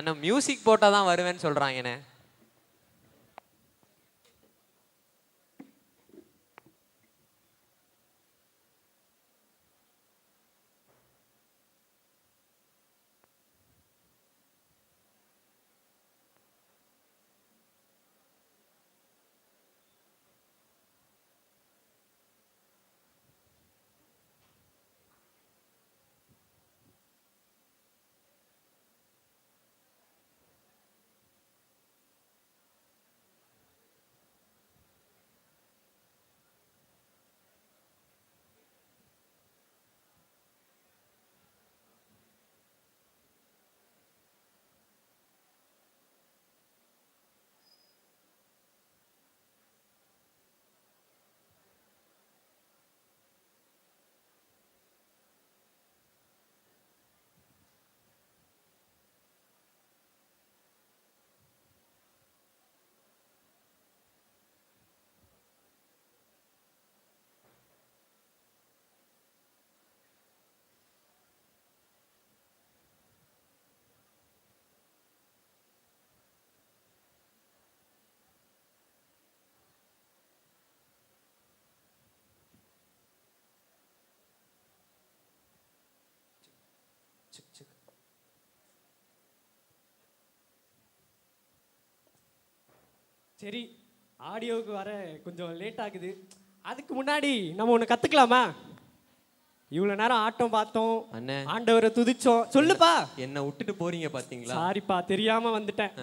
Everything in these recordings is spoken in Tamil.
அண்ணா மியூசிக் போட்டால் தான் வருவேன்னு சொல்கிறாங்கண்ணே. சரி, ஆடியோவுக்கு வர கொஞ்சம் லேட் ஆகுது. அதுக்கு முன்னாடி நம்ம ஒன்று கற்றுக்கலாமா? இவ்வளோ நேரம் ஆட்டம் பார்த்தோம், அண்ணே ஆண்டவரை துதிச்சோம். சொல்லுப்பா. என்ன விட்டுட்டு போறீங்க பார்த்தீங்களா? சாரிப்பா, தெரியாமல் வந்துட்டேன்.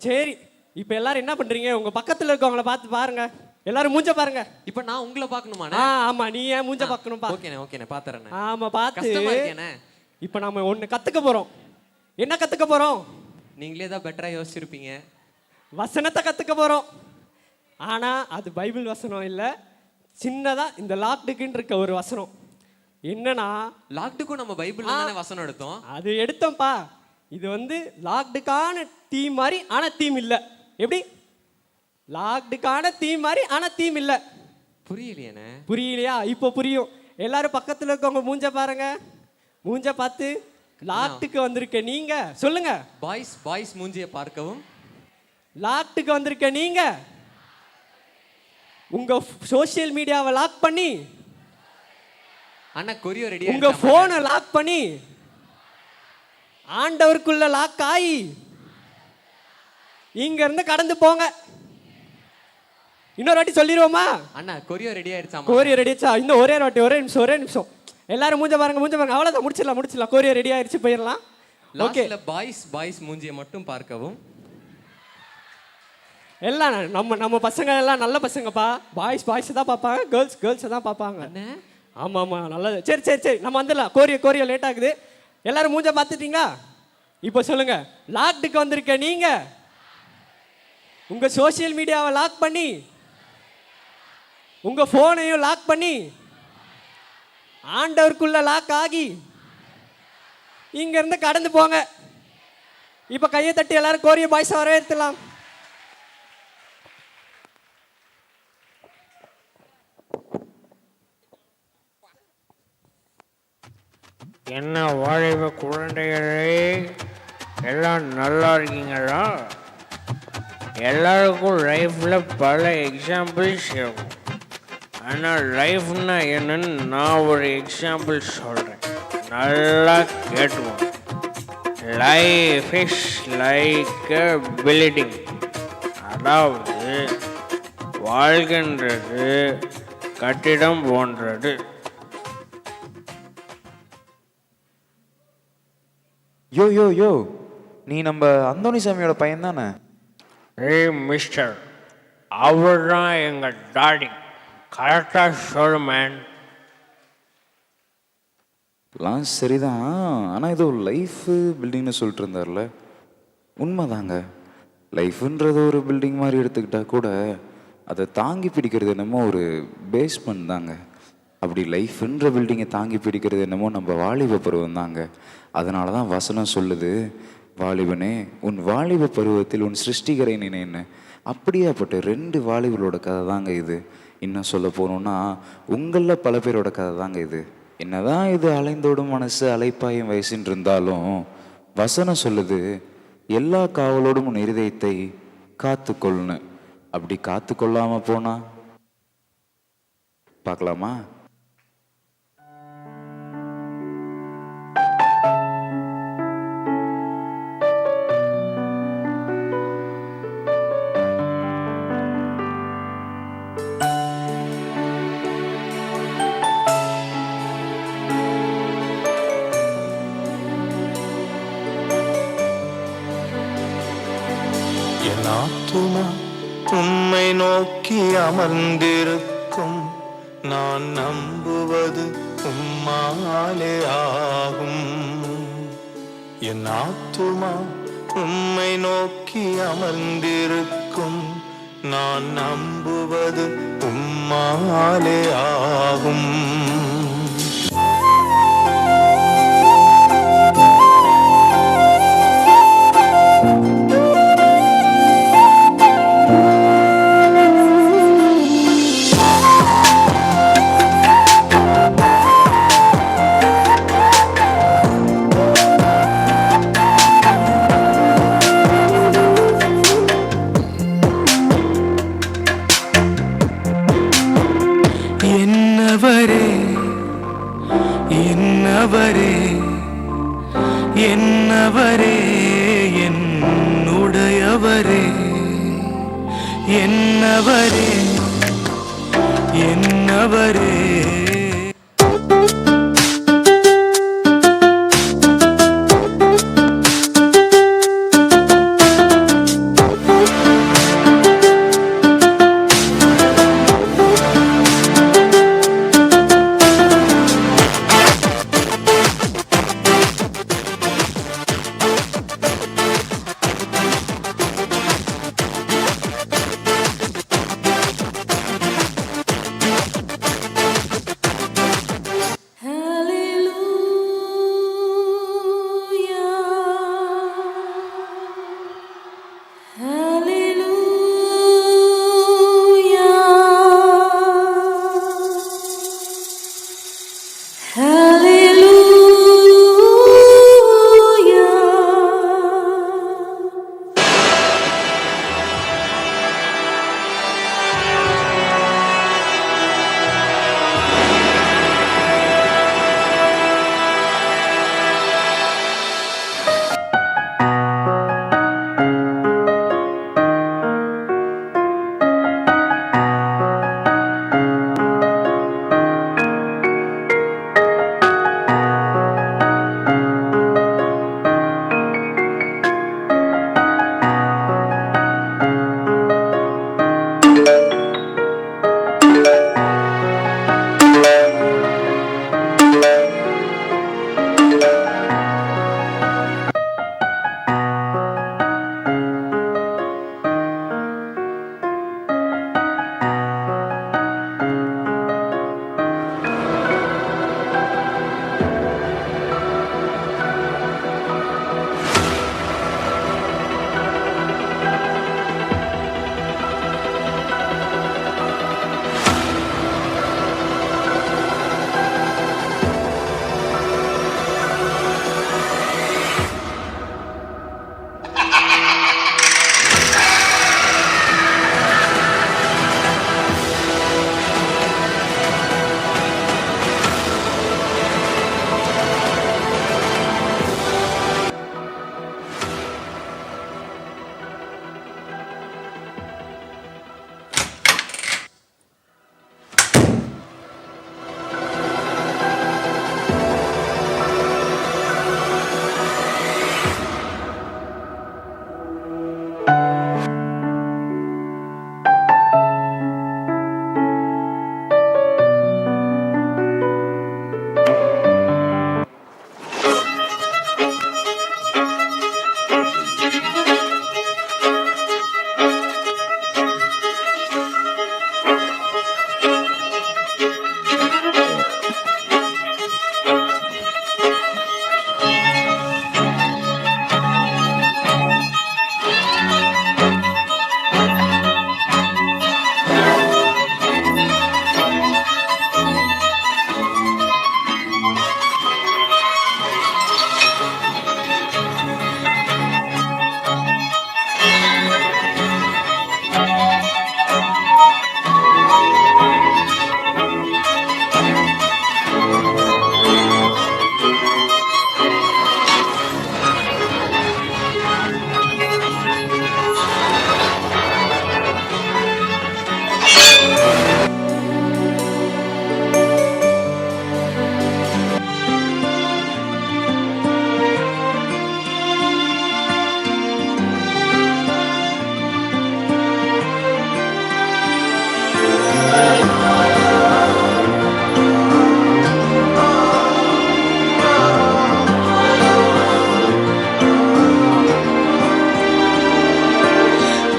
சரி, இப்போ எல்லாரும் என்ன பண்ணுறீங்க? உங்கள் பக்கத்தில் இருக்கவங்கள பார்த்து பாருங்க. எல்லாரும் மூஞ்ச பாருங்க. இப்போ நான் உங்களை பார்க்கணுமா? ஆமாம், நீ ஏன் மூஞ்ச பார்க்கணும்ப்பா? ஓகேண்ணே பார்த்துறேண்ணே. ஆமாம், பார்த்து. கஷ்டமா இருக்கேண்ணே. இப்போ நம்ம ஒன்று கற்றுக்க போகிறோம். என்ன கற்றுக்க போகிறோம்? நீங்களே தான் பெட்டராக யோசிச்சிருப்பீங்க. வசனத்தை கற்றுக்க போகிறோம். ஆனால் அது பைபிள் வசனம் இல்லை, சின்னதாக இந்த லாக்டுக்குன்னு இருக்க ஒரு வசனம். என்னன்னா, லாக்டுக்கும் நம்ம பைபிள் தானே வசனம் எடுத்தோம். அது எடுத்தோம்ப்பா. இது வந்து லாக்டுக்கான தீம் மாதிரி ஆனால் தீம் இல்லை. எப்படி? லாக்டுக்கான தீம் மாதிரி ஆனால் தீம் இல்லை. புரியலையாண்ணே? புரியலையா? இப்போ புரியும். எல்லாரும் பக்கத்தில் இருக்கவங்க மூஞ்ச பாருங்க. மூஞ்ச பார்த்து லாக்டுக்கு வந்திருக்க நீங்க சொல்லுங்க. பாய்ஸ் மூஞ்சியை பார்க்கவும். லாக்டுக்கு வந்திருக்க நீங்க உங்க சோஷியல் மீடியாவை லாக் பண்ணி, அண்ணா கொரியோ ரெடி, உங்க போனை லாக் பண்ணி, ஆண்டவருக்குள்ள லாக் ஆகி இங்க இருந்து கடந்து போங்க. இன்னொரு வாட்டி சொல்லிடுவோமா? அண்ணா கொரியோ ரெடி ஆயிடுச்சா? கொரியோ ரெடி ஆயிடுச்சா? இன்னும் ஒரே நிமிஷம். எல்லாரும் மூஞ்ச பாருங்க. அவ்வளோதான், முடிச்சிடலாம். கொரியோ ரெடி ஆயிடுச்சு, போயிடலாம். ஓகே, பாய்ஸ் மூஞ்சியை மட்டும் பார்க்கவும். எல்லாம் நம்ம பசங்க எல்லாம் நல்ல பசங்கப்பா. பாய்ஸ் தான் பார்ப்பாங்க, கேர்ள்ஸ் தான் பார்ப்பாங்க. ஆமாம், நல்லது. சரி, நம்ம வந்துடலாம். கொரியோ லேட் ஆகுது. எல்லாரும் மூஞ்ச பார்த்துட்டீங்களா? இப்போ சொல்லுங்க. லாக்டுக்கு வந்திருக்க நீங்க உங்க சோஷியல் மீடியாவை லாக் பண்ணி, உங்க போனையும் லாக் பண்ணி, ஆண்டவருக்குள்ள லாக் ஆகி இங்க இருந்து கடந்து போங்க. இப்ப கையை தட்டி எல்லாரும் கொரியோ பாய்ஸ் வரவேற்கலாம். என்ன வாலிப குழந்தைகளே, எல்லாம் நல்லா இருக்கீங்களா? எல்லாருக்கும் லைஃப்பில் பல எக்ஸாம்பிள்ஸ் இருக்கும். ஆனால் லைஃப்னா என்னன்னு நான் ஒரு எக்ஸாம்பிள் சொல்கிறேன், நல்லா கேட்டுவோம். Life is like a building. அதாவது வாழ்கின்றது கட்டிடம் போன்றது. யோ நீ நம்ம அந்தோணி சாமியோட பையன் தானே? ஏய் மிஸ்டர், அவர் தான் எங்கள் டாடி. கரெக்டாக சொல்லு மேன். எல்லாம் சரிதான், ஆனால் ஏதோ லைஃப் பில்டிங்னு சொல்லிட்டு இருந்தார்ல, உண்மைதாங்க. லைஃப்ன்றது ஒரு பில்டிங் மாதிரி எடுத்துக்கிட்டா கூட அதை தாங்கி பிடிக்கிறது என்னமோ ஒரு பேஸ்மெண்ட் தாங்க. அப்படி லைஃப்ன்ற பில்டிங்கை தாங்கி பிடிக்கிறது என்னமோ நம்ம வாலிப பருவம் தாங்க. அதனால தான் வசனம் சொல்லுது, வாலிபனே உன் வாலிப பருவத்தில் உன் சிருஷ்டிகரை நினைன்னு. அப்படியாப்பட்ட 2 வாலிபர்களோட கதை தாங்க இது. இன்னும் சொல்ல போகணுன்னா உங்களில் பல பேரோட கதை தாங்க இது. என்னதான் இது அலைந்தோடும் மனசு அலைப்பாயும் வயசுன்னு இருந்தாலும் வசனம் சொல்லுது, எல்லா காவலோடும் உன் இருதயத்தை காத்துக்கொள்னு. அப்படி காத்துக்கொள்ளாம போனா பார்க்கலாமா? என் ஆத்துமா உம்மை நோக்கி அமர்ந்திருக்கும், நான் நம்புவது உம்மாலே ஆகும். என் ஆத்துமா உம்மை நோக்கி அமர்ந்திருக்கும், நான் நம்புவது உம்மாலே ஆகும். என்னவரே என்னவரே என்னவரே என்னுடையவரே, என்னவரே என்னவரே.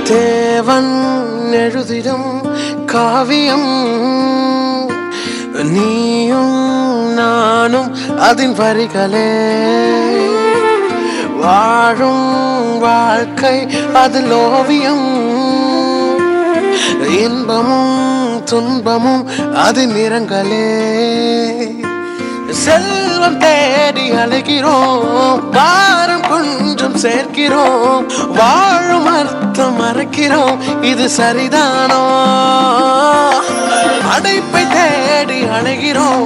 தேவன் எழுதிடும் காவியம் நீயும் நானும் அதின் வரிகளே வாழும் வாழ்க்கை அதில் ஓவியம் இன்பமும் துன்பமும் அது நிறங்களே செல்வம் தேடி அழைக்கிறோம் பாரம் கொஞ்சம் சேர்க்கிறோம் வாழும் அர்த்தம் மறக்கிறோம் இது சரிதானோ அடைப்பை தேடி அழைகிறோம்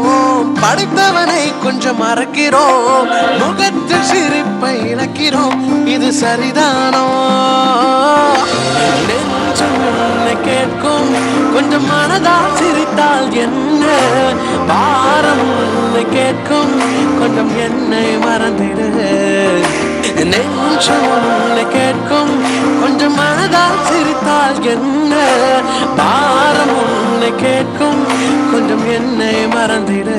படைத்தவனை கொஞ்சம் மறக்கிறோம் முகத்தில் சிரிப்பை இழக்கிறோம் இது சரிதானோ நெஞ்சம் உன்னை கேட்கும் கொஞ்சம் மனதால் சிரித்தால் என்ன பாரம் உன்னை கேட்கும் கொஞ்சம் என்னை மறந்திடு நெஞ்சம் உன்னை கேட்கும் கொஞ்சம் மனதால் சிரித்தால் என்ன பாரம் உன்னை கேட்கும் கொஞ்சம் என்னை மறந்திடு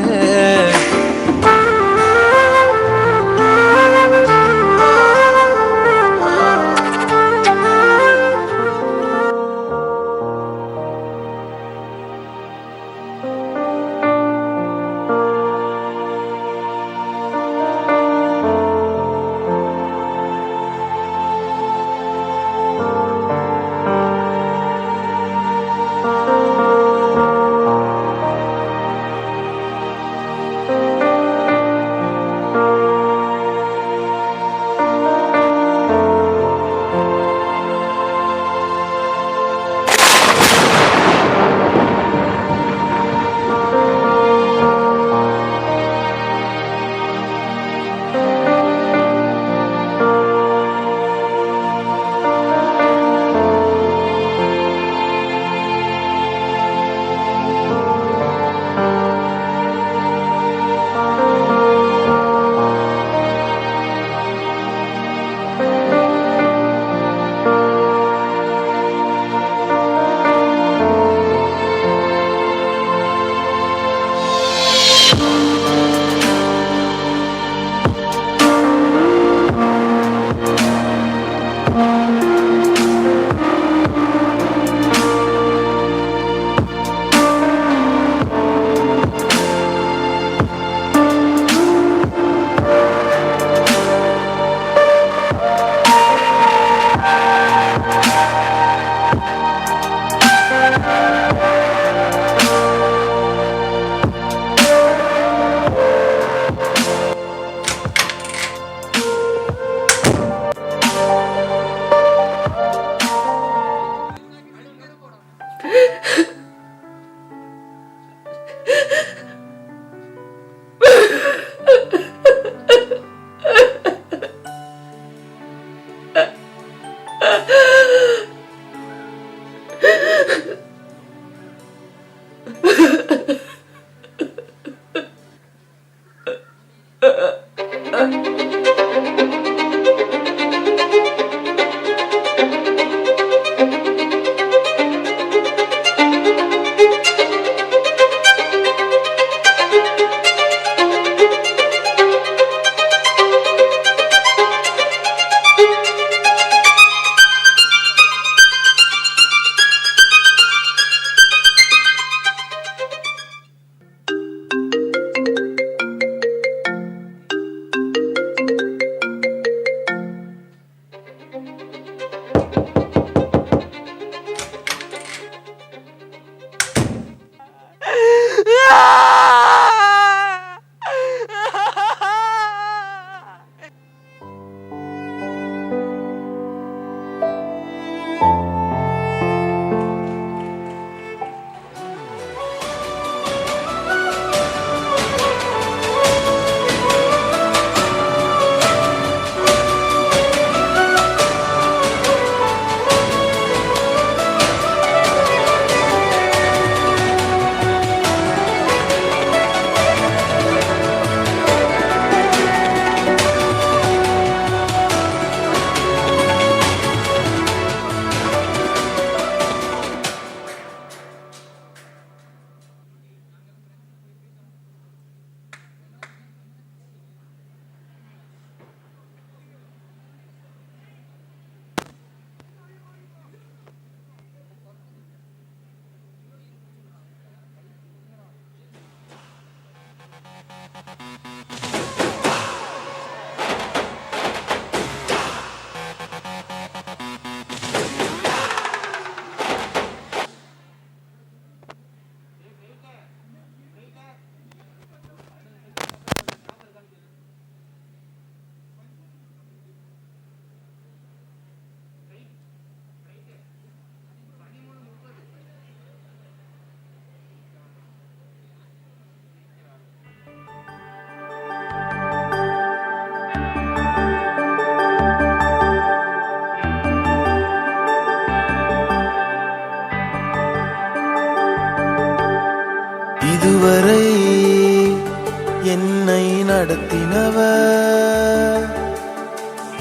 நடத்தினவர்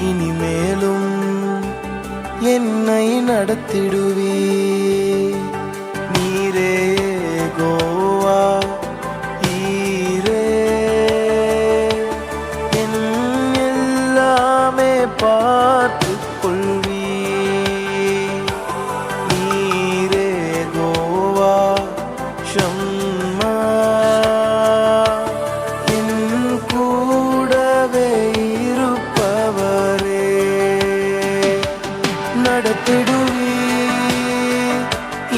இனிமேலும் என்னை நடத்திடுவே. நீரே கோவா ஈரே என் எல்லாமே பார்த்து கொள்வி. நீரே கோவா ஷம்மா என் கூடவே இருப்பவரே. நடத்திடுவி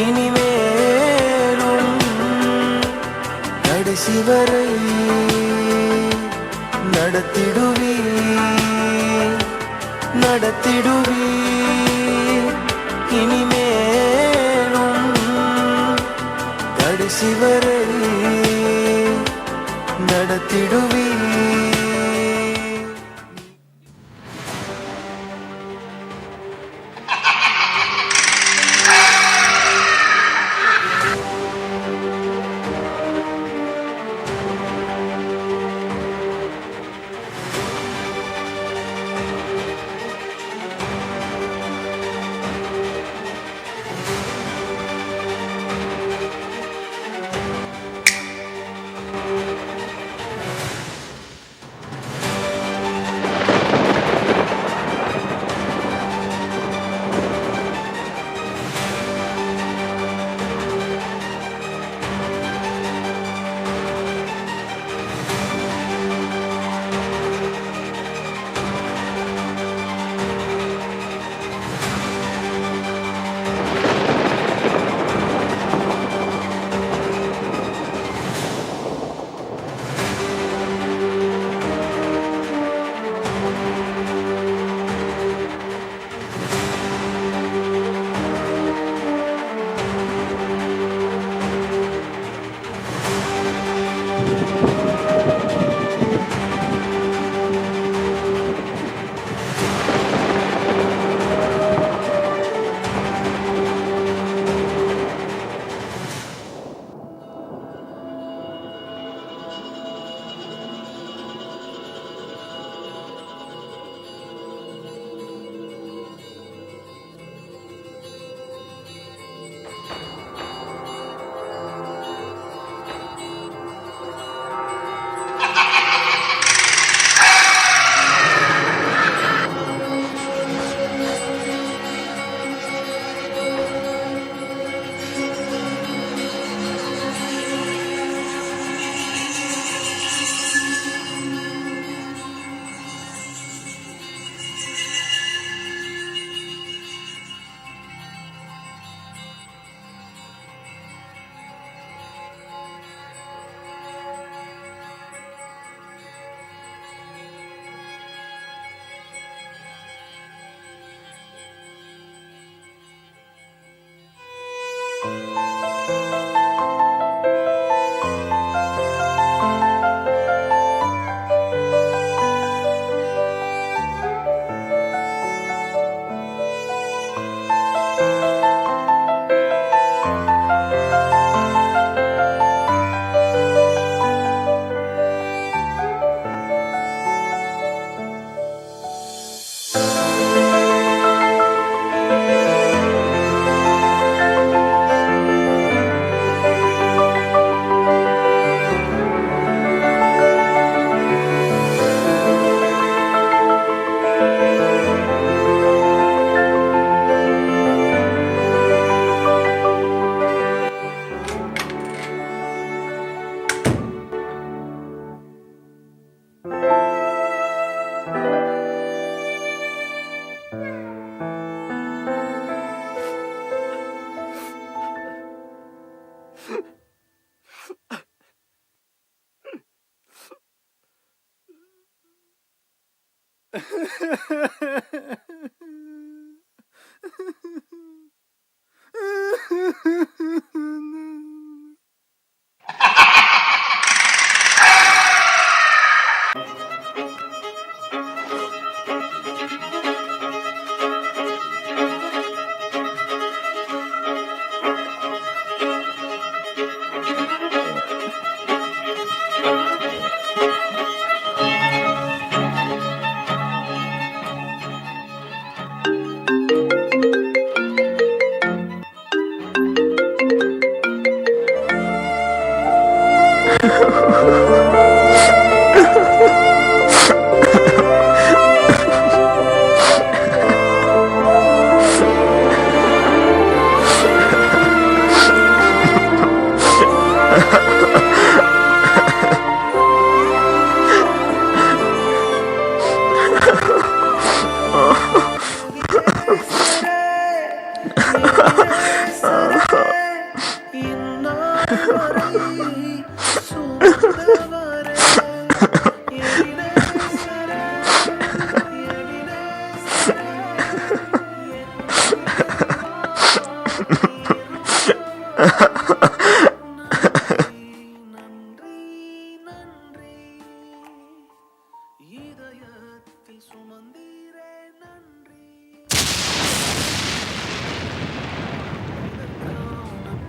இனிமேலும் கடைசி வரை நடத்திடுவி நடத்திடுவி இனிமேலும் கடைசி வரை நடத்திடுவி.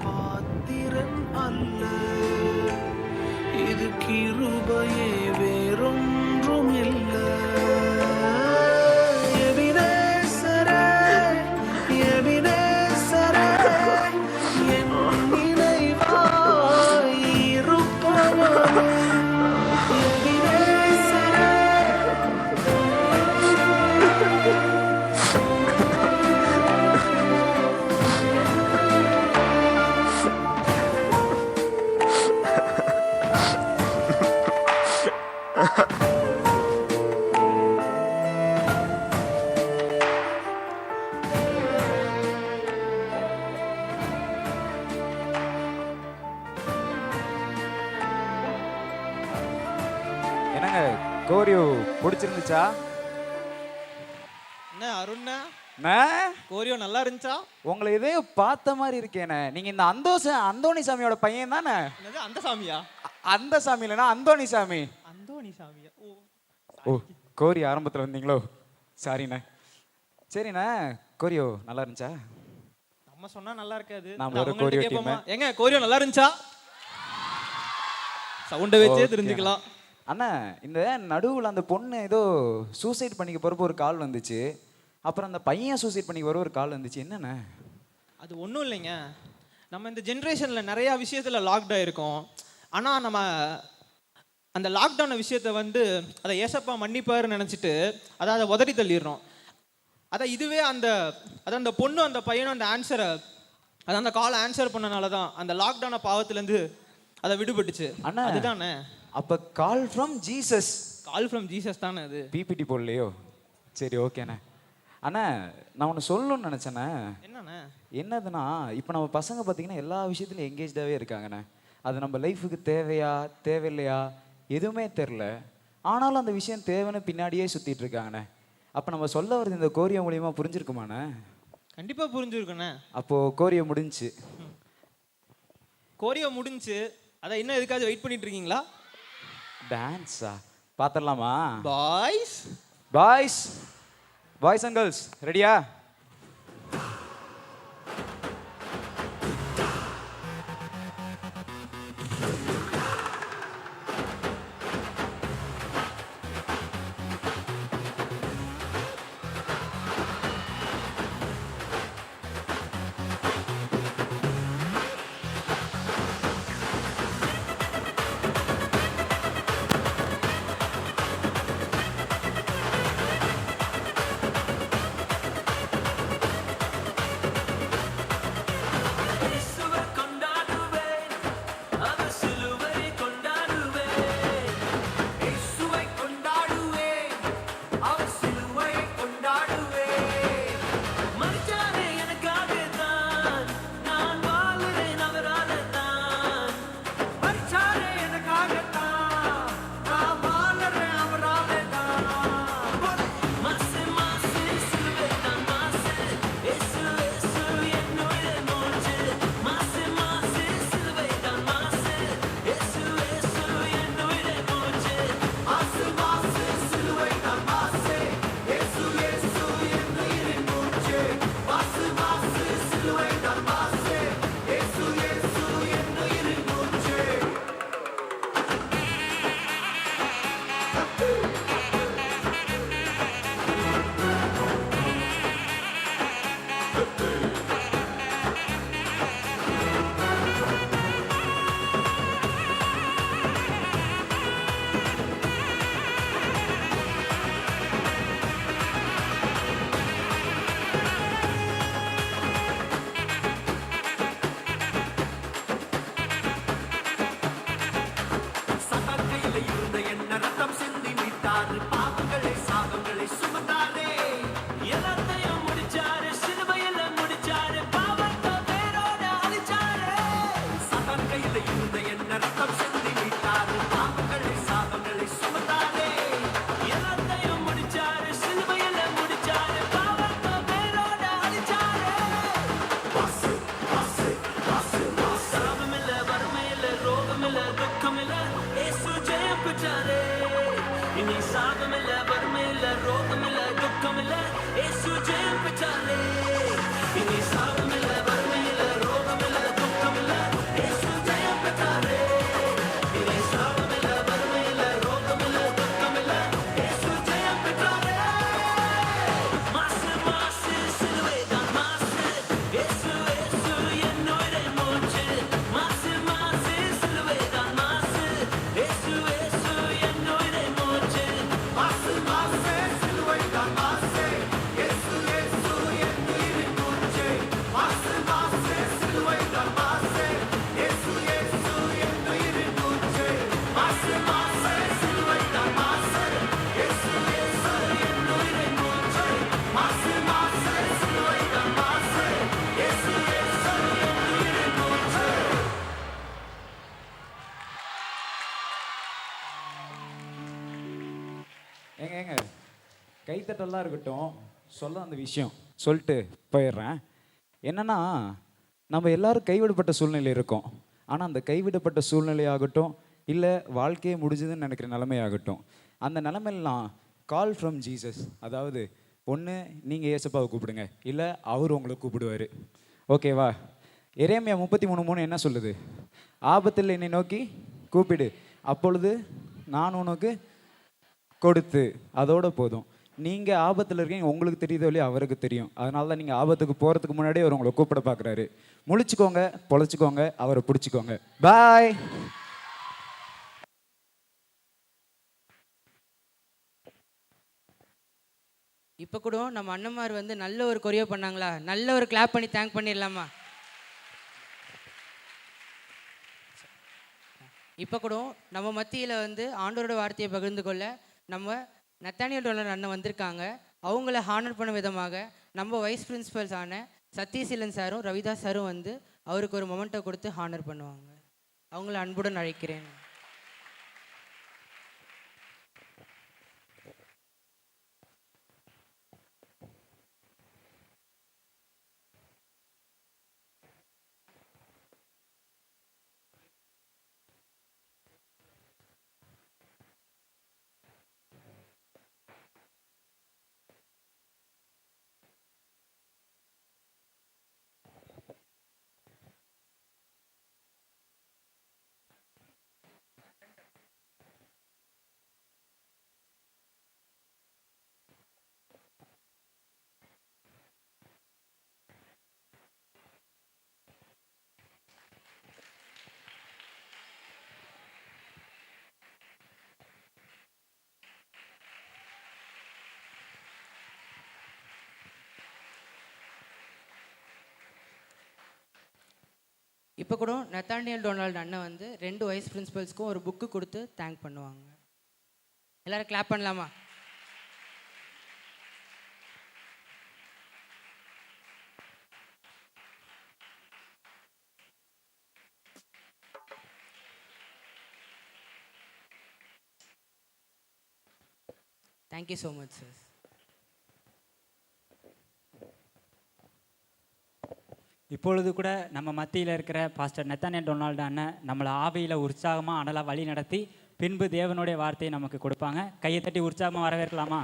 பாத்திரன் அல்ல இது கிருபையே வேறொன்றும் இல்ல எபினேசரே எபினேசரே என் நினைவாய் இருப்பவனே எபினேசரே என்னங்க கோரியோ பிடிச்சிருந்துச்சா? என்ன அருண்ணா அண்ணா, கோரியோ நல்லா இருந்துச்சா? உங்களை எதையோ பார்த்த மாதிரி இருக்கேனே. நீங்க இந்த அந்தோணி சாமியோட பையன் தானே? என்னது அந்த சாமியா? அந்த சாமி இல்லைன்னா அந்தோணி சாமி. அந்தோணி சாமியா? ஓ ஓ, கோரி ஆரம்பத்தில் வந்தீங்களோ? சாரிண்ணே. சரிண்ணே, கோரியோ நல்லா இருந்துச்சா? நம்ம சொன்னா நல்லா இருக்காது. நாம ஒரு கோரியோ டீம். ஏங்க கோரியோ நல்லா இருந்துச்சா? சவுண்டை வச்சே தெரிஞ்சுக்கலாம். அண்ணா, இந்த நடுவில் அந்த பொண்ணு ஏதோ சூசைட் பண்ணிக்க போகிறப்போ ஒரு கால் வந்துச்சு. அப்புறம் அந்த பையன் சூசைட் பண்ணிக்க போகிற ஒரு கால் வந்துச்சு. என்னண்ணே அது? ஒன்றும் இல்லைங்க, நம்ம இந்த ஜென்ரேஷனில் நிறையா விஷயத்தில் லாக்டவுன் இருக்கோம். ஆனால் நம்ம அந்த லாக்டவுன் விஷயத்தை வந்து அதை ஏசப்பா மன்னிப்பாருன்னு நினச்சிட்டு அதை உதறி தள்ளிடுறோம். அதான் இதுவே அந்த பொண்ணு அந்த பையனும் அந்த ஆன்சரை அந்த காலை ஆன்சர் பண்ணனால தான் அந்த லாக்டவுனை பாவத்துலேருந்து அதை விடுபட்டுச்சு. அண்ணா, அதுதானே அப்போ call from Jesus. Call from Jesus தானே அது? பிபிடி போடலையோ? சரி, ஓகேண்ணே. அண்ணா, நான் ஒன்று சொல்லணும்னு நினச்சேண்ணே. என்னண்ணே? என்னதுன்னா, இப்போ நம்ம பசங்க பார்த்தீங்கன்னா எல்லா விஷயத்துலையும் எங்கேஜாகவே இருக்காங்கண்ணே. அது நம்ம லைஃபுக்கு தேவையா தேவையில்லையா எதுவுமே தெரில. ஆனாலும் அந்த விஷயம் தேவைன்னு பின்னாடியே சுற்றிட்டு இருக்காங்கண்ணே. அப்போ நம்ம சொல்ல வருது இந்த கோரியோ மூலியமா புரிஞ்சிருக்குமாண்ணே? கண்டிப்பாக புரிஞ்சுருக்குண்ணே. அப்போது கோரியோ முடிஞ்சுச்சு. கோரியோ முடிஞ்சு. அதான் இன்னும் எதுக்காவது வெயிட் பண்ணிட்டு இருக்கீங்களா? டான்ஸா பார்த்துடலாமா? Boys boys boys and girls ரெடியா? கைத்தட்டலாம் இருக்கட்டும், சொல்ல அந்த விஷயம் சொல்லிட்டு போயிடுறேன். என்னன்னா, நம்ம எல்லாரும் கைவிடப்பட்ட சூழ்நிலை இருக்கோம். ஆனால் அந்த கைவிடப்பட்ட சூழ்நிலையாகட்டும், இல்லை வாழ்க்கையே முடிஞ்சதுன்னு நினைக்கிற நிலைமையாகட்டும், அந்த நிலைமையெல்லாம் கால் ஃப்ரம் ஜீசஸ். அதாவது ஒன்று நீங்கள் ஏசப்பாவை கூப்பிடுங்க, இல்லை அவர் உங்களை கூப்பிடுவார். ஓகேவா? எரேமியா 33:3 என்ன சொல்லுது? ஆபத்தில் என்னை நோக்கி கூப்பிடு, அப்பொழுது நான் உனக்கு கொடுத்து. அதோட போதும். நீங்கள் ஆபத்தில் இருக்கீங்க, உங்களுக்கு தெரியுதோ இல்லையா அவருக்கு தெரியும். அதனால தான் நீங்கள் ஆபத்துக்கு போகிறதுக்கு முன்னாடியே அவர் உங்களை கூப்பிட பார்க்குறாரு. முழிச்சுக்கோங்க, பொழைச்சிக்கோங்க, அவரை பிடிச்சிக்கோங்க. பாய். இப்போ கூட நம்ம அண்ணன்மார் வந்து நல்ல ஒரு கொரியோ பண்ணாங்களா? நல்ல ஒரு கிளாப் பண்ணி தேங்க் பண்ணிடலாமா? இப்போ கூட நம்ம மத்தியில் வந்து ஆண்டவரோட வார்த்தையை பகிர்ந்து கொள்ள நம்ம நத்தானியல் டொனால்ட் அண்ணன் வந்திருக்காங்க. அவங்கள ஹானர் பண்ண விதமாக நம்ம வைஸ் பிரின்சிபல்ஸ் ஆன சத்யசீலன் சாரும் ரவிதாஸ் சாரும் வந்து அவருக்கு ஒரு மொமெண்ட்டை கொடுத்து ஹானர் பண்ணுவாங்க. அவங்கள அன்புடன் அழைக்கிறேன். இப்போ கூட நத்தானியல் டொனால்ட் அண்ணன் வந்து 2 வைஸ் பிரின்சிபல்ஸ்க்கும் ஒரு புக்கு கொடுத்து தேங்க் பண்ணுவாங்க. எல்லாரும் கிளாப் பண்ணலாமா? Thank you so much sir. இப்பொழுது கூட நம்ம மத்தியில் இருக்கிற பாஸ்டர் நத்தானியல் டொனால்ட் அண்ணன் நம்மளை ஆவியில் உற்சாகமாக அனலாக வழி நடத்தி பின்பு தேவனுடைய வார்த்தையை நமக்கு கொடுப்பாங்க. கையை தட்டி உற்சாகமாக வரவேற்கலாமா?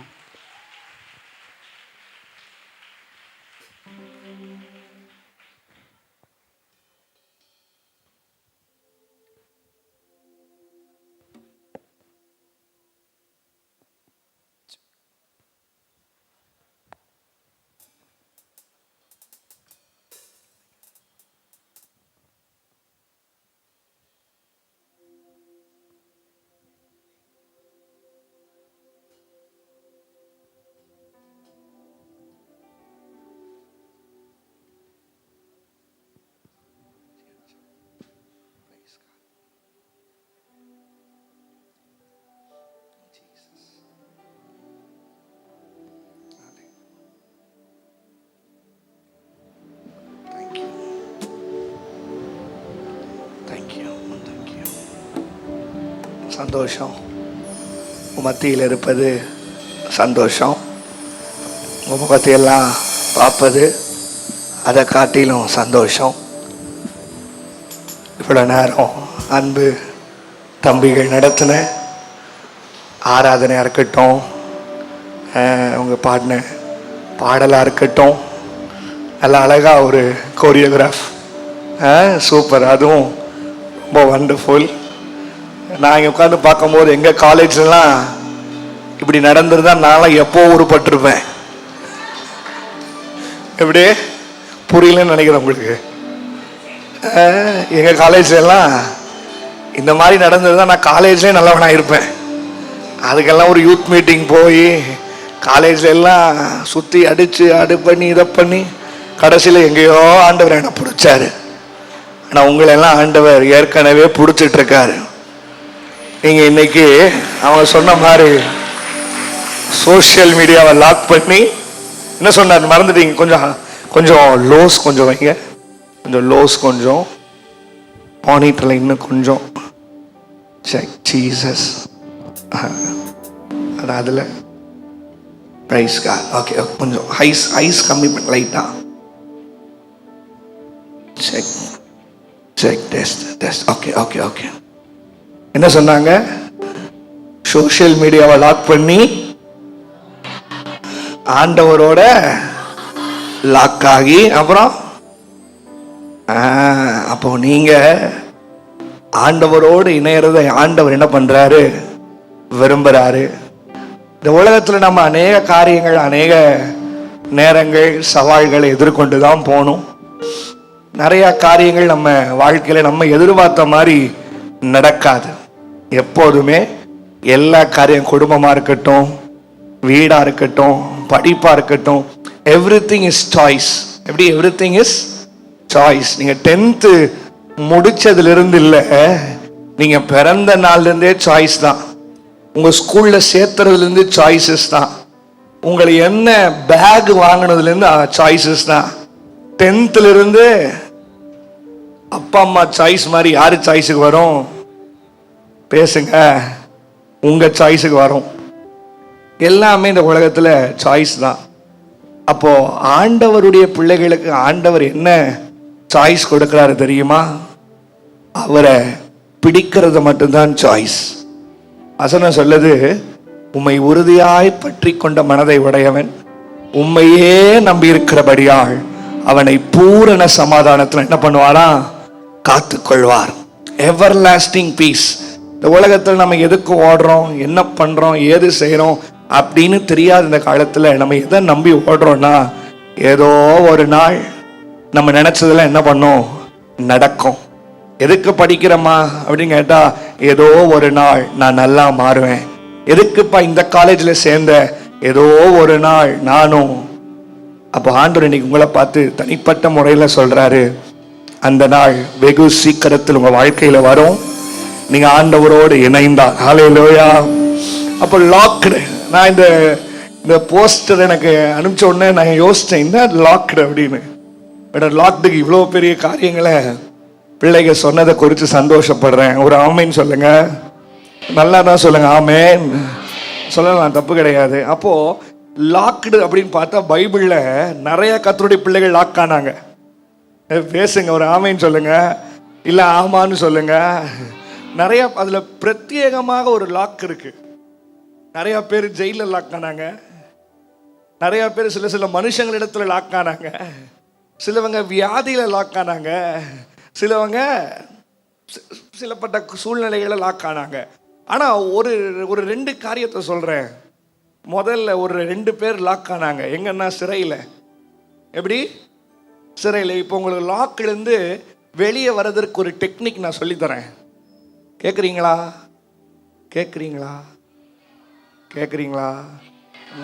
சந்தோஷம். மத்தியில் இருப்பது சந்தோஷம். உங்கள் முகத்தையெல்லாம் பார்ப்பது அதை காட்டிலும் சந்தோஷம். இவ்வளோ நேரம் அன்பு தம்பிகள் நடத்தின ஆராதனையாக இருக்கட்டும், அவங்க பாடின பாடலாக இருக்கட்டும், நல்லா அழகாக ஒரு கோரியோகிராஃப், சூப்பர். அதுவும் ரொம்ப வண்டர்ஃபுல். நான் இங்கே உட்காந்து பார்க்கும்போது எங்கள் காலேஜ்லாம் இப்படி நடந்திருந்தா நான்லாம் எப்போ உருப்பட்டிருப்பேன். எப்படி புரியலன்னு நினைக்கிறேன் உங்களுக்கு. எங்கள் காலேஜ்லாம் இந்த மாதிரி நடந்திருந்தா நான் காலேஜ்லேயே நல்லவனாக இருப்பேன். அதுக்கெல்லாம் ஒரு யூத் மீட்டிங் போய் காலேஜில் எல்லாம் சுற்றி அடித்து அடு பண்ணி இதை பண்ணி கடைசியில் எங்கேயோ ஆண்டவர் என்னை பிடிச்சாரு. ஆனால் உங்களெல்லாம் ஆண்டவர் ஏற்கனவே பிடிச்சிட்ருக்காரு. நீங்கள் இன்னைக்கு அவங்க சொன்ன மாதிரி சோஷியல் மீடியாவை லாக் பண்ணி என்ன சொன்னார் மறந்துட்டீங்க. கொஞ்சம் கொஞ்சம் லோஸ் கொஞ்சம் வைங்க, கொஞ்சம் லோஸ் கொஞ்சம் மானிட்டரில் இன்னும் கொஞ்சம் செக் ஜீசஸ். அது அதில் பிரைஸ் காட். ஓகே ஓகே, கொஞ்சம் ஐஸ் கம்மி பண்ண லைட்டா. Check check test. Okay okay okay. என்ன சொன்னாங்க? சோஷியல் மீடியாவை லாக் பண்ணி ஆண்டவரோட லாக் ஆகி அப்புறம் அப்போ நீங்க ஆண்டவரோடு இணையறத ஆண்டவர் என்ன பண்றாரு? விரும்புறாரு. இந்த உலகத்துல நம்ம அநேக காரியங்கள், அநேக நேரங்கள், சவால்களை எதிர்கொண்டு தான் போகணும். நிறைய காரியங்கள் நம்ம வாழ்க்கையில நம்ம எதிர்பார்த்த மாதிரி நடக்காது. எப்போதுமே எல்லா காரியம், குடும்பமா இருக்கட்டும், வீடா இருக்கட்டும், படிப்பா இருக்கட்டும், எவ்ரிதிங் இஸ் சாய்ஸ். எப்படி? Everything is choice. நீங்க 10th முடிச்சதுல இருந்து இல்ல, நீங்க பிறந்த நாள்ல இருந்தே சாய்ஸ் தான். உங்க ஸ்கூல்ல சேர்த்துறதுல இருந்து சாய்ஸஸ் தான். உங்களை என்ன பேக் வாங்கினதுல இருந்து சாய்ஸஸ் தான். 10th இருந்து அப்பா அம்மா சாய்ஸ் மாதிரி யாரு சாய்ஸுக்கு வரும்? பேசுங்க. உங்க சாய்ஸுக்கு வரும். எல்லாமே இந்த உலகத்துல சாய்ஸ் தான். அப்போ ஆண்டவருடைய பிள்ளைகளுக்கு ஆண்டவர் என்ன சாய்ஸ் கொடுக்கிறாரு தெரியுமா? அவரை பிடிக்கிறது மட்டும்தான் சாய்ஸ். வசனம் சொல்லுது, உம்மை உறுதியாய் பற்றி கொண்ட மனதை உடையவன் உம்மையே நம்பி இருக்கிறபடியால் அவனை பூரண சமாதானத்தில் என்ன பண்ணுவாரா? காத்துக்கொள்வார். Everlasting peace. இந்த உலகத்தில் நம்ம எதுக்கு ஓடுறோம், என்ன பண்றோம், ஏது செய்யறோம் அப்படின்னு தெரியாத இந்த காலத்துல நம்ம எதை நம்பி ஓடுறோம்னா, ஏதோ ஒரு நாள் நம்ம நினைச்சதுல என்ன பண்ணோம்? நடக்கும். எதுக்கு படிக்கிறோமா அப்படின்னு கேட்டா, ஏதோ ஒரு நாள் நான் நல்லா மாறுவேன். எதுக்குப்பா இந்த காலேஜ்ல சேர்ந்த? ஏதோ ஒரு நாள் நானும். அப்போ ஆண்டவர் இன்னைக்கு உங்களை பார்த்து தனிப்பட்ட முறையில சொல்றாரு, அந்த நாள் வெகு சீக்கிரத்தில் உங்க வாழ்க்கையில வரும். நீங்க ஆண்டவரோடு இணைந்தால். ஹல்லேலூயா. அப்போ லாக்டு. நான் இந்த போஸ்டர் எனக்கு அனுப்பிச்ச உடனே நான் யோசிச்சேன், என்ன லாக்டு அப்படின்னு. பட் லாக்டுக்கு இவ்வளோ பெரிய காரியங்களை பிள்ளைங்க சொன்னதை குறித்து சந்தோஷப்படுறேன். ஒரு ஆமேன்னு சொல்லுங்க. நல்லா தான் சொல்லுங்க. ஆமேன் சொல்லலாம், தப்பு கிடையாது. அப்போ லாக்டு அப்படின்னு பார்த்தா பைபிள்ல நிறைய கர்த்தருடைய பிள்ளைகள் லாக் ஆனாங்க. பேசுங்க. ஒரு ஆமேன்னு சொல்லுங்க, இல்ல ஆமான்னு சொல்லுங்க. நிறைய அதுல பிரத்யேகமாக ஒரு லாக் இருக்கு. நிறைய பேர் ஜெயில லாக் ஆனாங்க. நிறைய பேர் சில மனுஷங்களிடத்துல லாக் ஆனாங்க. சிலவங்க வியாதியில லாக் ஆனாங்க. சிலவங்க சிலப்பட்ட சூழ்நிலைகளை லாக் ஆனாங்க. ஆனா ஒரு 2 காரியத்தை சொல்றேன். முதல்ல ஒரு 2 பேர் லாக் ஆனாங்க. எங்கன்னா சிறையில். எப்படி? சிறையில். இப்போ உங்களுக்கு லாக்லேருந்து வெளியே வர்றதற்கு ஒரு டெக்னிக் நான் சொல்லித்தரேன். கேட்குறீங்களா? கேட்குறீங்களா? கேட்குறீங்களா?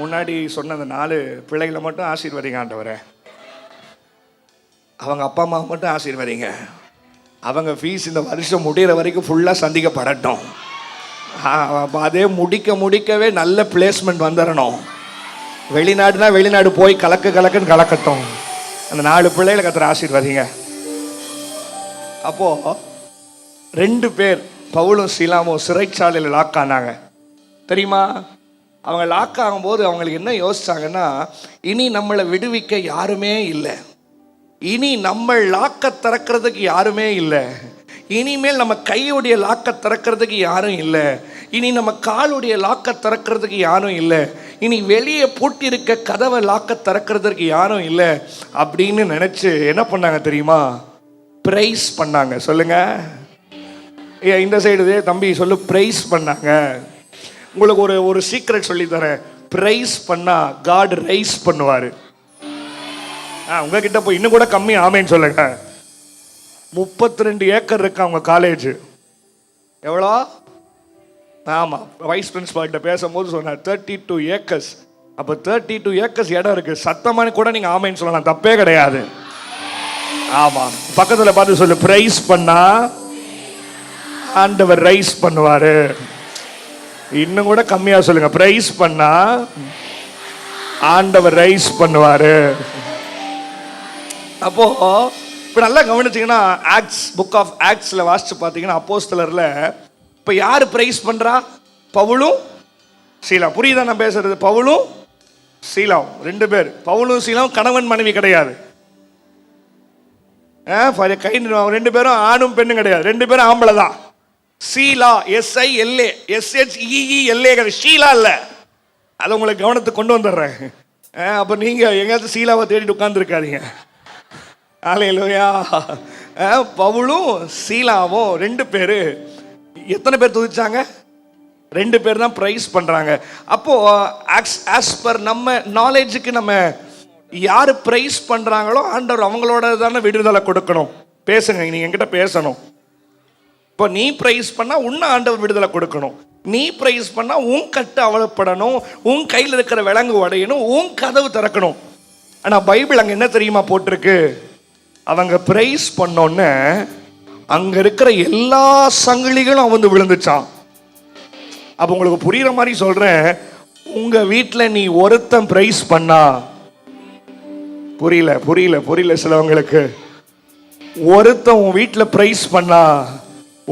முன்னாடி சொன்ன அந்த 4 பிள்ளைகளை மட்டும் ஆசீர்வதிங்க ஆண்டவரே. அவங்க அப்பா அம்மா மட்டும் ஆசீர்வதிங்க. அவங்க ஃபீஸ் இந்த வருஷம் முடிகிற வரைக்கும் ஃபுல்லாக சந்திக்கப்படட்டும். அதே முடிக்கவே நல்ல பிளேஸ்மெண்ட் வந்துடணும். வெளிநாடுனா வெளிநாடு போய் கலக்குன்னு கலக்கட்டும். அந்த 4 பிள்ளைகளை கர்த்தர் ஆசீர்வதிங்க. அப்போ 2 பேர் பவுலும் சீலாமும் சிறைச்சாலையில் லாக் ஆனாங்க. தெரியுமா? அவங்க லாக் ஆகும்போது அவங்களுக்கு என்ன யோசிச்சாங்கன்னா, இனி நம்மளை விடுவிக்க யாருமே இல்லை. இனி நம்ம லாக்க திறக்கிறதுக்கு யாருமே இல்லை. இனிமேல் நம்ம கையுடைய லாக்க திறக்கிறதுக்கு யாரும் இல்லை. இனி நம்ம காலுடைய லாக்க திறக்கிறதுக்கு யாரும் இல்லை. இனி வெளியே பூட்டியிருக்க கதவை லாக்க திறக்கிறதுக்கு யாரும் இல்லை அப்படின்னு நினைச்சு என்ன பண்ணாங்க தெரியுமா? பிரைஸ் பண்ணாங்க. சொல்லுங்க. இந்த சைடு தம்பி சொல்லு. பிரைஸ் பண்ணாங்க. உங்களுக்கு ஒரு சீக்ரெட் சொல்லி தரேன். பிரைஸ் பண்ணா காட் ரைஸ் பண்ணுவாரு. உங்ககிட்ட போய் இன்னும் கூட கம்மி ஆமேன்னு சொல்லுங்க. 32 ஏக்கர் இருக்கு அவங்க காலேஜ். எவ்வளோ? ஆமா, வைஸ் பிரின்சிபால்கிட்ட பேசும்போது சொன்னார் 32 ஏக்கர்ஸ். அப்போ 32 ஏக்கர்ஸ் இடம் இருக்கு. சத்தமான கூட நீங்க ஆமேன்னு சொல்லலாம், தப்பே கிடையாது. ஆமா, பக்கத்துல பார்த்து சொல்லு. பிரைஸ் பண்ணா ஆண்டவர் ரைஸ் பண்ணுவாரு. இன்னும் கூட கம்மியா சொல்லுங்க. பிரைஸ் பண்ணா ஆண்டவர் ரைஸ் பண்ணுவாரு. அப்போ இப்போ நல்லா கவனிச்சிங்கன்னா, புக் ஆஃப் ஆக்ட்ஸில் வாசிச்சு பார்த்தீங்கன்னா, அப்போஸ்தலர்ல இப்போ யார் பிரைஸ் பண்ணுறா? பவுலும் சீலா. புரியுதா நான் பேசுறது? பவுலும் சீலாவும் 2 பேர். பவுலும் சீலாவும் கணவன் மனைவி கிடையாது. கை 2 பேரும் ஆணும் பெண்ணும் கிடையாது, 2 பேரும் ஆம்பளை தான். சீலா SILA SHEELA ஷீலா இல்ல. அதை உங்களுக்கு கவனத்துக்கு கொண்டு வந்துடுறேன். அப்ப நீங்க எங்கேயாவது சீலாவை தேடிட்டு உட்கார்ந்துருக்காதீங்க. அல்லேலூயா. பவுலும் சீலாவும் 2 பேரு. எத்தனை பேர் துதிச்சாங்க? 2 பேர் தான் பிரைஸ் பண்றாங்க. அப்போ ஆஸ் பர் நம்ம நாலேஜுக்கு நம்ம யாரு பிரைஸ் பண்றாங்களோ ஆண்டவர் அவங்களோட தானே விடுதலை கொடுக்கணும். பேசுங்க, நீங்க என்கிட்ட பேசணும். இப்போ நீ பிரைஸ் பண்ணா உன்னை ஆண்டவர் விடுதலை கொடுக்கணும். நீ பிரைஸ் பண்ணா உன் கட்டு அவலப்படணும், உன் கையில் இருக்கிற விலங்கு உடையணும், உன் கதவு திறக்கணும். ஆனா பைபிள் அங்க என்ன தெரியுமா போட்டிருக்கு? அவங்க பிரைஸ் பண்ணோன்னு அங்க இருக்கிற எல்லா சங்கிலிகளும் வந்து விழுந்துச்சான். அப்ப உங்களுக்கு புரியுற மாதிரி சொல்றேன். உங்க வீட்டில் நீ ஒருத்தன் பிரைஸ் பண்ணா, புரியல சிலவங்களுக்கு, ஒருத்தன் உன் வீட்டில் பிரைஸ் பண்ணா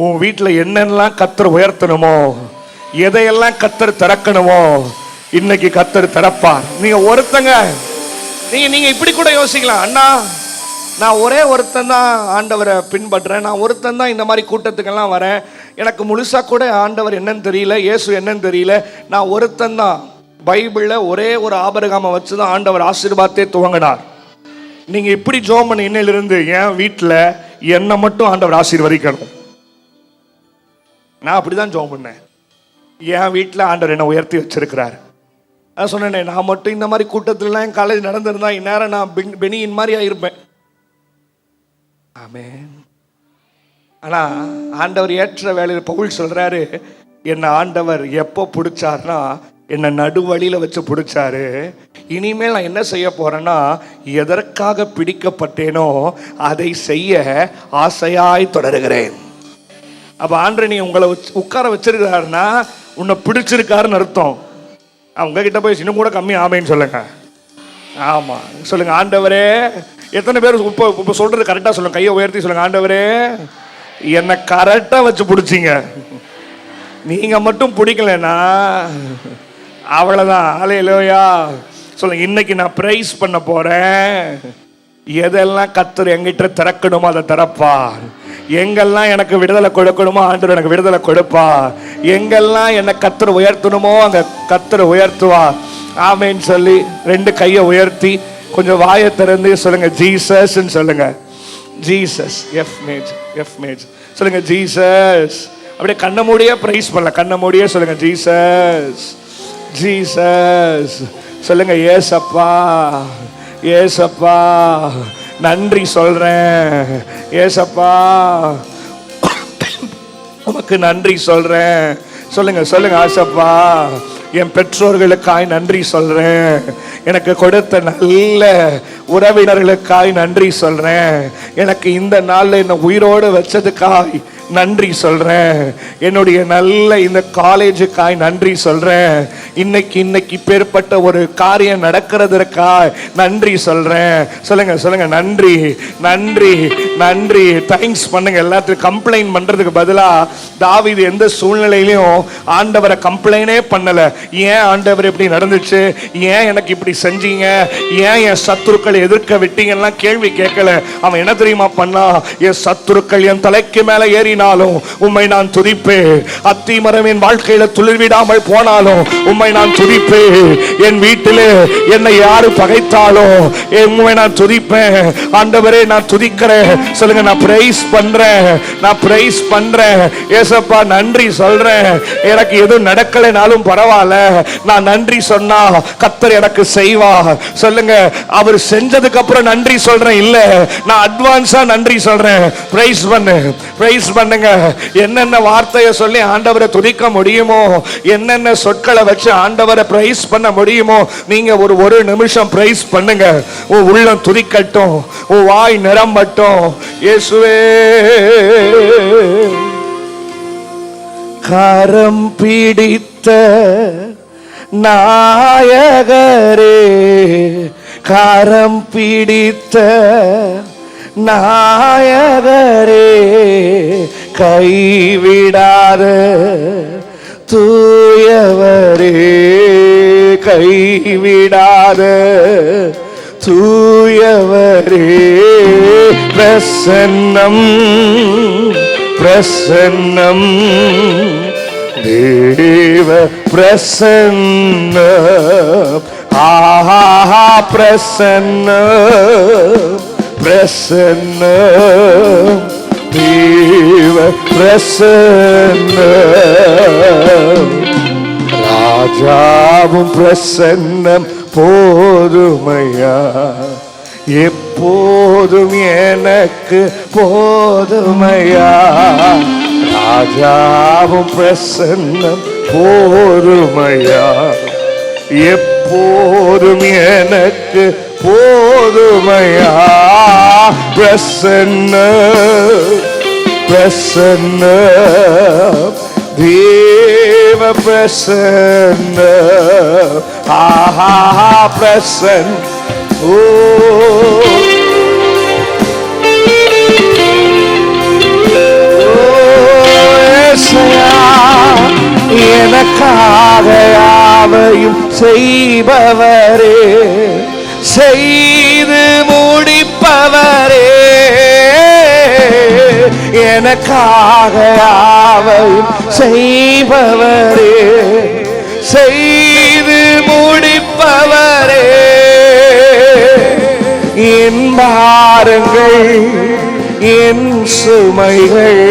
உன் வீட்டில் என்னெல்லாம் கத்தர் உயர்த்தணுமோ, எதையெல்லாம் கத்தர் திறக்கணுமோ இன்னைக்கு கத்தர் திறப்பார். நீங்க ஒருத்தங்க, நீங்க இப்படி கூட யோசிக்கலாம், அண்ணா நான் ஒரே ஒருத்தன் தான் ஆண்டவரை பின்பற்றுறேன், நான் ஒருத்தன் தான் இந்த மாதிரி கூட்டத்துக்கெல்லாம் வரேன், எனக்கு முழுசா கூட ஆண்டவர் என்னன்னு தெரியல, இயேசு என்னன்னு தெரியல, நான் ஒருத்தன் தான். பைபிள்ல ஒரே ஒரு ஆபிரகாமை வச்சுதான் ஆண்டவர் ஆசீர்வாதத்தை துவங்கினார். நீங்க இப்படி ஜெபம் பண்ண இன்னையிலிருந்து என் வீட்டில் என்னை மட்டும் ஆண்டவர் ஆசீர்வதிக்கணும். நான் அப்படிதான் ஜெபம் பண்ணேன். என் வீட்டில் ஆண்டவர் என்னை உயர்த்தி வச்சிருக்கிறார். நான் சொன்னேன், நான் மட்டும் இந்த மாதிரி கூட்டத்திலாம் என் காலேஜ் நடந்திருந்தா இந்நேரம் நான் பெனியின் மாதிரி ஆயிருப்பேன். ஆமென். ஆனா ஆண்டவர் ஏற்ற வேலையில் பவுல் சொல்றாரு, என்னை ஆண்டவர் எப்போ பிடிச்சார்னா என்னை நடுவழியில வச்சு பிடிச்சாரு. இனிமேல் நான் என்ன செய்ய போறேன்னா, எதற்காக பிடிக்கப்பட்டேனோ அதை செய்ய ஆசையாய் தொடருகிறேன். அப்ப ஆண்டவர் நீ உங்களை உட்கார வச்சிருக்கிறாருன்னா உன்னை பிடிச்சிருக்காருன்னு அர்த்தம். அவங்க கிட்ட போய் இன்னும் கூட கம்மி ஆமைன்னு சொல்லுங்க. ஆமா சொல்லுங்க, ஆண்டவரே. எத்தனை பேர் இப்போ சொல்றது கரெக்டா சொல்லுங்க, கையை உயர்த்தி சொல்லுங்க, ஆண்டவரே என்னை கரெக்டா வச்சு பிடிச்சிங்க. நீங்க மட்டும் பிடிக்கலன்னா அவ்வளவுதான். அல்லேலூயா. சொல்லுங்க, இன்னைக்கு நான் பிரைஸ் பண்ண போறேன். எதெல்லாம் கர்த்தர் எங்கிட்ட திறக்கணுமோ அதை திறப்பார். எங்கெல்லாம் எனக்கு விடுதலை கொடுக்கணுமோ ஆண்டவர் எனக்கு விடுதலை கொடுப்பார். எங்கெல்லாம் என்னை கர்த்தர் உயர்த்தணுமோ அங்க கர்த்தர் உயர்த்துவார். ஆமென்னு சொல்லி 2 கையை உயர்த்தி கொஞ்சம் வாயை திறந்து சொல்லுங்க, ஜீசஸ் சொல்லுங்க. ஜீசஸ் எஃப் மேஜ் சொல்லுங்க, ஜீசஸ். அப்படியே கண்ண மூடியே பிரைஸ் பண்ணல, கண்ண மூடியே சொல்லுங்க, ஜீசஸ் ஜீசஸ் சொல்லுங்க. ஏசப்பா ஏசப்பா நன்றி சொல்றேன், ஏசப்பா உமக்கு நன்றி சொல்றேன். சொல்லுங்க சொல்லுங்க, ஆசப்பா என் பெற்றோர்களுக்காய் நன்றி சொல்றேன், எனக்கு கொடுத்த நல்ல உறவினர்களுக்காய் நன்றி சொல்றேன், எனக்கு இந்த நாள்ல என்ன உயிரோடு வச்சதுக்காய் நன்றி சொல்றேன், என்னுடைய நல்ல இந்த காலேஜுக்காய் நன்றி சொல்றேன், இன்னைக்கு பேர்பட்ட ஒரு காரியம் நடக்கிறதுக்காய் நன்றி சொல்றேன். சொல்லுங்க சொல்லுங்க, நன்றி நன்றி நன்றி. தேங்க்ஸ் பண்ணுங்க. எல்லாத்துக்கும் கம்ப்ளைண்ட் பண்றதுக்கு பதிலா தாவீது எந்த சூழ்நிலையிலும் ஆண்டவரை கம்ப்ளைண்டே பண்ணல. ஏன் ஆண்டவர் இப்படி நடந்துச்சு, ஏன் எனக்கு இப்படி செஞ்சீங்க, ஏன் என் சத்துருக்களை எதிர்க்க விட்டீங்கன்னா கேள்வி கேட்கல. அவன் என்ன தெரியுமா பண்ணா, என் சத்துருக்கள் என் தலைக்கு மேல ஏறி உம்மை நான் துதிப்பேன், அத்திமரம் என் வாழ்க்கையில துளிர்விடாமல் போனாலும் உம்மை நான் துதிப்பேன், என் வீட்டிலே என்னை யாரு பகைத்தாலும் உம்மை நான் துதிப்பேன். ஆண்டவரே நான் துதிக்கிறேன். சொல்லுங்க, நான் பிரைஸ் பண்றேன், நான் பிரைஸ் பண்றேன். ஏசப்பா நன்றி சொல்றேன். எனக்கு எதுவும் நடக்கலைனாலும் பரவாயில்ல, நான் நன்றி சொன்னா கர்த்தர் எனக்கு செய்வா. சொல்லுங்க, அவர் செஞ்சதுக்கு அப்புறம் நன்றி சொல்றேன் இல்ல, நான் அட்வான்ஸா நன்றி சொல்றேன். பிரைஸ் பண்ணு, பிரைஸ் பண்ணுங்க. என்னென்ன வார்த்தையை சொல்லி ஆண்டவரை துதிக்க முடியுமோ, என்னென்ன சொற்களை வச்சு ஆண்டவரை பிரைஸ் பண்ண முடியுமோ, நீங்க ஒரு நிமிஷம் பிரைஸ் பண்ணுங்க. உன் உள்ளம் துதிக்கட்டும், உன் வாய் நிரம்பட்டும். இயேசுவே கரம் பிடித்த நாயகரே, கரம் பிடித்த நாயகரே, கைவிடாத தூயவரே, கைவிடாத தூயவரே பிரசன்னம் பிரசன்னம் தேவ பிரசன்னம் ஆஹா பிரசன்னம் பிரசன்னம் தேவ பிரசன்னம் ராஜாவும் பிரசன்னம் போதுமையா எப்போதும் எனக்கு போதுமையா ராஜாவும் பிரசன்னம் போதுமையா எப்போதும் எனக்கு போதுமையா பிரசன்னம் பிரசன்னம் தேவ பிரசன்னம் ஆஹா பிரசன்னம் ஓ எனக்காக யாவையும் செய்பவரே செய்து முடிப்பவரே எனக்காக யாவையும் செய்பவரே செய்து முடிப்பவரே என் பாரங்கள் என் சுமைகள்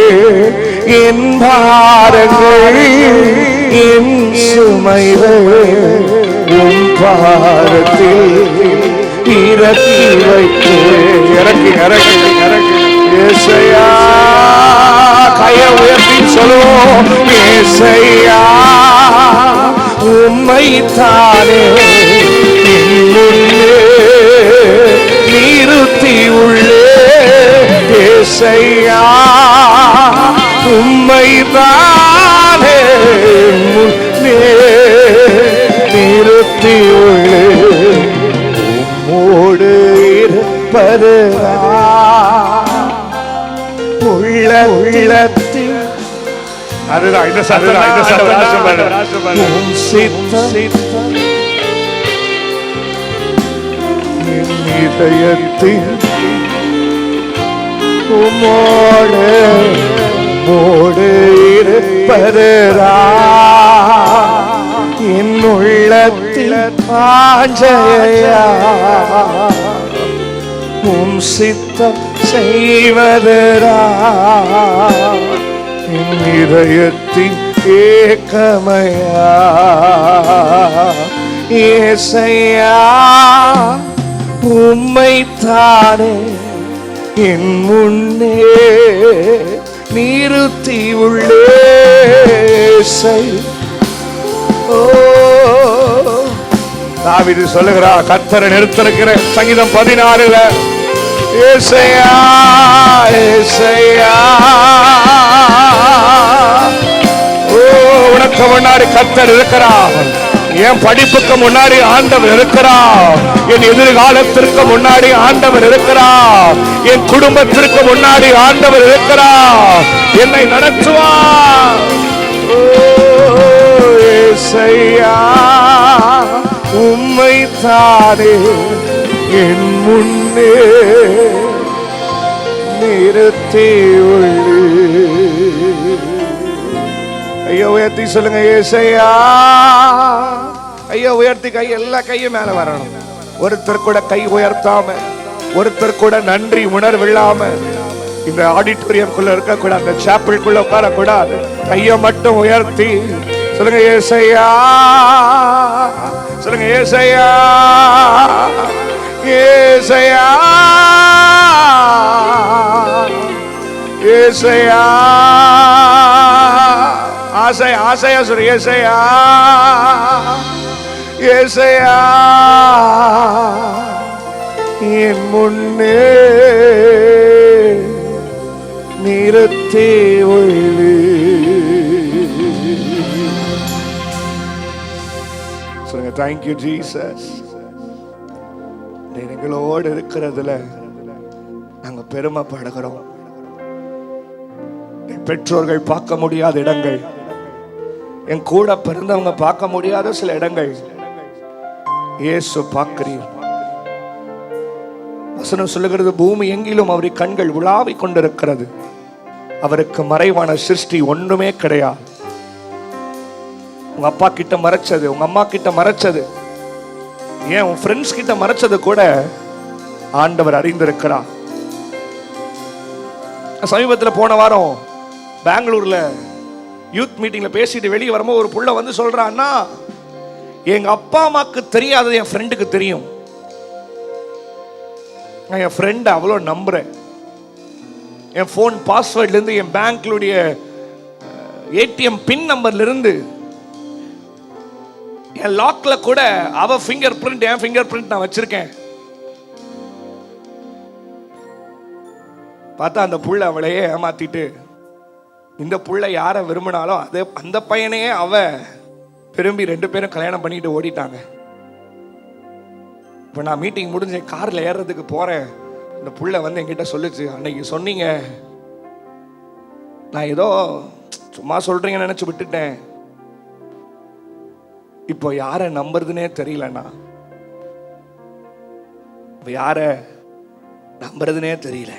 என் பாரங்கள் என் சுமைகள் உன் பாரத்தில் இறக்கி வைத்து இறக்கி இறக்கி இறக்கி ஏசையா கையை உயர்த்தி சொல்லுவோம் ஏசையா உம்மைத்தானே நிறுத்தி உள்ளே ஏசையா உம்மைத்தானே நிறுத்தி உள்ளே உம்மோடு இருப்பது உள்ளத்தில் அதுதான் இந்த சத்தம் உம் சித்தம் என் இதயத்தில் உம்மோடு மோடு இருப்பதுரா என் உள்ளத்தில் ஆஞ்சையா உம் சித்தம் செய்வதரா என் இதயத்தின் ஏக்கமையா ஏசையா உம்மைத்தானே என் முன்னே நிறுத்தி உள்ளே ஓ தாவீது சொல்லுகிறார் கர்த்தரை நிறுத்திருக்கிற சங்கீதம் 16 ஏசையா ஏசையா ஓ உனக்கு முன்னாடி கர்த்தர் இருக்கிறார் என் படிப்புக்கு முன்னாடி ஆண்டவர் இருக்கிறார் என் எதிர்காலத்திற்கு முன்னாடி ஆண்டவர் இருக்கிறார் என் குடும்பத்திற்கு முன்னாடி ஆண்டவர் இருக்கிறார் என்னை நடத்துவார் ஏசையா உம்மைத்தானே என் முன்னே நிறுத்தி உள்ளே ஐயா உயர்த்தி சொல்லுங்க ஏசையா ஐயா உயர்த்தி கை எல்லா கையும் மேல வரணும் ஒருத்தர் கூட கை உயர்த்தாம ஒருத்தர் கூட நன்றி உணர்வில்லாம இந்த ஆடிட்டோரியம்குள்ள இருக்க கூடாது அந்த சாப்பிள்குள்ள உட்கார கூடாது கையை மட்டும் உயர்த்தி சொல்லுங்க ஏசையா சொல்லுங்க ஏசையா ஏசையா ஏசையா ஆசை ஆசையா சொல்லு ஏசையா ஏசையா என் முன்னே நிறுத்தி உள்ளே சொல்லுங்க தேங்க்யூ ஜீசஸ் எங்களோடு இருக்கிறதுல நாங்க பெருமைப்படுகிறோம் பெற்றோர்கள் பார்க்க முடியாத இடங்கள் என் கூட பிறந்தவங்க பார்க்க முடியாத சில இடங்கள் இயேசு பார்க்கிறீர். வசனம் சொல்லுகிறது, பூமி எங்கிலும் அவருடைய கண்கள் உலாவிக் கொண்டிருக்கிறது. அவருக்கு மறைவான சிருஷ்டி ஒண்ணுமே கிடையாது. உங்க அப்பா கிட்ட மறைச்சது, உங்க அம்மா கிட்ட மறைச்சது, ஏன் உன் ஃப்ரெண்ட்ஸ் கிட்ட மறைச்சது கூட ஆண்டவர் அறிந்திருக்கிறார். சமீபத்தில் போன வாரம் பெங்களூர்ல யூத் மீட்டிங்ல பேசிட்டு வெளியே வரும்போது ஒரு புள்ள வந்து சொல்றான்னா, எங்க அப்பா அம்மாக்கு தெரியாதது என் ஃப்ரெண்டுக்கு தெரியும். நான் என் ஃப்ரெண்டை அவ்வளோ நம்புறேன். என் ஃபோன் பாஸ்வேர்ட்ல இருந்து, என் பேங்க்லுடைய ஏடிஎம் பின் நம்பர்ல இருந்து, என் லாக்ல கூட அவ ஃபிங்கர் பிரிண்ட், என் ஃபிங்கர் பிரிண்ட் நான் வச்சிருக்கேன். பார்த்தா அந்த புள்ள அவளையே ஏமாத்திட்டு, இந்த புள்ள யாரை விரும்பினாலும் அது அந்த பையனையே அவ விரும்பி 2 பேரும் கல்யாணம் பண்ணிட்டு ஓடிட்டாங்க. இப்போ நான் மீட்டிங் முடிஞ்ச கார்ல ஏறுறதுக்கு போறேன். இந்த புள்ள வந்து என்கிட்ட சொல்லுச்சு, அன்னைக்கு சொன்னீங்க, நான் ஏதோ சும்மா சொல்றீங்கன்னு நினைச்சு விட்டுட்டேன். இப்போ யாரை நம்புறதுனே தெரியலண்ணா, இப்போ யாரை நம்புறதுனே தெரியல.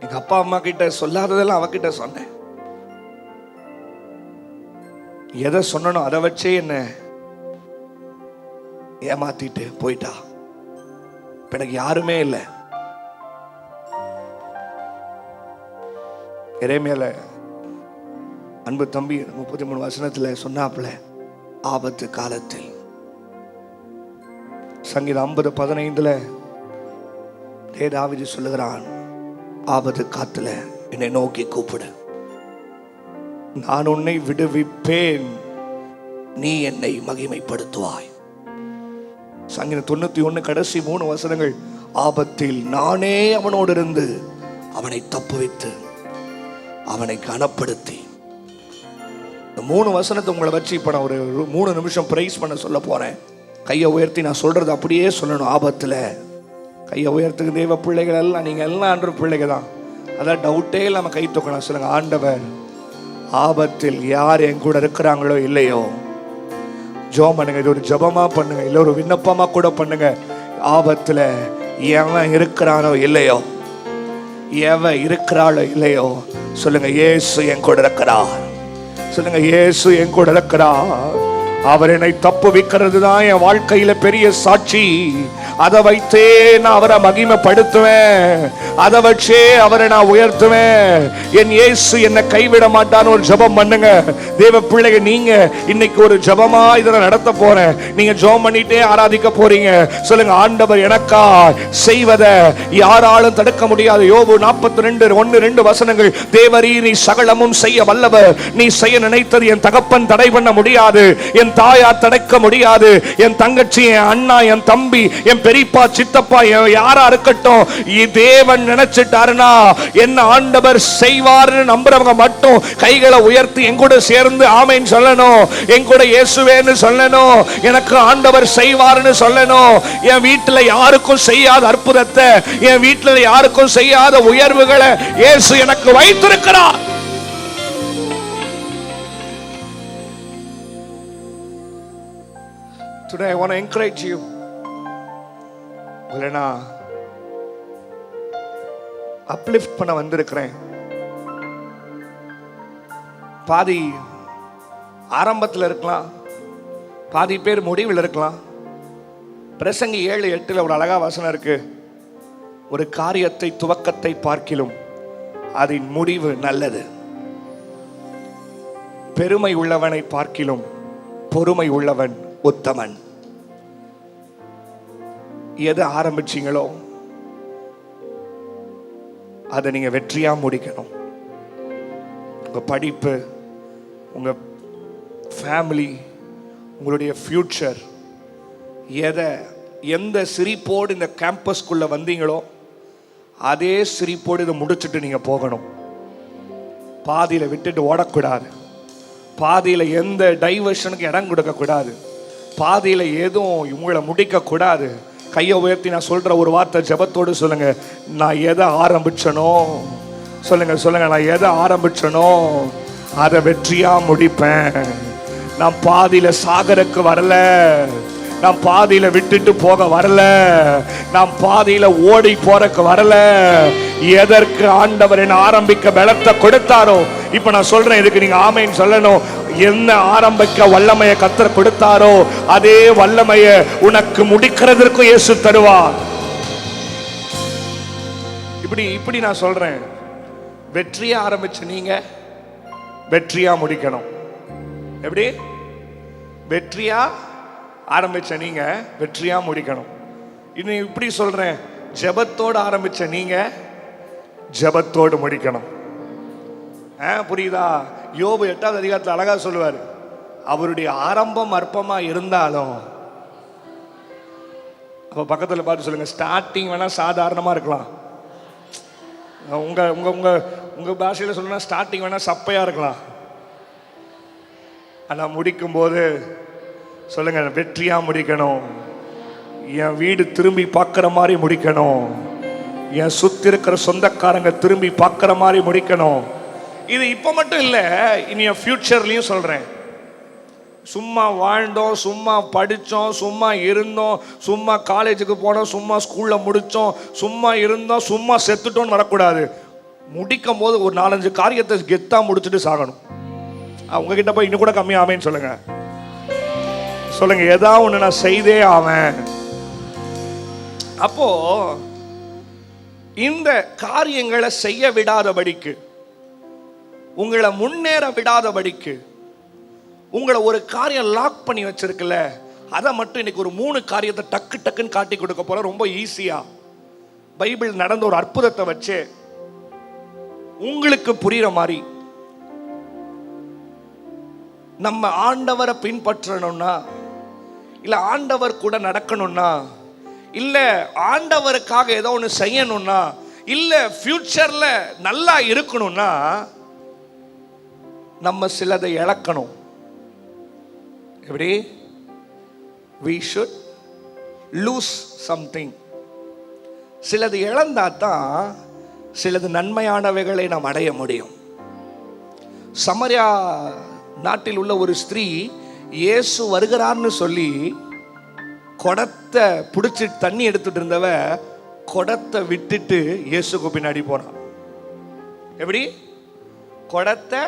எங்க அப்பா அம்மா கிட்ட சொல்லாததெல்லாம் அவகிட்ட சொன்னேன். எதை சொன்னனோ அதை வச்சே என்ன ஏமாத்திட்டு போயிட்டா. இப்ப எனக்கு யாருமே இல்லை. எரேமியால அன்பு தம்பி 33 வசனத்துல சொன்னாப்புல, ஆபத்து காலத்தில். சங்கீதம் 50:15 தாவீது சொல்லுகிறான், ஆபத்து காத்துல என்னை நோக்கி கூப்பிடு, நான் உன்னை விடுவிப்பேன், நீ என்னை மகிமைப்படுத்துவாய். சங்கீதம் 91 கடைசி 3 வசனங்கள், ஆபத்தில் நானே அவனோடு இருந்து அவனை தப்புவித்து அவனை கனப்படுத்தி. இந்த 3 வசனத்தை உங்களை வச்சு இப்ப நான் ஒரு 3 நிமிஷம் பிரைஸ் பண்ண சொல்ல போறேன். கையை உயர்த்தி நான் சொல்றது அப்படியே சொல்லணும். ஆபத்துல கையை உயர்த்துக்கு தேவ பிள்ளைகள் எல்லாம், நீங்க எல்லாம் அன்று பிள்ளைகள் தான், அதான் டவுட்டே இல்லாம கை தூக்கணும். சொல்லுங்க, ஆண்டவர் ஆபத்தில் யார் என் கூட இருக்கிறாங்களோ இல்லையோ, ஜெபம் பண்ணுங்க. இது ஒரு ஜெபமா பண்ணுங்க, இல்ல ஒரு விண்ணப்பமா கூட பண்ணுங்க. ஆபத்துல எவன் இருக்கிறானோ இல்லையோ, எவன் இருக்கிறாளோ இல்லையோ, சொல்லுங்க, இயேசு என் கூட இருக்கிறார். சொல்லுங்க, இயேசு என் கூட இருக்கிறார். அவர் என்னை தப்புவிக்கிறது தான் என் வாழ்க்கையில பெரிய சாட்சி. அதை வைத்தே நான் அவரை மகிமைப்படுத்துவேன், அதை வச்சே அவரை நான் உயர்த்துவேன். என் இயேசு என்னை கைவிட மாட்டான்னு ஒரு ஜெபம் பண்ணுங்க. தேவ பிள்ளைங்க, நீங்க இன்னைக்கு ஒரு ஜெபமா இதை நடத்த போறேன். நீங்க ஜெபம் பண்ணிட்டே ஆராதிக்க போறீங்க. சொல்லுங்க, ஆண்டவர் எனக்கா செய்வதை யாராலும் தடுக்க முடியாது. யோபு 42:1-2 வசனங்கள், தேவரீ நீ சகலமும் செய்ய வல்லவர், நீ செய்ய நினைத்தது என் தகப்பன் தடை பண்ண முடியாது, என் தாயார் தடுக்க முடியாது, என் தங்கச்சி, என் அண்ணா, என் தம்பி, என் பெரியப்பா, சித்தப்பா, யாரா இருக்கட்டும், தேவன் நினைச்சிட்டாருன்னா என்ன ஆண்டவர் செய்வார்னு நம்புறவங்க மட்டும் கைகளை உயர்த்தி என் கூட சேர்ந்து ஆமென் சொல்லணும். என் கூட இயேசுவேன்னு சொல்லணும். எனக்கு ஆண்டவர் செய்வார்னு சொல்லணும். என் வீட்டுல யாருக்கும் செய்யாத அற்புதத்தை, என் வீட்டுல யாருக்கும் செய்யாத உயர்வுகளை இயேசு எனக்கு வைத்திருக்கிறார். Today I want to encourage you. உங்களை நான் அப்லிஃப்ட் பண்ண வந்திருக்கிறேன். பாதி ஆரம்பத்தில் இருக்கலாம், பாதி பேர் முடிவில் இருக்கலாம். பிரசங்கி 7:8 ஒரு அழகா வசனம் இருக்கு, ஒரு காரியத்தை துவக்கத்தை பார்க்கிலும் அதன் முடிவு நல்லது, பெருமை உள்ளவனை பார்க்கிலும் பொறுமை உள்ளவன் உத்தமன். எதை ஆரம்பிச்சீங்களோ அதை நீங்க வெற்றியா முடிக்கணும். உங்க படிப்பு, உங்க ஃபேமிலி, உங்களுடைய ஃபியூச்சர், எந்த சிரிப்போடு இந்த கேம்பஸ்குள்ள வந்தீங்களோ அதே சிரிப்போடு இதை முடிச்சுட்டு நீங்க போகணும். பாதியில விட்டுட்டு ஓடக்கூடாது. பாதியில எந்த டைவர்ஷனுக்கு இடம் கொடுக்க கூடாது. பாதியில எதுவும் உங்களை முடிக்க கூடாது. கையை உயர்த்தி நான் சொல்ற ஒரு வார்த்தை ஜெபத்தோடு சொல்லுங்க, நான் எதை ஆரம்பிச்சனோ, சொல்லுங்க, நான் எதை ஆரம்பிச்சனோ அதை வெற்றியா முடிப்பேன். நான் பாதியில சாகருக்கு வரல, நான் பாதியில விட்டுட்டு போக வரல, நான் பாதியில ஓடி போறக்கு வரல. எதற்கு ஆண்டவர் என்ன ஆரம்பிக்க பலத்தை கொடுத்தாரோ, இப்ப நான் சொல்றேன், இதுக்கு நீங்க ஆமைன்னு சொல்லணும். என்ன ஆரம்பிக்க வல்லமையை கர்த்தர் கொடுத்தாரோ அதே வல்லமையை உனக்கு முடிக்கிறதற்கு இயேசு தருவார். இப்படி நான் சொல்றேன், வெற்றியா ஆரம்பிச்ச நீங்க வெற்றியா முடிக்கணும். எப்படி? வெற்றியா ஆரம்பிச்ச நீங்க வெற்றியா முடிக்கணும். இன்னும் இப்படி சொல்றேன், ஜெபத்தோடு ஆரம்பிச்ச நீங்க ஜெபத்தோடு முடிக்கணும். புரியுதா? யோபு 8வது அதிகாரத்தில் அழகா சொல்லுவார், அவருடைய ஆரம்பம் அற்பமா இருந்தாலும். அப்ப பக்கத்துல பார்த்து சொல்லுங்க, ஸ்டார்டிங் வேணா சாதாரணமா இருக்கலாம். உங்க உங்க உங்க உங்க பாஷையில சொல்லணும்னா ஸ்டார்டிங் வேணா சப்பையா இருக்கலாம். ஆனா முடிக்கும் போது சொல்லுங்க, வெற்றியா முடிக்கணும். என் வீடு திரும்பி பார்க்கிற மாதிரி முடிக்கணும். என் சுத்தி இருக்கிற சொந்தக்காரங்க திரும்பி பார்க்கிற மாதிரி முடிக்கணும். இது இப்ப மட்டும் இல்ல, இனி ஃபியூச்சர்லயும் சொல்றேன். சும்மா வாழ்ந்தோம், சும்மா படித்தோம், சும்மா இருந்தோம், சும்மா காலேஜுக்கு போனோம், சும்மா ஸ்கூல்ல முடித்தோம், சும்மா இருந்தோம், சும்மா செத்துட்டோன்னு வரக்கூடாது. முடிக்கும் போது ஒரு 4-5 காரியத்தை கெத்தா முடிச்சுட்டு சாகணும். உங்ககிட்ட போய் இன்னும் கூட கம்மியாமேன்னு சொல்லுங்க. சொல்லுங்க, ஏதாவது ஒன்று நான் செய்தே ஆவேன். அப்போ இந்த காரியங்களை செய்ய விடாதபடிக்கு, உங்களை முன்னேற விடாதபடிக்கு, உங்களை ஒரு காரியம் லாக் பண்ணி வச்சிருக்குல்ல, அதை மட்டும் இன்னைக்கு ஒரு 3 காரியத்தை டக்கு டக்குன்னு காட்டி கொடுக்க போற. ரொம்ப ஈஸியா பைபிள் நடந்த ஒரு அற்புதத்தை வச்சு உங்களுக்கு புரியுற மாதிரி. நம்ம ஆண்டவரை பின்பற்றணும்னா, இல்ல ஆண்டவர் கூட நடக்கணும்னா, இல்ல ஆண்டவருக்காக ஏதோ ஒன்று செய்யணும்னா, இல்ல ஃபியூச்சர்ல நல்லா இருக்கணும்னா, நம்ம சிலதை இழக்கணும். எப்படி? we should lose something. சிலது இழந்தா தான் சிலது நன்மையானவைகளை நாம் அடைய முடியும். சமரியா நாட்டில் உள்ள ஒரு ஸ்திரீ இயேசு வருகிறார்னு சொல்லி குடத்தை பிடிச்சி தண்ணி எடுத்துட்டு இருந்தவ குடத்தை விட்டுட்டு இயேசுக்கு பின்னாடி போறான். எப்படி? குடத்தை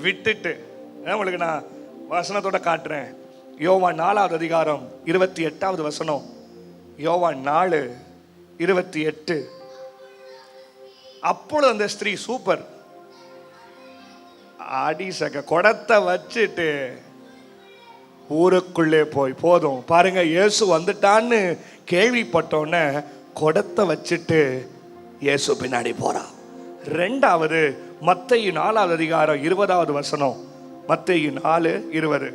விட்டுட்டு. உங்களுக்கு நான் வசனத்தோட காட்டுறேன். யோவான் 4வது அதிகாரம் 28வது வசனம். யோவான் 4:28. அப்பொழுது அந்த ஸ்திரீ சூப்பர் அடிசக குடத்தை வச்சுட்டு ஊருக்குள்ளே போய், போதும் பாருங்க இயேசு வந்துட்டான்னு கேள்விப்பட்டோன்னே குடத்தை வச்சுட்டு இயேசு பின்னாடி போறா. 2வது மத்தேயு 4வது அதிகாரம் 20வது வசனம். மத்தேயு 4:20.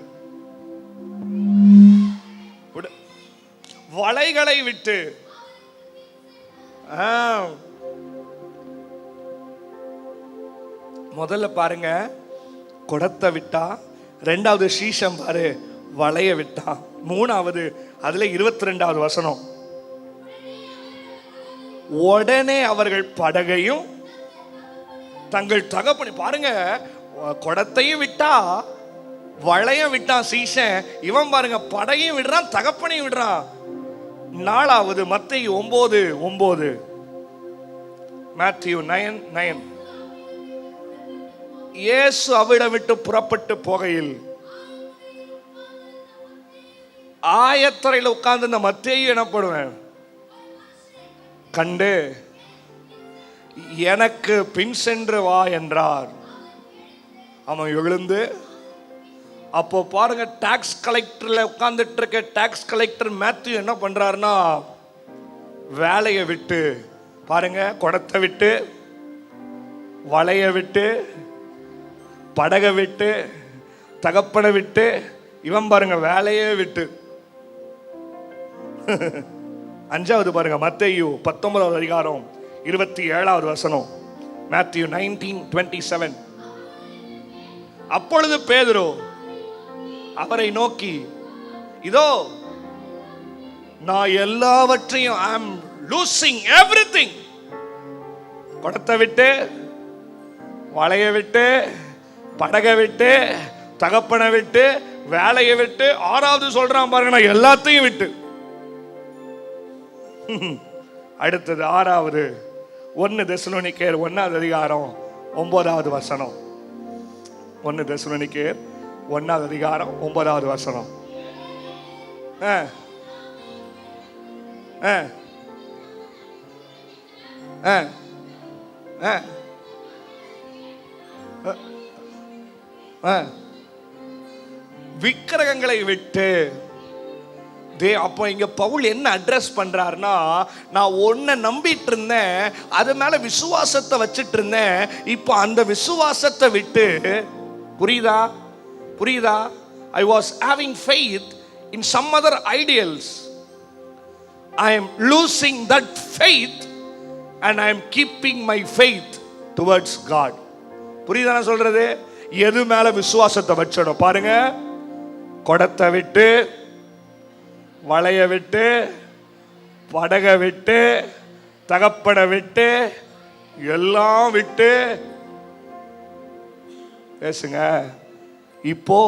வலைகளை விட்டு முதல்ல பாருங்க குடத்தை விட்டா, 2வது சீஷம் பாரு வலைய விட்டா, 3வது அதுல 22வது வசனம். உடனே அவர்கள் படகையும் தங்கள் தகப்பனை, பாருங்க குடத்தையும் விட்டா வளைய விட்டான் சீஷன், இவன் பாருங்க படகையும் விடுறான் தகப்பனையும் விடுறான். 4வது மத்தேயு 9:9. மேத்யூ 9:9. இயேசு அவிடம் விட்டு புறப்பட்டு போகையில் ஆயத்தரையில் உட்கார்ந்து இந்த மத்தேயு எனப்படுவேன் கண்டு எனக்கு பின் சென்று வா என்றார். அவன் எழுந்து, அப்போ பாருங்க டாக்ஸ் கலெக்டர்ல உட்கார்ந்துட்டு இருக்க டாக்ஸ் கலெக்டர் மேத்யூ என்ன பண்றாருன்னா, வேலையை விட்டு பாருங்க குடத்தை விட்டு வலைய விட்டு படகை விட்டு தகப்பனை விட்டு, இவன் பாருங்க வேலையே விட்டு. 5வது பாருங்க மத்தேயு 19வது அதிகாரம் 27வது வசனம். மேத்யூ 19:27. அப்பொழுது பேதுரு அவரை நோக்கி, இதோ நான் எல்லாவற்றையும் ஐ அம் லூசிங் எவ்ரிதிங். குடத்தை விட்டு வலைய விட்டு படகை விட்டு தகப்பனை விட்டு, வேலையை விட்டு, 6வது சொல்றான் பாருங்க, நான் எல்லாத்தையும் விட்டு. அடுத்தது 6வது 1 தெசலோனிக்கேயர் 1வது அதிகாரம் 9வது வசனம். 1 தெசலோனிக்கேயர் 1வது அதிகாரம் 9வது வசனம். விக்கிரகங்களை விட்டு. அப்போ இங்க பவுல் என்ன அட்ரஸ் பண்றாருன்னா, நான் ஒன்ன நம்பிட்டு இருந்தேன், அது மேல விசுவாசத்தை வச்சிட்டு இருந்தேன், இப்போ அந்த விசுவாசத்தை விட்டு, புரியுதா புரியுதா, I was having faith in some other ideals. I am losing that faith and I am keeping my faith towards God. புரியுதா நான் சொல்றது? எது மேல விசுவாசத்தை வச்சணும் பாருங்க. குடத்தை விட்டு, வளைய விட்டு, படக விட்டு, தகப்பனை விட்டு, எல்லாம் விட்டு பேசுங்க. இப்போ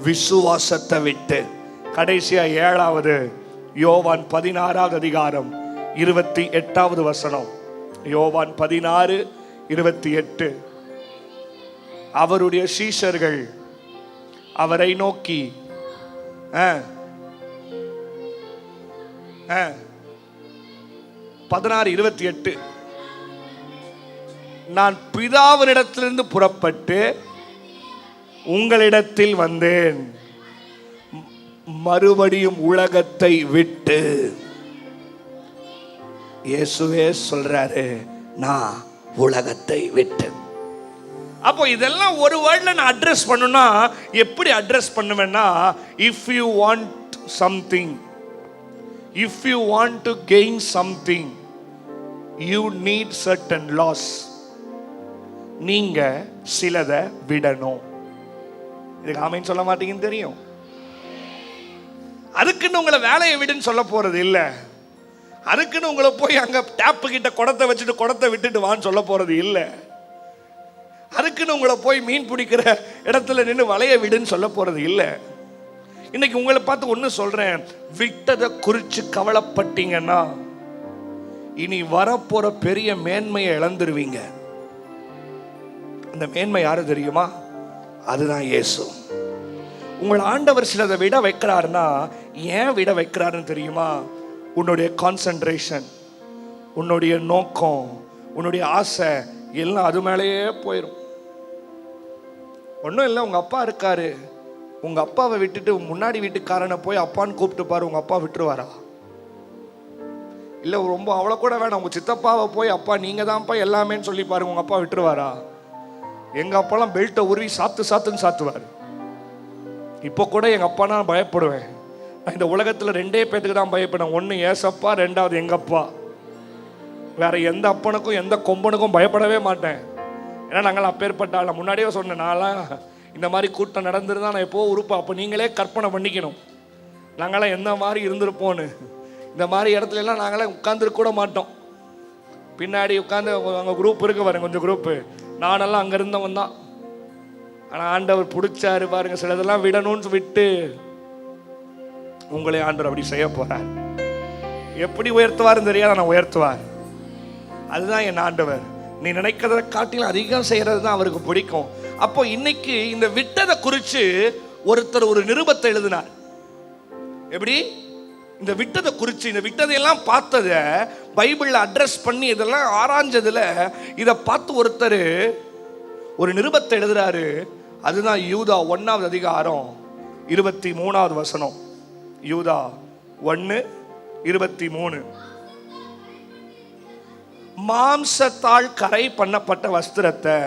விசுவாசத்தை விட்டு. கடைசியா 7வது யோவான் 16வது அதிகாரம் 28வது வசனம். யோவான் 16:28. அவருடைய சீஷர்கள் அவரை நோக்கி 16:28, நான் பிதாவினிடத்திலிருந்து புறப்பட்டு உங்களிடத்தில் வந்தேன், மறுபடியும் உலகத்தை விட்டு. இயேசுவே சொல்றாரு, நான் உலகத்தை விட்டு. அப்போ இதெல்லாம் ஒரு வேர்ட்ல நான் அட்ரஸ் பண்ணணும்னா எப்படி அட்ரஸ் பண்ணுவேன்னா, if you want something, if you want to gain something, you need certain loss. நீங்க சிலதை விடணும். இதுக்கு ஆமென் சொல்ல மாட்டீங்கன்னு தெரியும். அதுக்குன்னு உங்களை வேலையை விடுன்னு சொல்ல போறது இல்ல. அதுக்குன்னு உங்களை போய் அங்க டேப்பு கிட்ட குடத்தை வச்சுட்டு குடத்தை விட்டுட்டு வான்னு சொல்ல போறது இல்ல. அதுக்குன்னு உங்களை போய் மீன் பிடிக்கிற இடத்துல நின்று வலைய விடுன்னு சொல்ல போறது இல்ல. இன்னைக்கு உங்களை பார்த்து ஒண்ணு சொல்றேன், விட்டதை குறிச்சு கவலைப்பட்டீங்கன்னா இனி வரப்போற பெரிய மேன்மையை இழந்துருவீங்க. அந்த மேன்மை யாரு தெரியுமா? அதுதான் இயேசு. உங்களை ஆண்டவர் சிலதை விட வைக்கிறாருன்னா ஏன் விட வைக்கிறாருன்னு தெரியுமா? உன்னுடைய கான்சென்ட்ரேஷன், உன்னுடைய நோக்கம், உன்னுடைய ஆசை எல்லாம் அது மேலேயே போயிடும். ஒன்றும் இல்லை, உங்க அப்பா இருக்காரு, உங்க அப்பாவை விட்டுட்டு முன்னாடி வீட்டுக்காரனை போய் அப்பான்னு கூப்பிட்டு பாரு, உங்க அப்பா விட்டுருவாரா? இல்லை ரொம்ப அவ்வளோ கூட வேணாம், உங்க சித்தப்பாவை போய் அப்பா நீங்க தான்ப்பா எல்லாமேன்னு சொல்லி பாருங்க, உங்க அப்பா விட்டுருவாரா? எங்க அப்பாலாம் பெல்ட்டை உருவி சாத்துன்னு சாத்துவார். இப்போ கூட எங்க அப்பா நான் பயப்படுவேன். நான் இந்த உலகத்துல 2 பேத்துக்கு தான் பயப்படுவேன். 1 ஏசப்பா, 2வது எங்க அப்பா. வேற எந்த அப்பனுக்கும் எந்த கொம்பனுக்கும் பயப்படவே மாட்டேன். ஏன்னா நாங்கள் அப்பேற்பட்ட ஆள். முன்னாடியே சொன்னேன், நான்லாம் இந்த மாதிரி கூட்டம் நடந்துருந்தா நான் எப்போ உறுப்பா. அப்போ நீங்களே கற்பனை பண்ணிக்கணும் நாங்களாம் எந்த மாதிரி இருந்திருப்போன்னு. இந்த மாதிரி இடத்துல எல்லாம் நாங்களே உட்காந்துருக்க கூட மாட்டோம். பின்னாடி உட்காந்து அங்கே குரூப் இருக்கு பாருங்க, கொஞ்சம் குரூப்பு, நானெல்லாம் அங்கே இருந்தவன் தான். ஆனால் ஆண்டவர் பிடிச்சாரு பாருங்க, சிலதெல்லாம் விடணும்னு விட்டு உங்களே ஆண்டவர் அப்படி செய்ய போறார். எப்படி உயர்த்துவாருன்னு தெரியாது, நான் உயர்த்துவார். அதுதான் என் ஆண்டவர். நீ நினைக்கிறத காட்டிலும் அதிகம் செய்யறது தான் அவருக்கு பிடிக்கும். அப்போ இன்னைக்கு இந்த விட்டதை குறித்து ஒருத்தர் ஒரு நிருபத்தை எழுதினார். எப்படி? இந்த விட்டதை குறித்து, இந்த விட்டதையெல்லாம் பார்த்ததை பைபிளில் அட்ரஸ் பண்ணி இதெல்லாம் ஆராய்ஞ்சதுல இதை பார்த்து ஒருத்தர் ஒரு நிருபத்தை எழுதுறாரு. அதுதான் யூதா 1வது அதிகாரம் 23வது வசனம். யூதா 1:23. மாம்சத்தால் கரை பண்ணப்பட்ட வஸ்திரத்தை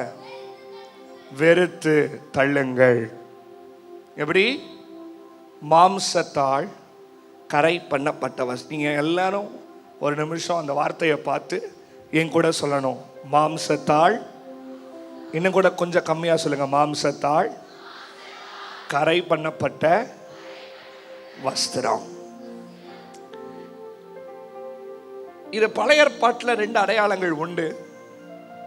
வெறுத்து தள்ளுங்கள். எப்படி? மாம்சத்தால் கரை பண்ணப்பட்ட நீங்க எல்லாரும் ஒரு நிமிஷம் அந்த வார்த்தையை பார்த்து என் கூட சொல்லணும். மாம்சத்தால், இன்னும் கூட கொஞ்சம் கம்மியா சொல்லுங்க. மாம்சத்தால் கரை பண்ணப்பட்ட வஸ்திரம். இது பழைய ஏற்பாட்டில் 2 அடையாளங்கள் உண்டு.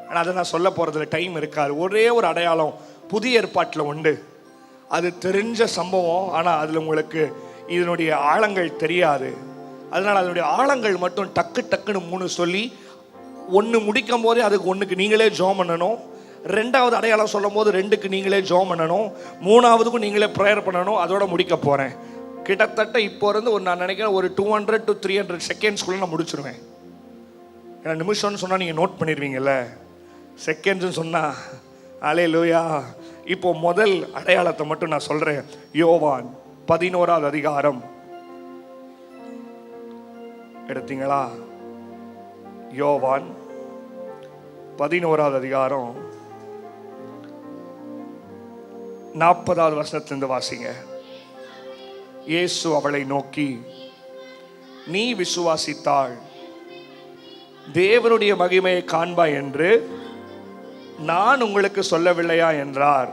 ஆனால் அதை நான் சொல்ல போறதுல டைம் இருக்காது. ஒரே ஒரு அடையாளம் புதிய ஏற்பாட்டில் உண்டு. அது தெரிஞ்ச சம்பவம், ஆனால் அதில் உங்களுக்கு இதனுடைய ஆழங்கள் தெரியாது. அதனால் அதனுடைய ஆழங்கள் மட்டும் டக்கு டக்குன்னு 3 சொல்லி 1 முடிக்கும் போதே அதுக்கு 1க்கு நீங்களே ஜெபம் பண்ணணும். 2வது அடையாளம் சொல்லும் போது 2க்கு நீங்களே ஜெபம் பண்ணணும். 3வதுக்கும் நீங்களே ப்ரேயர் பண்ணணும். அதோட முடிக்க போகிறேன். கிட்டத்தட்ட இப்போ இருந்து நான் நினைக்கிறேன் ஒரு 200 to 300 செகண்ட்ஸ்குள்ளே நான் முடிச்சிருவேன். ஏன்னா நிமிஷம்னு சொன்னால் நீங்கள் நோட் பண்ணிடுவீங்கல்ல, செகண்ட்ஸ்னு சொன்னால் அல்லேலூயா. இப்போ முதல் அடையாளத்தை மட்டும் நான் சொல்கிறேன். யோவான் 11வது அதிகாரம் எடுத்தீங்களா? யோவான் 11வது அதிகாரம் 40வது வசனத்திலிருந்து வாசிங்க. இயேசு அவளை நோக்கி, நீ விசுவாசித்தாள், தேவனுடைய மகிமையை காண்பாய் என்று நான் உங்களுக்கு சொல்லவில்லையா என்றார்.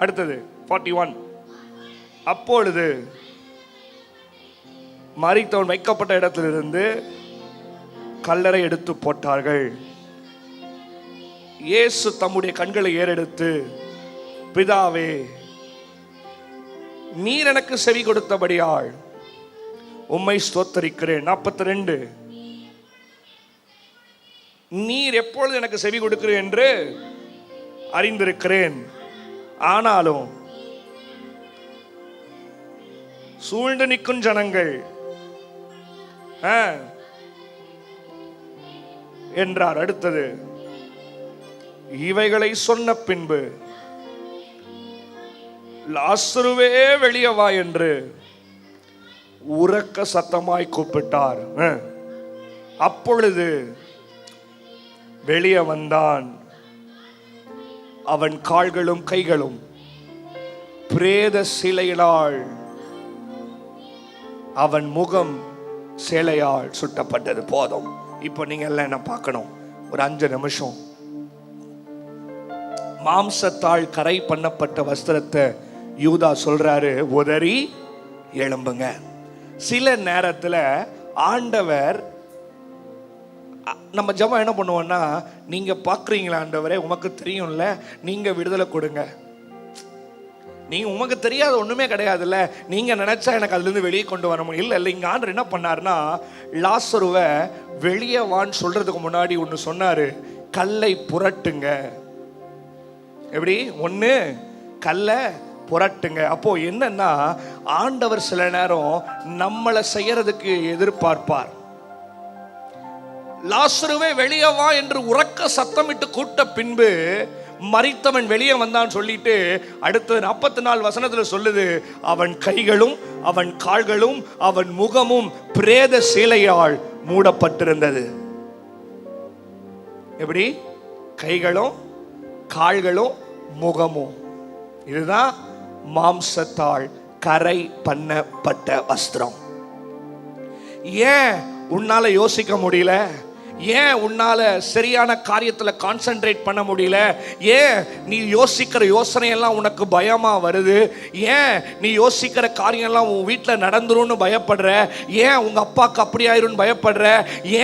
அடுத்தது 41. அப்பொழுது மரித்தவன் வைக்கப்பட்ட இடத்திலிருந்து கல்லறை எடுத்து போட்டார்கள். இயேசு தம்முடைய கண்களை ஏறெடுத்து, பிதாவே, நீர் எனக்கு செவி கொடுத்தபடியால் உம்மை ஸ்தோத்தரிக்கிறேன். 42. நீர் எப்பொழுது எனக்கு செவி கொடுக்கிறேன் என்று அறிந்திருக்கிறேன், ஆனாலும் சூழ்ந்து நிற்கும் ஜனங்கள் என்றார். அடுத்தது, இவைகளை சொன்ன பின்பு லாசருவே வெளியே வா என்று உரக்க சத்தமாய் கூப்பிட்டார். அப்பொழுது வெளியே வந்தான். அவன் கால்களும் கைகளும் பிரேத சிலையிலால், அவன் முகம் சேலையால் சுட்டப்பட்டது. போதும். இப்போ நீங்க எல்லாம் என்ன பார்க்கணும்? ஒரு 5 நிமிஷம். மாம்சத்தால் கரை பண்ணப்பட்ட வஸ்திரத்தை யூதா சொல்றாரு, உதறி எழும்புங்க. சில நேரத்தில் ஆண்டவர், நம்ம ஜெபம் என்ன பண்ணுவோம்னா, நீங்க பார்க்குறீங்களா ஆண்டவரே, உமக்கு தெரியும்ல, நீங்க விடுதலை கொடுங்க. நீங்க உமக்கு தெரியாத ஒண்ணுமே கிடையாதுல்ல, நீங்க நினைச்சா எனக்கு அதுல இருந்து வெளியே கொண்டு வர முடியும். இல்ல இங்க ஆண்டவர் என்ன பண்ணாருன்னா, லாசருவை வெளியே வான்னு சொல்றதுக்கு முன்னாடி ஒண்ணு சொன்னாரு, கல்லை புரட்டுங்க. எப்படி? 1 கல்லை புரட்டுங்க. அப்போ என்னன்னா, ஆண்டவர் சில நேரம் நம்மளை செய்யறதுக்கு எதிர்பார்ப்பார். லாசருவே வெளியே வா என்று உரக்க சத்தமிட்டு கூட்ட பின்பு மரித்தவன் வெளியே வந்தான் சொல்லிட்டு அடுத்த 44 வசனத்துல சொல்லுது, அவன் கைகளும் அவன் கால்களும் அவன் முகமும் பிரேத சீலையால் மூடப்பட்டிருந்தது. எப்படி? கைகளும் கால்களும் முகமும். இதுதான் மாம்சத்தால் கரை பண்ணப்பட்ட வஸ்திரம். ஏன் உன்னால யோசிக்க முடியல? ஏன் உன்னால சரியான காரியத்துல கான்சென்ட்ரேட் பண்ண முடியல? ஏன் நீ யோசிக்கிற யோசனை எல்லாம் உனக்கு பயமா வருது? ஏன் நீ யோசிக்கிற காரியம் எல்லாம் உன் வீட்டில் நடந்துரும்னு பயப்படுற? ஏன் உங்க அப்பாவுக்கு அப்படி ஆயிரும்னு பயப்படுற?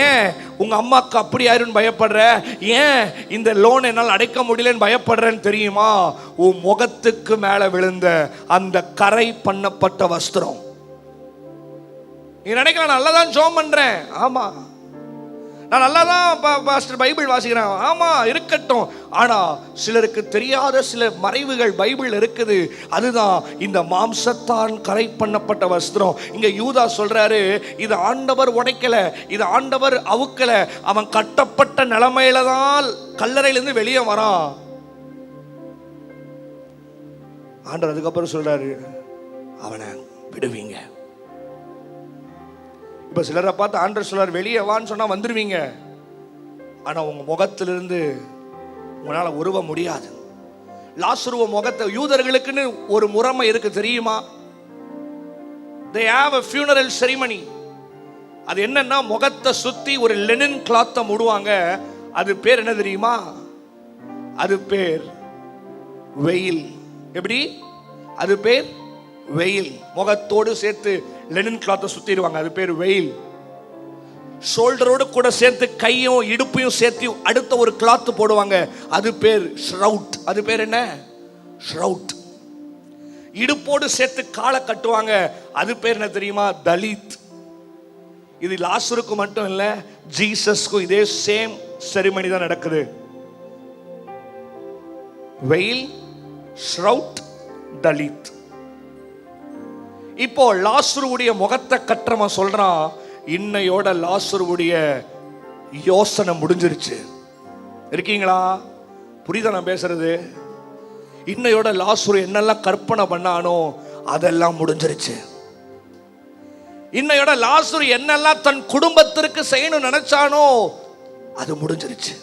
ஏன் உங்க அம்மாவுக்கு அப்படி ஆயிரும்னு பயப்படுற? ஏன் இந்த லோன் என்னால் அடைக்க முடியலன்னு பயப்படுறேன்னு தெரியுமா? உன் முகத்துக்கு மேல விழுந்த அந்த கரை பண்ணப்பட்ட வஸ்திரம். நீ நினைக்கலாம், நல்லா தான் ஜெபம் பண்றேன். ஆமா, நான் நல்லா தான் பாஸ்டர் பைபிள் வாசிக்கிறேன். ஆமா, இருக்கட்டும். ஆனா சிலருக்கு தெரியாத சில மறைவுகள் பைபிள் இருக்குது. அதுதான் இந்த மாம்சத்தான் கரை பண்ணப்பட்ட வஸ்திரம். இங்க யூதா சொல்றாரு, இது ஆண்டவர் உடைக்கல, இது ஆண்டவர் அவுக்கல, அவன் கட்டப்பட்ட நிலைமையில தான் கல்லறையிலிருந்து வெளியே வரான். ஆண்டவர் அதுக்கப்புறம் சொல்றாரு, அவனை விடுவீங்க. இப்ப சிலரை பார்த்து ஆண்டவர் சொல்றார், வெளியே வான்னு சொன்னா வந்துருவீங்க, ஆனா உங்க முகத்திலிருந்து உங்களால உருவ முடியாது. லாசருவ முகத்தை, யூதர்களுக்குன்னு ஒரு முறைமை இருக்கு தெரியுமா? they have a funeral ceremony. அது என்னன்னா, முகத்தை சுத்தி ஒரு லெனின் கிளாத்தை மூடுவாங்க. அது பேர் என்ன தெரியுமா? அது பேர் வெயில். எப்படி? அது பேர் வெயில். முகத்தோடு சேர்த்து லெனின் கிளாத்தை சுத்திடுவாங்க, அது பேர் வெயில். ஷோல்டரோடு கூட சேர்த்து கையும் இடுப்பையும் சேர்த்து அடுத்த ஒரு கிளாத் போடுவாங்க, அது பேர் ஷ்ரவுட். அது பேர் என்ன? ஷ்ரவுட். இடுப்போடு சேர்த்து காலை கட்டுவாங்க. அது பேர் என்ன தெரியுமா? தலித். இது லாசருக்கு மட்டும் இல்ல, ஜீசஸ்க்கும் இதே சேம் செரிமனி தான் நடக்குது. வெயில், ஷ்ரவுட், தலித். இப்போ லாசருடைய முகத்தை கற்றவன் சொல்றான், இன்னையோட லாசருடைய யோசனை முடிஞ்சிருச்சு. இருக்கீங்களா? புரியுதா நான் பேசுறது? இன்னையோட லாசரு என்னெல்லாம் கற்பனை பண்ணானோ அதெல்லாம் முடிஞ்சிருச்சு. இன்னையோட லாசரு என்னெல்லாம் தன் குடும்பத்திற்கு செய்யணும் நினைச்சானோ அது முடிஞ்சிருச்சு.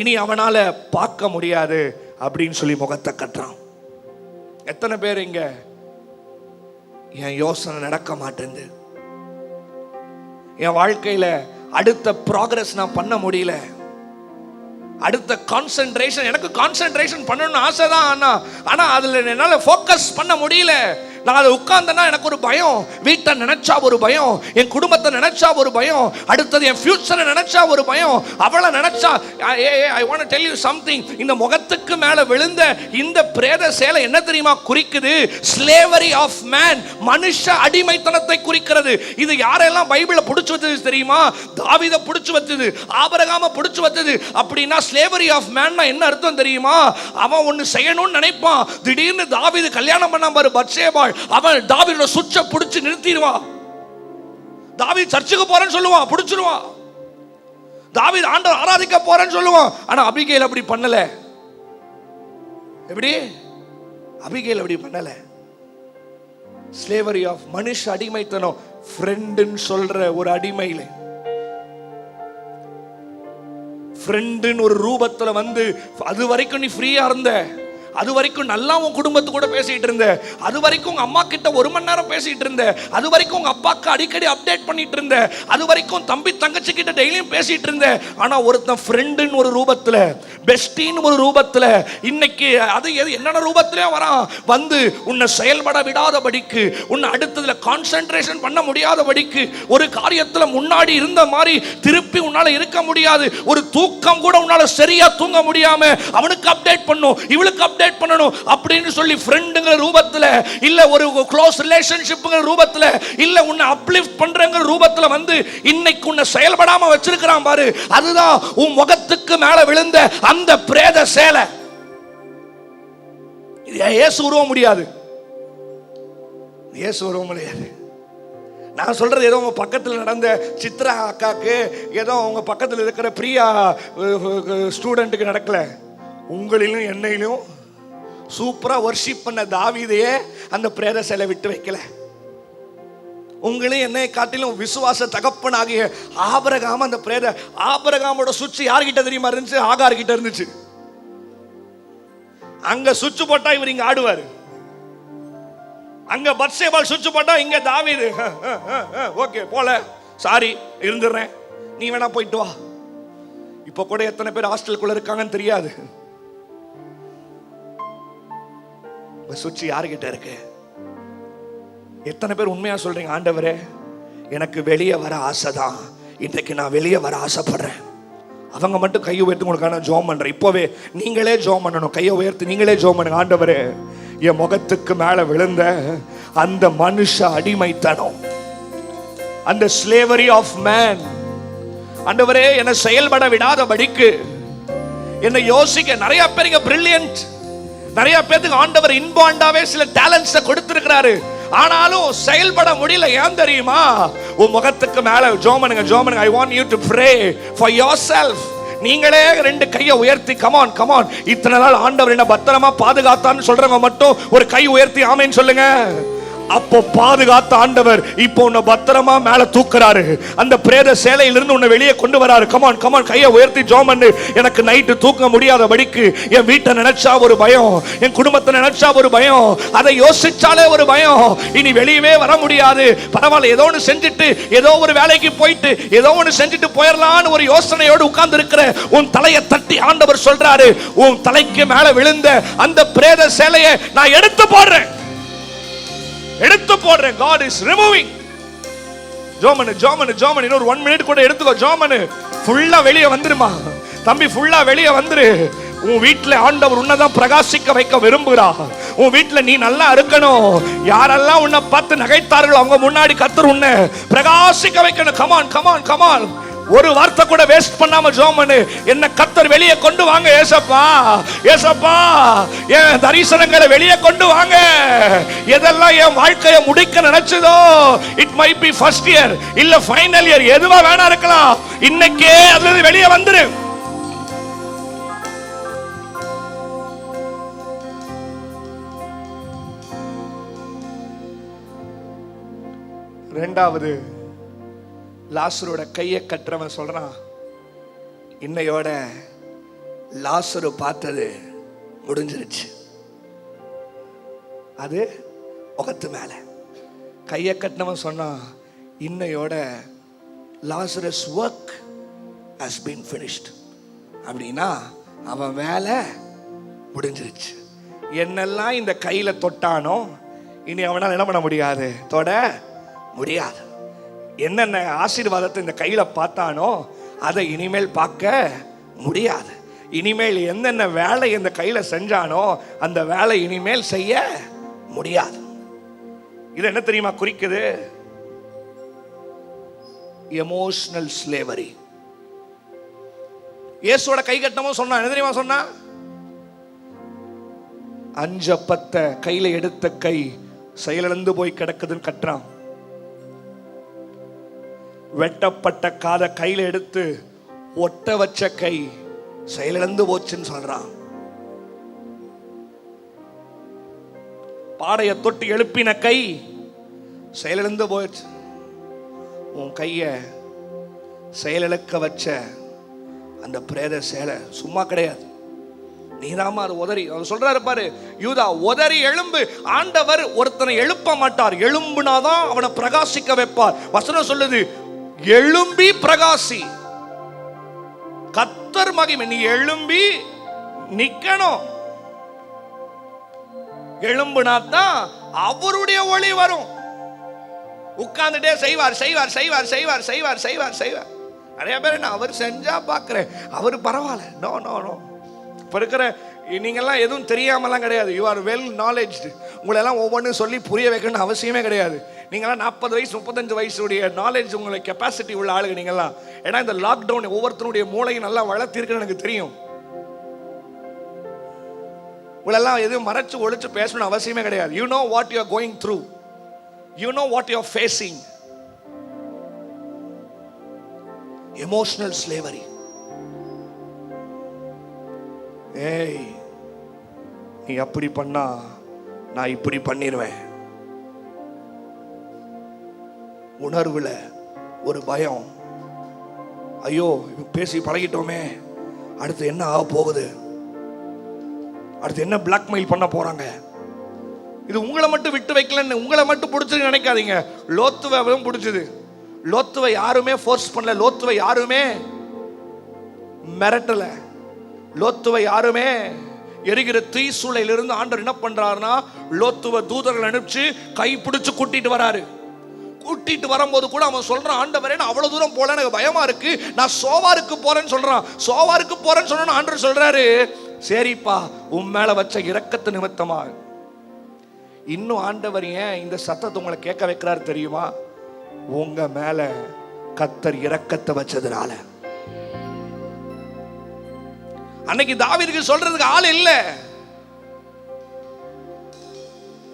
இனி அவனால பார்க்க முடியாது அப்படின்னு சொல்லி முகத்தை கட்டுறான். எத்தனை பேர் இங்க என் யோசனை நடக்க மாட்டேங்குது, என் வாழ்க்கையில அடுத்த ப்ராக்ரஸ் நான் பண்ண முடியல, அடுத்த கான்சென்ட்ரேஷன், எனக்கு கான்சென்ட்ரேஷன் பண்ணணும்னு ஆசை தான், ஆனா அதுல என்னால ஃபோக்கஸ் பண்ண முடியல. நான் அதை உட்கார்ந்தேன்னா எனக்கு ஒரு பயம், வீட்டை நினைச்சா ஒரு பயம், என் குடும்பத்தை நினைச்சா ஒரு பயம், அடுத்தது என் ஃபியூச்சரை நினைச்சா ஒரு பயம், அவளை நினைச்சா. I want to tell you something. இந்த முகத்துக்கு மேல விழுந்த இந்த பிரேத சேலை என்ன தெரியுமா குறிக்குது? ஸ்லேவரி ஆஃப் மேன், மனுஷ அடிமைத்தனத்தை குறிக்கிறது. இது யாரெல்லாம் பைபிளை பிடிச்சு வச்சது தெரியுமா? தாவீதை பிடிச்சு வச்சது, ஆபிரகாமை பிடிச்சு வச்சது. அப்படின்னா ஸ்லேவரி ஆஃப் மேன்னா என்ன அர்த்தம் தெரியுமா? அவன் ஒன்னு செய்யணும்னு நினைப்பான், திடீர்னு தாவீது கல்யாணம் பண்ணாம பாரு பத்சேபாள், அவன் தாவீதோட சுவிட்சை பிடிச்சு நிறுத்திடுவான். தாவீது சர்ச்சுக்கு போறேன்னு சொல்லுவான், பிடிச்சிருவான். தாவீது ஆண்டவர் ஆராதிக்க போறேன்னு சொல்லுவான். ஆனா அபிகேல் அப்படி பண்ணல. எப்படி? அபிகேல் அப்படி பண்ணல. ஸ்லேவரி ஆஃப் மனுஷ அடிமைத்தனம். ஃப்ரெண்டுன்னு சொல்ற ஒரு அடிமையில, ஃப்ரெண்டுன்னு ஒரு ரூபத்துல வந்து, அது வரைக்கும் நீ ஃப்ரீயா இருந்த, அது வரைக்கும் நல்லா உன் குடும்பத்து கூட பேசிட்டு இருந்த, அது வரைக்கும் உங்க அம்மா கிட்ட 1 மணி நேரம் பேசிட்டு இருந்த, அது வரைக்கும் உங்க அப்பாக்கு அடிக்கடி அப்டேட் பண்ணிட்டு இருந்த, அது வரைக்கும் தம்பி தங்கச்சி கிட்ட டெய்லியும் பேசிட்டு இருந்த. ஆனா ஒருத்தன் ஃப்ரெண்டுன்னு ஒரு ரூபத்துல, பெஸ்டின்னு ஒரு ரூபத்துல, இன்னைக்கு அது என்னென்ன ரூபத்திலே வரான், வந்து உன்னை செயல்பட விடாதபடிக்கு, உன்னை அடுத்ததுல கான்சென்ட்ரேஷன் பண்ண முடியாதபடிக்கு, ஒரு காரியத்துல முன்னாடி இருந்த மாதிரி திருப்பி உன்னால இருக்க முடியாது, ஒரு தூக்கம் கூட உன்னால சரியா தூங்க முடியாம அவனுக்கு அப்டேட் பண்ணும், இவளுக்கு அப்டேட் பண்ணணும் அப்படின்னு சொல்லி ஃப்ரெண்டுங்கிற ரூபத்துல, இல்ல ஒரு க்ளோஸ் ரிலேஷன்ஷிப்ங்கிற ரூபத்துல, இல்ல உன்னை அப்லிஃப்ட் பண்றங்கிற ரூபத்துல வந்து இன்னைக்கு உன்னை செயல்படாம வச்சிருக்கிறான் பாரு. அதுதான் உன் முகத்துக்கு மேல விழுந்த அந்த பிரேத சேலை. இயேசு உருவ முடியாது, இயேசு உருவ முடியாது. நான் சொல்றது ஏதோ உங்க பக்கத்தில் நடந்த சித்ரா அக்காக்கு, ஏதோ உங்க பக்கத்தில் இருக்கிற பிரியா ஸ்டூடெண்ட்டுக்கு நடக்கல. உங்களிலும் என்னையிலும் சூப்பரா வர்ஷிப் பண்ண தாவீதையே அந்த பிரேத சிலை விட்டு வைக்கல. உங்களையும் என்னை காட்டிலும் விசுவாச தகப்பனாகிய ஆபிரகாம், அந்த பிரேத ஆபிரகாமோட சுவிட்ச் யார்கிட்ட தெரியுமா இருந்துச்சு? ஆகார் கிட்ட இருந்துச்சு. அங்க சுவிட்ச் போட்டா இவர் இங்க ஆடுவாரு, அங்க பத்சேபாள் சுவிட்ச் போட்டா இங்க தாவீது ஓகே போல, சாரி இருந்துடுறேன், நீ வேணா போயிட்டு வா. இப்ப கூட எத்தனை பேர் ஹாஸ்டலுக்குள்ள இருக்காங்கன்னு தெரியாது. சுவிட்ச் யாருகிட்ட இருக்கு? எத்தனை பேர் உண்மையா சொல்றீங்க, ஆண்டவரே எனக்கு வெளியே வர ஆசைதான், இன்றைக்கு நான் வெளியே வர ஆசைப்படுறேன். அவங்க மட்டும் கையை உயர்த்து உங்களுக்கு நான் ஜோம் பண்றேன். இப்போவே நீங்களே ஜோம் பண்ணணும், கையை உயர்த்து நீங்களே ஜோம் பண்ணுங்க. ஆண்டவரே என் முகத்துக்கு மேல விழுந்த அந்த மனுஷ அடிமைத்தனம், அந்த ஸ்லேவரி ஆஃப் மேன், ஆண்டவரே என்னை செயல்பட விடாதபடிக்கு, என்னை யோசிக்க. நிறைய பேருக்கு பிரில்லியன்ட், நிறைய பேருக்கு ஆண்டவர் இன்பாண்டாவே சில டேலண்ட்ஸை கொடுத்திருக்கிறாரு, ஆனாலும் செயல்பட முடியல. ஏன் தெரியுமா? உன் முகத்துக்கு மேல ஜெபம் பண்ணுங்க, ஜெபம் பண்ணுங்க. I want you to pray for yourself. நீங்களே 2 கையை உயர்த்தி கமான் கமான், இத்தனை நாள் ஆண்டவர் என்ன பத்திரமா பாதுகாத்தான்னு சொல்றவங்க மட்டும் ஒரு கை உயர்த்தி ஆமென் சொல்லுங்க. அப்போ பாதுகாத்த ஆண்டவர் இப்போ உன்னை பத்திரமா மேல தூக்குறாரு, அந்த பிரேத சேலையிலிருந்து உன்னை வெளியே கொண்டு வராரு. கமான் கமான், கையை உயர்த்தி ஜெபம் பண்ணு. எனக்கு நைட்டு தூக்க முடியாதபடிக்கு என் வீட்டை நினைச்சா ஒரு பயம், என் குடும்பத்தை நினைச்சா ஒரு பயம், அதை யோசிச்சாலே ஒரு பயம், இனி வெளியவே வர முடியாது. பரவாயில்ல, ஏதோ ஒன்று செஞ்சுட்டு ஏதோ ஒரு வேலைக்கு போயிட்டு ஏதோ ஒன்று செஞ்சுட்டு போயிடலான்னு ஒரு யோசனையோடு உட்கார்ந்து இருக்கிற உன் தலையை தட்டி ஆண்டவர் சொல்றாரு, உன் தலைக்கு மேல விழுந்த அந்த பிரேத சேலையை நான் எடுத்து போடுறேன், எடுத்து போடுறேன். God is removing. Joman Joman Joman, இன்னொரு 1 மினிட் கூட எடுத்துக்கோ. ஜோமனு ஃபுல்லா வெளியே வந்துருமா தம்பி, ஃபுல்லா வெளியே வந்துரு. உன் வீட்டில் ஆண்டவர் உன்னதான் பிரகாசிக்க வைக்க விரும்புகிறார். உன் வீட்டுல நீ நல்லா இருக்கணும். யாரெல்லாம் உன்னை பார்த்து நகைத்தார்களோ அவங்க முன்னாடி கர்த்தர் உன்னை பிரகாசிக்க வைக்கணும். Come on come on come on. ஒரு வார்த்தை கூட வேஸ்ட் பண்ணாம ஜெபம் பண்ணு. என்ன கர்த்தர் வெளியே கொண்டு வாங்க ஏசப்பா, ஏசப்பா என் தரிசனங்களை வெளியே கொண்டு வாங்க. எதெல்லாம் என் வாழ்க்கையை முடிக்க நினைச்சதோ, it might be first year இல்ல ஃபைனல் இயர், எதுவா வேணா இருக்கலாம், இன்னைக்கே அதுல வெளியே வந்துரு. ரெண்டாவது, லாசரோட கையை கட்டுறவன் சொல்றான், இன்னையோட லாசரு பார்த்தது முடிஞ்சிருச்சு. அது முகத்து மேல. கையை கட்டினவன் சொன்னான், இன்னையோட Lazarus work has been finished. அப்படின்னா அவன் வேலை முடிஞ்சிருச்சு. என்னெல்லாம் இந்த கையில தொட்டானோ இனி அவனால் என்ன பண்ண முடியாது, தொட முடியாது. என்னென்ன ஆசீர்வாதத்தை இந்த கையில பார்த்தானோ அதை இனிமேல் பார்க்க முடியாது. இனிமேல் என்னென்ன வேலை இந்த கையில செஞ்சானோ அந்த வேலை இனிமேல் செய்ய முடியாது. இது என்ன தெரியுமா குறிக்குது? Emotional slavery. இயேசுவோட கை கட்டவும் சொன்னா என்ன தெரியுமா சொன்னா? 5 அப்பத்தை கையில எடுத்த கை செயலிழந்து போய் கிடக்குதுன்னு கட்டுறான். வெட்டப்பட்ட காதை கையில எடுத்து ஒட்ட வச்ச கை செயலிழந்து போச்சுன்னு சொல்றான். பாடைய தொட்டு எழுப்பின கை செயலிழந்து போச்சு. உன் கைய செயலிழக்க வச்ச அந்த பிரேத சேலை சும்மா கிடையாது. நீதாமா அது உதறி. அவர் சொல்றாரு பாரு, யூதா உதறி எழும்பு. ஆண்டவர் ஒருத்தனை எழுப்ப மாட்டார், எழும்புனாதான் அவனை பிரகாசிக்க வைப்பார். வசனம் சொல்லுது, எழும்பி பிரகாசி. கர்த்தர் மகிமை. நீ எழும்பி நிக்கணும். எழும்புனாதான் அவருடைய ஒளி வரும். உட்கார்ந்துட்டே செய்வார் செய்வார் செய்வார் செய்வார் செய்வார் செய்வார் செய்வார். நிறைய பேர் நான் அவர் செஞ்சா பார்க்கிறேன், அவர் பரவாயில்ல. No no no. இப்ப இருக்கிற நீங்கெல்லாம் எதுவும் தெரியாமலாம் கிடையாது. You are well knowledged. உங்களெல்லாம் ஒவ்வொன்றும் சொல்லி புரிய வைக்கணும்னு அவசியமே கிடையாது. நீங்களாம் 40 வயசு 35 வயசுடைய நாலேஜ், உங்களுக்கு கெப்பாசிட்டி உள்ள ஆளுங்க நீங்களாம். ஏன்னா இந்த லாக்டவுன் ஒவ்வொருத்தருடைய மூளையும் நல்லா வளர்த்திருக்குன்னு எனக்கு தெரியும். உங்களெல்லாம் எதுவும் மறைச்சு ஒழிச்சு பேசணும்னு அவசியமே கிடையாது. You know what you are going through. You know what you are facing. Emotional slavery. ஏய், நீ அப்படி பண்ணா நான் இப்படி பண்ணிடுவேன். உணர்வுல ஒரு பயம். ஐயோ பேசி பழகிட்டோமே, அடுத்து என்ன ஆக போகுது, அடுத்து என்ன பிளாக்மெயில் பண்ண போறாங்க. இது உங்களை மட்டும் விட்டு வைக்கலன்னு, உங்களை மட்டும் பிடிச்சது நினைக்காதீங்க. லோத்துவை பிடிச்சது. லோத்துவை யாருமே ஃபோர்ஸ் பண்ணல, லோத்துவை யாருமே மிரட்டல, லோத்துவை யாருமே எரிகிற தீ சூளையிலிருந்து ஆண்டவர் என்ன பண்றாருன்னா, லோத்துவை தூதர்கள் அனுப்பிச்சு கை பிடிச்சு கூட்டிட்டு வராரு. கூட்டிட்டு வரும்போது கூட அவன் சொல்றான், ஆண்டவரே நான் அவ்வளவு தூரம் போல எனக்கு பயமா இருக்கு, நான் சோவாருக்கு போறேன்னு சொல்றான். சோவாருக்கு போறேன்னு சொன்னா ஆண்டவர் சொல்றாரு, சரிப்பா உன் மேல வச்ச இரக்கத்து நிமித்தமா. இன்னும் ஆண்டவர் ஏன் இந்த சத்தத்தை உங்களை கேட்க வைக்கிறாரு தெரியுமா? உங்க மேல கர்த்தர் இரக்கத்தை வச்சதுனால. அன்னைக்கு தாவீதுக்கு சொல்றதுக்கு ஆள் இல்ல.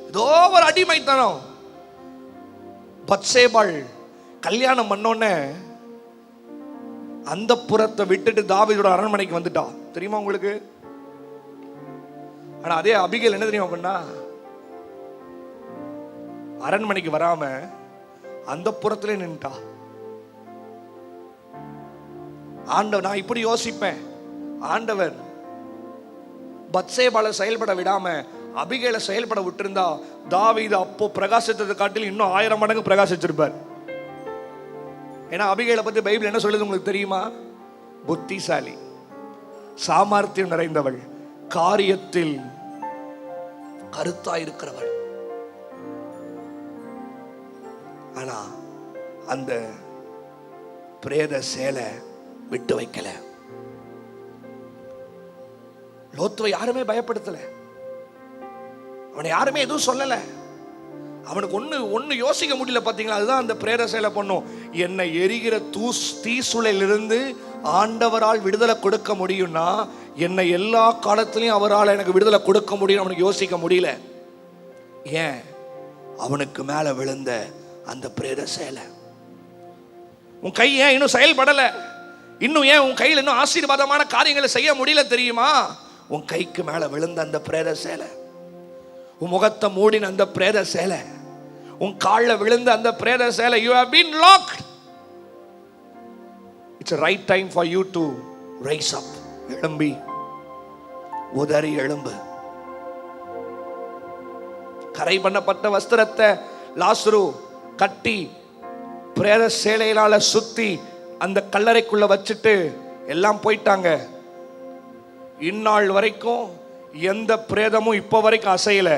ஏதோ ஒரு அடிமைத்தனம். பத்சேபாள் கல்யாணம் பண்ணோன்னே அந்த புறத்தை விட்டுட்டு தாவீதோட அரண்மனைக்கு வந்துட்டா. தெரியுமா உங்களுக்கு? ஆனா அதே அபிகேல் என்ன தெரியுமா பண்ணா? அரண்மனைக்கு வராம அந்த புறத்திலே நின்னுட்டா. ஆண்டவர், நான் இப்படி யோசிப்பேன், ஆண்டவர் பத்சேபாளை செயல்பட விடாம அபிகேலை செயல்பட விட்டிருந்தா தாவீது அப்போ பிரகாசித்ததை காட்டில் இன்னும் 1000 மடங்கு பிரகாசிச்சிருப்பார். ஏன்னா அபிகேலை பத்தி பைபிள் என்ன சொல்லுது உங்களுக்கு தெரியுமா? புத்திசாலி, சாமர்த்தியம் நிறைந்தவள், காரியத்தில் கருத்தாயிருக்கிறவள். ஆனா அந்த பிரேத சேலை விட்டு வைக்கல. லோத்துவை யாருமே பயப்படுத்தல. அவனை யாருமே எதுவும் சொல்லலை. அவனுக்கு ஒன்று யோசிக்க முடியல. பார்த்தீங்களா? அதுதான் அந்த பிரேர செயலை பண்ணும். என்னை எரிகிற தீசுளையிலிருந்து ஆண்டவரால் விடுதலை கொடுக்க முடியும்னா என்னை எல்லா காலத்திலையும் அவரால் எனக்கு விடுதலை கொடுக்க முடியும். அவனுக்கு யோசிக்க முடியல. ஏன்? அவனுக்கு மேலே விழுந்த அந்த பிரேர செயலை. உன் கை ஏன் இன்னும் செயல்படலை? இன்னும் ஏன் உன் கையில் இன்னும் ஆசீர்வாதமான காரியங்களை செய்ய முடியல தெரியுமா? உன் கைக்கு மேலே விழுந்த அந்த பிரேர செயலை, உன் முகத்தை மூடின அந்த பிரேர சேலை, உன் காலில் விழுந்த அந்த பிரேர சேலை. You have been locked. It's a right time for you to rise up. எழும்பி உதறி எழும்பு. கரை பண்ணப்பட்ட வஸ்திரத்தை லாசரு கட்டி பிரேர சேலையினால சுத்தி அந்த கல்லறைக்குள்ள வச்சுட்டு எல்லாம் போயிட்டாங்க. இந்நாள் வரைக்கும் எந்த பிரேதமும் இப்ப வரைக்கும் அசையல.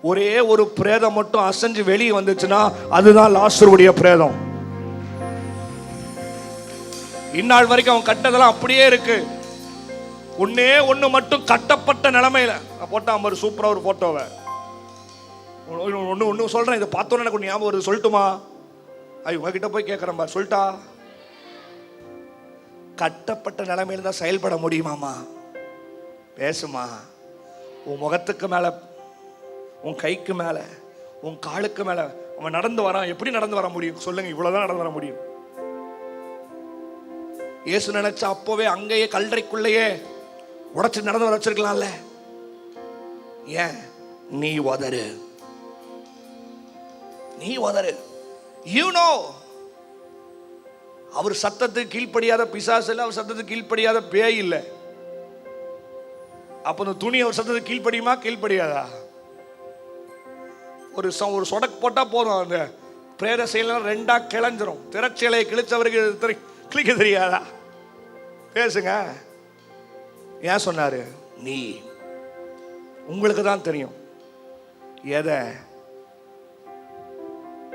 ஒரே ஒரு பிரேதம் மட்டும் அசைஞ்சு வெளியே வந்துச்சுன்னா அதுதான் லாசருடைய பிரேதம். இந்நாள் வரைக்கும் அவன் கட்டதெல்லாம் அப்படியே இருக்கு. ஒன்னே ஒண்ணு மட்டும் கட்டப்பட்ட நிலைமையில போட்டான் ஒரு சூப்பரா ஒரு போட்டோவை. ஒன்னு சொல்றேன், இதை பார்த்தோன்னு எனக்கு ஞாபகம் வருது. சொல்லட்டுமா? ஐயோ உங்ககிட்ட போய் கேட்கறேன் பார், சொல்லிட்டா? கட்டப்பட்ட நிலைமையில தான் செயல்பட முடியுமாமா? பேசுமா? உன் முகத்துக்கு மேல, உன் கைக்கு மேல, உன் காலுக்கு மேல அவன் நடந்து வரான். எப்படி நடந்து வர முடியும் சொல்லுங்க? இவ்வளவுதான் நடந்து வர முடியும். இயேசு நினைச்சா அப்பவே அங்கேயே கல்லறைக்குள்ளேயே உடைச்சு நடந்து வர வச்சிருக்கலாம்ல. ஏன்? நீ உதறு, நீ உதறு. You know, அவர் சத்தத்துக்கு கீழ்ப்படியாத பிசாசு இல்லை, அவர் சத்தத்துக்கு கீழ்ப்படியாத பேய் இல்லை. அப்ப அந்த துணி அவர் சத்தத்துக்கு கீழ்ப்படியுமா? கீழ்ப்படியாதா? ஒரு சொடக்கு போட்டா போதும், அந்த பிரேர செயலாம் ரெண்டா கிளஞ்சிரும். திரைச்சேலையை கிழிச்சவருக்கு கிழிக்க தெரியாதா? பேசுங்க. ஏன் சொன்னாரு? நீ, உங்களுக்கு தான் தெரியும் எதை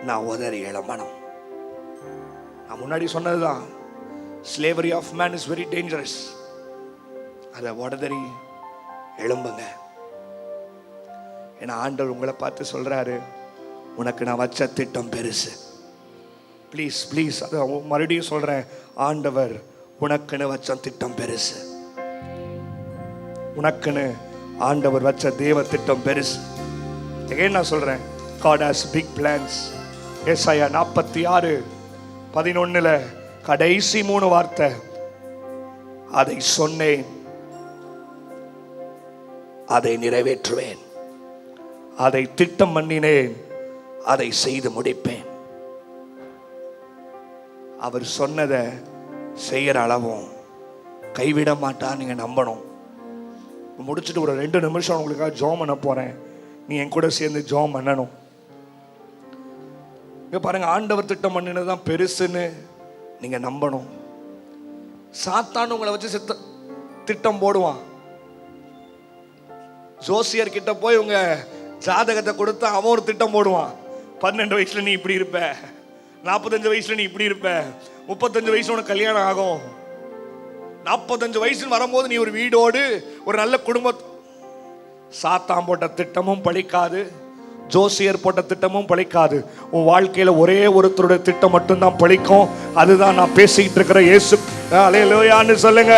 நான் உதறி எழும்பணும். நான் முன்னாடி சொன்னதுதான், slavery of man is very dangerous. அதை உடதறி எழும்புங்க. ஏன்னா ஆண்டவர் உங்களை பார்த்து சொல்றாரு, உனக்கு நான் வச்ச திட்டம் பெருசு. ப்ளீஸ் ப்ளீஸ், அதை மறுபடியும் சொல்றேன், ஆண்டவர் உனக்குன்னு வச்ச திட்டம் பெருசு. உனக்குன்னு ஆண்டவர் வச்ச தேவ திட்டம் பெருசு. ஏன் நான் சொல்றேன்? God has big plans. ஏசாயா 46:11 கடைசி 3 வார்த்தை, அதை சொன்னேன், அதை நிறைவேற்றுவேன், அதை திட்டம் பண்ணினேன், அதை செய்து முடிப்பேன். அவர் சொன்னதை செய்யற அளவும் கைவிட மாட்டான். நீங்க நம்பணும். முடிச்சுட்டு ஒரு 2 நிமிஷம் உங்களுக்காக ஜெபம் பண்ண போறேன். நீ என் கூட சேர்ந்து ஜெபம் பண்ணணும். இங்க பாருங்க, ஆண்டவர் திட்டம் பண்ணினதுதான் பெருசுன்னு நீங்க நம்பணும். சாத்தான் உங்களை வச்சு திட்டம் போடுவான். ஜோசியர் கிட்ட போய் உங்க ஜாதகத்தை கொடுத்தா அவன் ஒரு திட்டம் போடுவான். 12 வயசுல நீ இப்படி இருப்ப, 45 வயசுல நீ இப்படி இருப்ப, 35 வயசுல உனக்கு கல்யாணம் ஆகும், 45 வயசுன்னு வரும்போது நீ ஒரு வீடோடு ஒரு நல்ல குடும்ப. சாத்தான் போட்ட திட்டமும் பலிக்காது, ஜோசியர் போட்ட திட்டமும் பலிக்காது. உன் வாழ்க்கையில ஒரே ஒருத்தருடைய திட்டம் மட்டும்தான் பலிக்கும். அதுதான் நான் பேசிக்கிட்டு இருக்கிற இயேசு. அல்லேலூயான்னு சொல்லுங்க.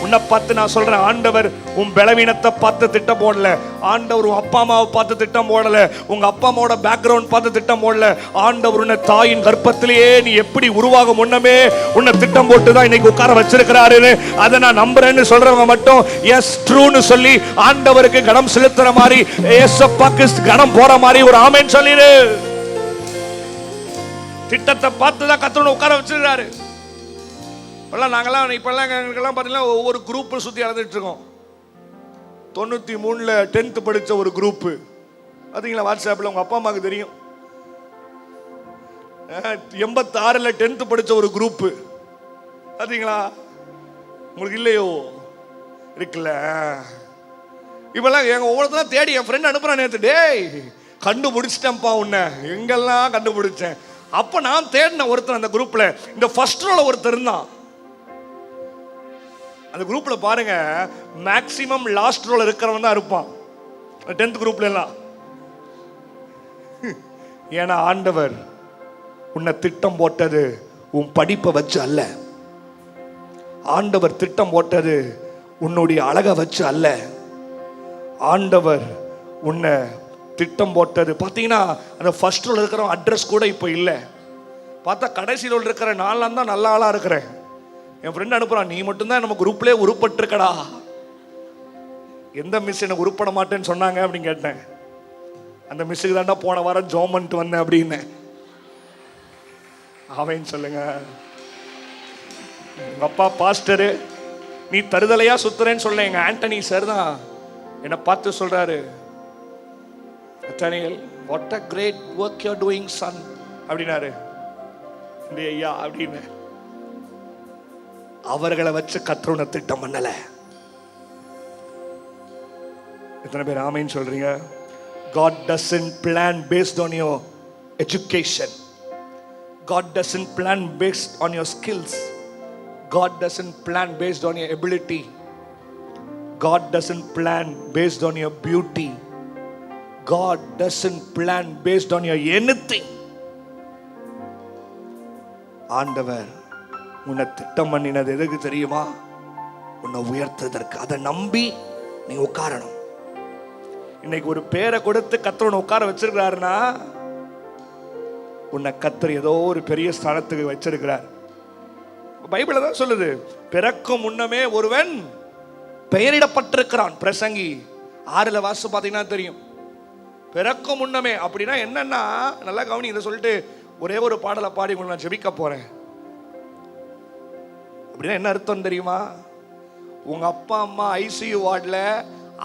உன்னை பார்த்து நான் சொல்றேன், ஆண்டவர் உன் பலவீனத்தை பார்த்து திட்டம் போடல. ஆண்டவர் உன் அப்பா அம்மாவை பார்த்து திட்டம் போடல. உங்க அப்பா அம்மாவோட பேக்ரவுண்ட் பார்த்து திட்டம் போடல. ஆண்டவர் உன்னை தாயின் கர்ப்பத்திலேயே நீ எப்படி உருவாக முன்னமே உன்னை திட்டம் போட்டு தான் இன்னைக்கு உட்கார வச்சிருக்கிறாருன்னு அதை நான் நம்புறேன்னு சொல்றவங்க மட்டும் எஸ் ட்ரூன்னு சொல்லி ஆண்டவருக்கு கனம் செலுத்துற மாதிரி, ஏசப்பாக்கு கனம் போற மாதிரி ஒரு ஆமென் சொல்லிடு. திட்டத்தை பார்த்து தான் கர்த்தர் உட்கார வச்சிருக்காரு. நாங்கெல்லாம் இப்பெல்லாம் எங்களுக்கெல்லாம் பார்த்தீங்கன்னா ஒவ்வொரு குரூப் சுற்றி நடந்துட்டு இருக்கோம். 93 10th படித்த ஒரு குரூப்பு பார்த்தீங்களா வாட்ஸ்அப்பில், உங்கள் அப்பா அம்மாவுக்கு தெரியும். 86 10th படித்த ஒரு குரூப்பு பார்த்தீங்களா? உங்களுக்கு இல்லையோ? இருக்குல்ல. இப்பெல்லாம் எங்கள் ஒவ்வொருத்தரும் தேடி என் ஃப்ரெண்ட் அனுப்புகிறான். நேற்று டேய் கண்டுபிடிச்சிட்டேன்ப்பா உன்னை, எங்கெல்லாம் கண்டுபிடிச்சேன். அப்போ நான் தேடின ஒருத்தர் அந்த குரூப்பில் இந்த ஃபர்ஸ்ட் ரோல ஒருத்தர் இருந்தான். அந்த குரூப்ல பாருங்க, மேக்சிமம் லாஸ்ட் ரோல இருக்கிறவன் தான் இருப்பான் 10th குரூப்ல எல்லாம். ஏன்னா ஆண்டவர் உன்னை திட்டம் போட்டது உன் படிப்பை வச்சு அல்ல. ஆண்டவர் திட்டம் போட்டது உன்னுடைய அழகை வச்சு அல்ல. ஆண்டவர் உன்னை திட்டம் போட்டது பார்த்தீங்கன்னா அந்த ஃபர்ஸ்ட் ரோல இருக்கிற அட்ரஸ் கூட இப்போ இல்லை. பார்த்தா கடைசியில் இருக்கிற நான்லாம் தான் நல்ல ஆளாக இருக்கிறேன். என் ஃப்ரெண்ட் அனுப்புகிறான், நீ மட்டும்தான் நம்ம குரூப்லேயே உருப்பட்டுருக்கடா. எந்த மிஸ் எனக்கு உருப்பட மாட்டேன்னு சொன்னாங்க அப்படின்னு கேட்டேன். அந்த மிஸ்ஸுக்கு தாண்டா போன வாரம் ஜோம் பண்ணிட்டு வந்தேன் அப்படின்னு. அவன் சொல்லுங்க, உங்க அப்பா பாஸ்டரு, நீ தருதலையா சுத்துறேன்னு சொல்ல. எங்க ஆண்டனி சார் தான் என்னை பார்த்து சொல்றாரு, Nathaniel, what a great work you are doing son அப்படின்னாரு. ஐயா அப்படின்னு அவர்களை வச்சு கர்த்தர் திட்டம் பண்ணல. எத்தனை பேர் ஆமென் சொல்றீங்க? God doesn't plan based on your education. God doesn't plan based on your skills. God doesn't plan based on your ability. God doesn't plan based on your beauty. God doesn't plan based on your anything. ஆண்டவர் உன்னை திட்டம் பண்ணினது எதுக்கு தெரியுமா? உன்னை உயர்த்துவதற்கு. அதை நம்பி நீ உட்காரணும். இன்னைக்கு ஒரு பேரை கொடுத்து கர்த்தர் உன்னை உட்கார வச்சிருக்கிறாருன்னா உன்னை கர்த்தர் ஏதோ ஒரு பெரிய ஸ்தானத்துக்கு வச்சிருக்கிறார். பைபிள் தான் சொல்லுது, பிறக்கும் முன்னமே ஒருவன் பெயரிடப்பட்டிருக்கிறான். பிரசங்கி 6 வாசு பார்த்தீங்கன்னா தெரியும். பிறக்கும் முன்னமே அப்படின்னா என்னன்னா, நல்லா கவனி. இதை சொல்லிட்டு ஒரே ஒரு பாடலை பாடி கொண்டு நான் ஜெபிக்க போறேன். அப்படின்னா என்ன அர்த்தம் தெரியுமா? உங்க அப்பா அம்மா ஐசியூ வார்டில்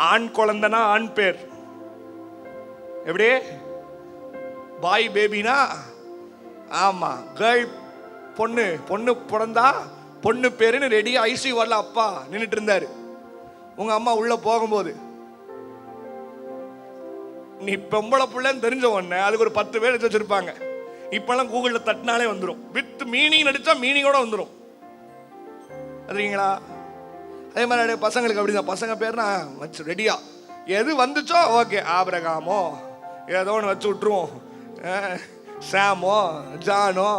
ஆண் குழந்தைனா ஆண் பேர் எப்படி? பாய் பேபினா ஆமா, கேர்ள் பொண்ணு, பொண்ணு பிறந்தா பொண்ணு பேருன்னு ரெடியா ஐசியூ வார்டில் அப்பா நின்றுட்டு இருந்தாரு. உங்க அம்மா உள்ள போகும்போது நீ பொம்பளை பிள்ளைன்னு தெரிஞ்ச உடனே அதுக்கு ஒரு 10 பேர் எடுத்து வச்சிருப்பாங்க. இப்பெல்லாம் கூகுளில் தட்டினாலே வந்துடும். வித் மீனிங் அடிச்சா மீனிங்கோட வந்துடும். அதுங்களா? அதே மாதிரி பசங்களுக்கு அப்படிதான். பசங்க பேர்னா வச்சு ரெடியா எது வந்துச்சோ ஓகே, ஆபிரகாமோ ஏதோ ஒன்று வச்சு விட்டுருவோம். சாமோ ஜானோ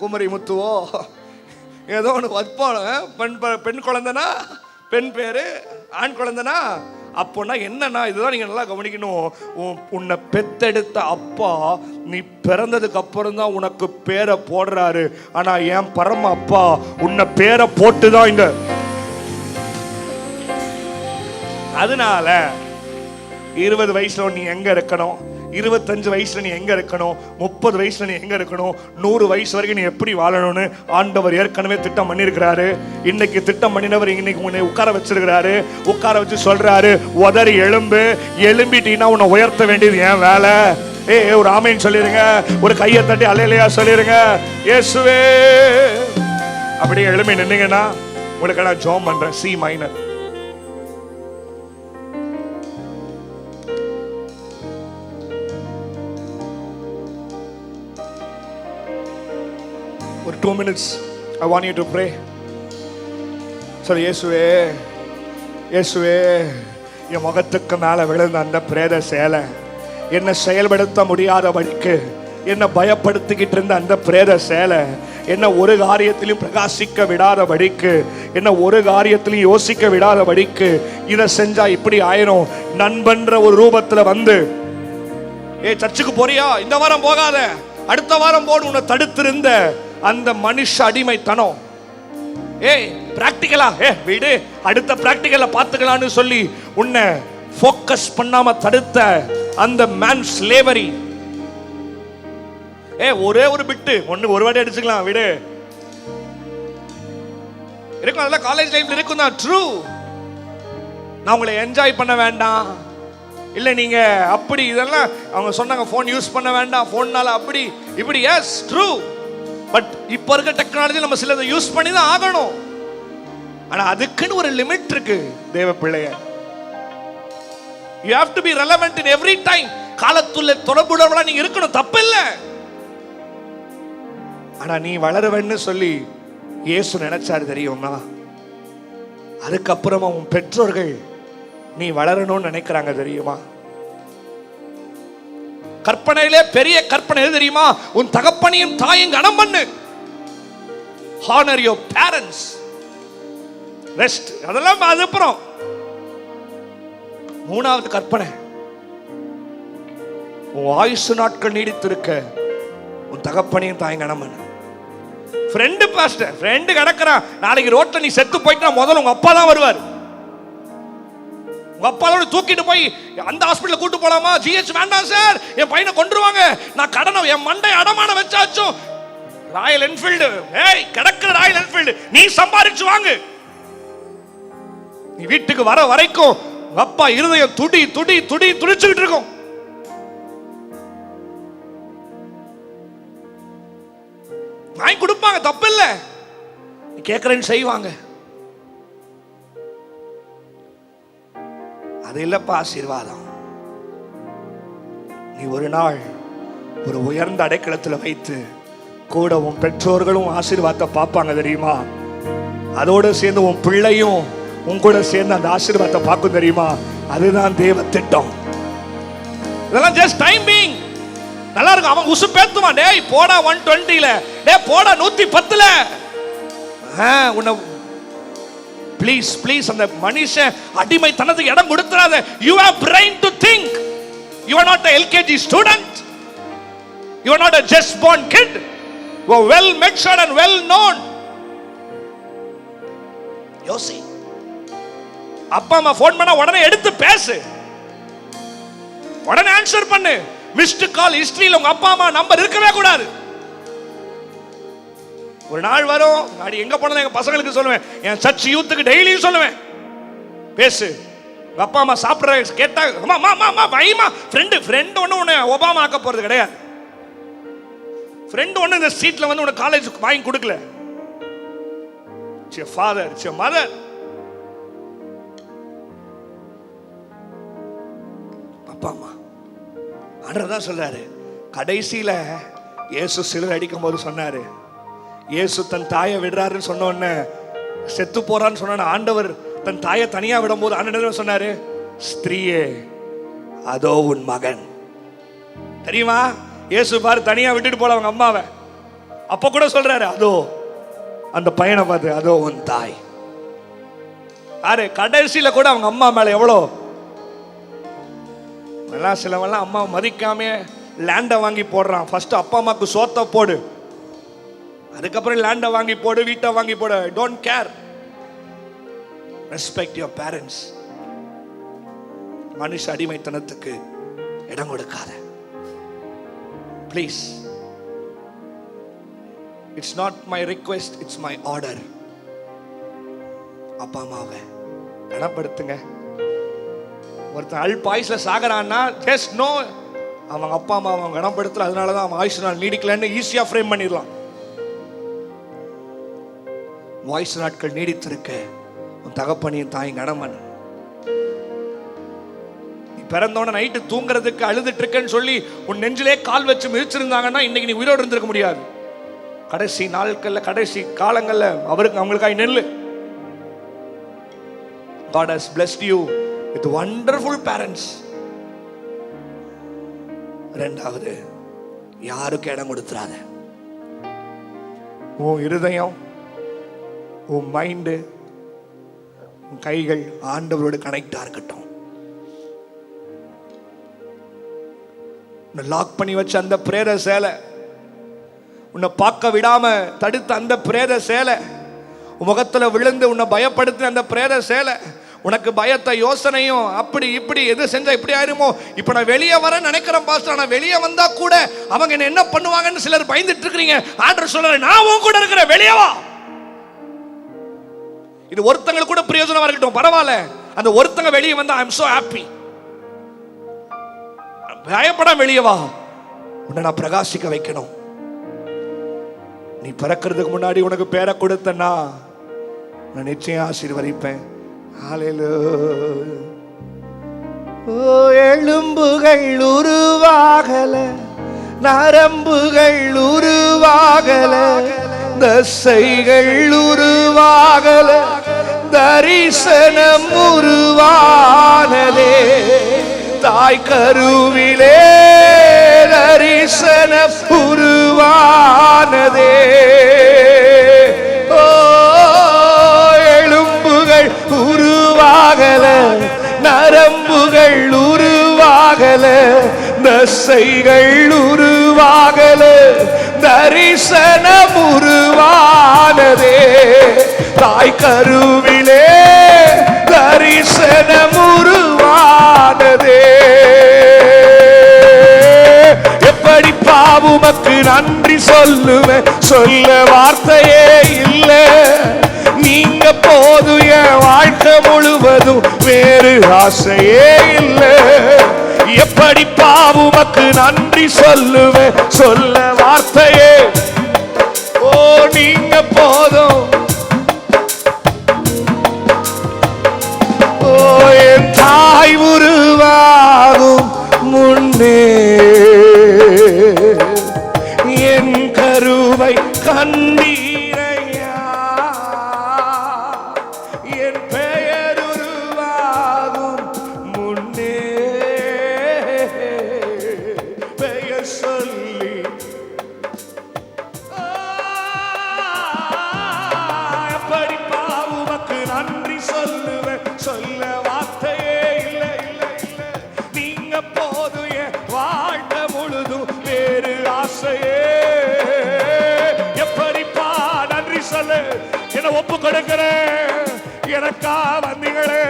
குமரி முத்துவோ ஏதோ ஒன்று வைப்போம். பெண் குழந்தைனா பெண் பேரு, ஆண் குழந்தைனா அப்போனா என்னன்னா, இதுதான் நீங்க நல்லா கவனிக்கணும். உன்னை பெத்தெடுத்த அப்பா நீ பிறந்ததுக்கு அப்புறம் தான் உனக்கு பேரை போடுறாரு. ஆனா என் பரம அப்பா உன்னை பேரை போட்டுதான் இந்த. அதனால 20 வயசுல நீ எங்க இருக்கணும், 25 வயசுல நீ எங்க இருக்கணும், 30 வயசுல நீ எங்க இருக்கணும், 100 வயசு வரைக்கும் நீ எப்படி வாழணும்னு ஆண்டவர் ஏற்கனவே திட்டம் பண்ணியிருக்கிறாரு. இன்னைக்கு திட்டம் பண்ணினவர் இன்னைக்கு உன்னை உட்கார வச்சிருக்கிறாரு. உட்கார வச்சு சொல்றாரு, உதறி எழும்பு. எழும்பிட்டீங்கன்னா உன்னை உயர்த்த வேண்டியது என் வேலை. ஒரு ஆமேன்னு சொல்லிருங்க. ஒரு கையை தட்டி அல்லேலூயா சொல்லிருங்க. இயேசுவே. அப்படியே எழும்பி நின்னீங்கன்னா உங்களுக்கு நான் ஜெபம் பண்றேன். C minor. ஒரு 2 minutes I want you to pray. சொல்லு, இயேசுவே, இயேசுவே, என் முகத்துக்கு மேல விழுந்த அந்த பிரேத சேலை, என்னை செயல்படுத்த முடியாதபடிக்கு என்னை பயப்படுத்திக்கிட்டு இருந்த அந்த பிரேத சேலை, என்ன ஒரு காரியத்திலும் பிரகாசிக்க விடாதபடிக்கு, என்ன ஒரு காரியத்திலும் யோசிக்க விடாதபடிக்கு, இதை செஞ்சா இப்படி ஆயிரும் நண்பன்ற ஒரு ரூபத்துல வந்து, சர்ச்சுக்கு போறியா, இந்த வாரம் போகாத, அடுத்த வாரம் போடு, உன்னை தடுத்திருந்த அந்த மனுஷ அடிமைத்தனம், பிராக்டிகலா வீடு அடுத்த பிராக்டிகல பாத்துக்கலாம்னு சொல்லி உன்னை ஃபோக்கஸ் பண்ணாம தடுத்த அந்த மேன் ஸ்லேவரி, ஒரே ஒரு பிட்டு ஒன்னு ஒரு வாட்டி அடிச்சுக்கலாம் வீடு இருக்கும். அதெல்லாம் காலேஜ் லைஃப்ல இருக்கும் தான். ட்ரூ. நான் உங்களை என்ஜாய் பண்ண வேண்டாம் இல்ல, நீங்க அப்படி இதெல்லாம் அவங்க சொன்னாங்க, போன் யூஸ் பண்ண வேண்டாம், போன்னால அப்படி இப்படி. Yes true. பட் இப்ப இருக்க டெக்னாலஜி நம்ம சிலதை யூஸ் பண்ணி தான் ஆகணும். ஆனா அதுக்குன்னு ஒரு லிமிட் இருக்கு தேவ பிள்ளைய. You have to be relevant in every time. காலத்துல தொடர்புடவளா நீங்க இருக்கணும், தப்பு இல்ல. ஆனா நீ வளருவேன்னு சொல்லி இயேசு நினைச்சாரு தெரியுமா? அதுக்கப்புறமா உன் பெற்றோர்கள் நீ வளரணும்னு நினைக்கிறாங்க தெரியுமா? கற்பனையிலே பெரிய கற்பனை எது தெரியுமா? உன் தகப்பனையும் தாயும் கனம் பண்ணு. Honour your parents. ரெஸ்ட் அதெல்லாம் அதுக்கப்புறம். மூணாவது கற்பனை, உன் ஆயுசு நாட்கள் நீடித்திருக்க உன் தகப்பனையும் தாயும் கனம் பண்ணு. ஃப்ரெண்டு பாஸ்டர், ஃப்ரெண்டு கிடக்குறான், நாளைக்கு ரோட்ல நீ செத்து போயிட்டா முதல்ல உங்க அப்பா தான் வருவார். உங்க அப்பா தூக்கிட்டு போய் அந்த ஹாஸ்பிட்டல் கூட்டு போலாமா? ஜிஹெச் வேண்டாம் சார், என் பையனை கொன்றுவாங்க, நான் கடனை என் மண்டை அடமான வச்சாச்சும் ராயல் என்ஃபீல்டு, ஏய் கிடக்குற ராயல் என்ஃபீல்டு நீ சம்பாதிச்சு வாங்கு. நீ வீட்டுக்கு வர வரைக்கும் உங்க அப்பா இருதயம் துடி துடி துடி துடிச்சுக்கிட்டு இருக்கும். வாங்கி கொடுப்பாங்க, தப்பு இல்ல, நீ கேட்கறேன்னு செய்வாங்க. அது இல்லப்பா ஆசீர்வாதம். நீ ஒரு நாள் ஒரு உயர்ந்த அடைக்கலத்தில் வைத்து கூட உன் பெற்றோர்களும் ஆசீர்வாதத்தை பார்ப்பாங்க தெரியுமா? அதோடு சேர்ந்து உன் பிள்ளையும் உன் கூட சேர்ந்து அந்த ஆசீர்வாதத்தை பார்க்கும் தெரியுமா? அதுதான் தேவ திட்டம். இதெல்லாம் ஜஸ்ட் டைம் பீயிங். நல்லா இருக்கும். அவன் உசு பேத்துவான், டேய் போடா 120ல, டேய் போடா 110ல. உன்னை ப்ளீஸ் ப்ளீஸ் அந்த மனுஷன் அடிமைத்தனத்துக்கு இடம் கொடுத்துறாத. You have brain to think. You are not a LKG student. You are not a just born kid. You are well matured and well known. யோசி. அப்பா அம்மா ஃபோன் பண்ணா உடனே எடுத்து பேசு, உடனே ஆன்சர் பண்ணு. மிஸ்டு கால் ஹிஸ்டரியில் உங்க அப்பா அம்மா நம்பர் இருக்கவே கூடாது. ஒரு நாள் வரும், நான் எங்க போனது எங்க பசங்களுக்கு சொல்லுவேன், என் சர்ச் யூத்துக்கு டெய்லியும் சொல்லுவேன், பேசு. உங்க அப்பா அம்மா சாப்பிட்ற கேட்டா அம்மா வைமா. ஃப்ரெண்டு ஒன்று உன்னை ஒபாமா ஆக்க போறது கிடையாது. ஃப்ரெண்டு ஒன்று இந்த சீட்ல வந்து உனக்கு காலேஜ் வாங்கி கொடுக்கல. It's your father, it's your mother. அப்பா அம்மா ஆண்டவர் சொல்றாரு. கடைசியில இயேசு சிலுவை அடிக்கும் போது சொன்னாரு, இயேசு தன் தாயை விடுறாருன்னு சொன்ன உடனே செத்து போறான்னு சொன்ன ஆண்டவர் தன் தாயை தனியா விடும் போது ஆண்டவர் சொன்னாரு, ஸ்திரீயே அதோ உன் மகன். தெரியுமா? இயேசு பாரு தனியா விட்டுட்டு போல அவங்க அம்மாவை. அப்ப கூட சொல்றாரு, அதோ அந்த பையனை பார்த்து, அதோ உன் தாய். யாரு? கடைசியில கூட அவங்க அம்மா மேல எவ்வளோ எல்லாம். சிலவெல்லாம் அம்மா மதிக்காம லேண்டை வாங்கி போடுறான். ஃபர்ஸ்ட் அப்பா அம்மாக்கு சோத்த போடு, அதுக்கப்புறம் லேண்டை வாங்கி போடு, வீட்டை வாங்கி போடு. Don't care. Respect your parents. மனுஷ அடிமைத்தனத்துக்கு இடம் கொடுக்காத please. It's not my request, it's my order. அப்பா அம்மாவை கனப்படுத்துங்க. ஒருத்தன் அல் பாய்ஸ்ல சாகரான்னா ஜஸ்ட் நோ அவங்க அப்பா அம்மா அவன் கனப்படுத்தல, அதனாலதான் அவன் ஆயுசு நாள் நீடிக்கலன்னு ஈஸியா ஃப்ரேம் பண்ணிடலாம். வாய்ஸ் நாட்கள் நீடித்திருக்க உன் தகப்பனையும் தாயும் கனமன். நீ பிறந்தோட நைட்டு தூங்குறதுக்கு அழுதுட்டு இருக்கேன்னு சொல்லி உன் நெஞ்சிலே கால் வச்சு மிதிச்சிருந்தாங்கன்னா இன்னைக்கு நீ உயிரோடு இருந்திருக்க முடியாது. கடைசி நாட்கள்ல கடைசி காலங்கள்ல அவங்களுக்காக நெல்லு. God has blessed you with wonderful parents. ரெண்டாவது, யாருக்கு இடம் கொடுத்துறாத. உன் இருதயம், உன் மைண்டு, உன் கைகள் ஆண்டவரோடு கனெக்டா இருக்கட்டும். லாக் பண்ணி வச்ச அந்த பிரேத சேலை, உன்னை பார்க்க விடாம தடுத்த அந்த பிரேத சேலை, முகத்துல விழுந்து உன்னை பயப்படுத்தின அந்த பிரேத சேலை, உனக்கு பயத்தை யோசனையும் அப்படி இப்படி எது செஞ்சா இப்படி ஆயிருமோ. இப்ப நான் வெளியே வர நினைக்கிறேன் பாஸ்டர், நான் வெளியே வந்தா கூட அவங்க என்ன பண்ணுவாங்கன்னு சிலர் பயந்துட்டு இருக்கிறீங்க. ஆண்டவர் சொல்றாரு, நான் உன் கூட இருக்கிறேன், வெளியே வா. இது ஒருத்தங்களுக்கு கூட பிரயோஜனமா இருக்கட்டும், பரவாயில்ல. அந்த ஒருத்தங்க வெளியே வந்தா ஐ எம் சோ ஹாப்பி. பயப்படாம வெளியே வா. உன்னை நான் பிரகாசிக்க வைக்கணும். நீ பிறக்கிறதுக்கு முன்னாடி உனக்கு பேரை கொடுத்தனா நான் நிச்சயம் ஆசீர்வதிப்பேன். எலும்புகள் உருவாகல, நரம்புகள் உருவாகல, தசைகள் உருவாகல, தரிசனம் உருவானதே தாய் கருவிலே தரிசனம் உருவானதே. ஓ எலும்புகள் உருவாகல, நரம்புகள் உருவாகல, தசைகள் உருவாகல, தரிசனம் உருவானதே. தாய் கருவிலே தரிசனம் உருவானதே. எப்படி பாவுமக்கு நன்றி சொல்லுவேன், சொல்ல வார்த்தையே இல்லை. நீங்க போதும் என் வாழ்க்கை முழுவதும், வேறு ஆசையே இல்லை. எப்படி பாவுமக்கு நன்றி சொல்லுவேன், சொல்ல வார்த்தையே. ஓ நீங்க போதும். ஓ என் தாய் உருவாகும் முன்னே என் கருவை கண்ணீரையா. என் பெயர் உருவாகும் முன்னே பெயர் சொல்லி எப்படி பாவுமக்கு நன்றி சொல்லுவேன், சொல்ல வார்த்தையே இல்லை இல்லை இல்லை. நீங்க போதும் என் வாழ்க்கை முழுதும், வேறு ஆசையே. எப்படிப்பா நன்றி சொல்லு, என ஒப்பு கொடுக்கிறேன். எனக்கா வந்தீங்களே,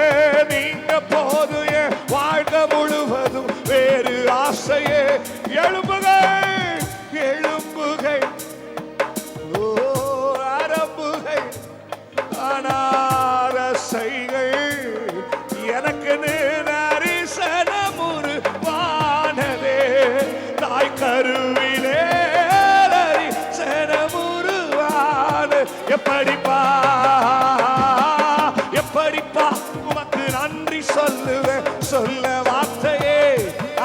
நீங்க போதும் என் வாழ்க்கை முழுவதும், வேறு ஆசையே. எழும்புகள் எழும்புகள் ஓ அரம்புகள் அனாரசைகள் எனக்கு தரிசனம் உருவானதே. தாய் கருவிலே தரிசனம் உருவான. எப்படிப்பா எப்படிப்பா உமக்கு நன்றி சொல்லுவேன், சொல்ல வார்த்தையே.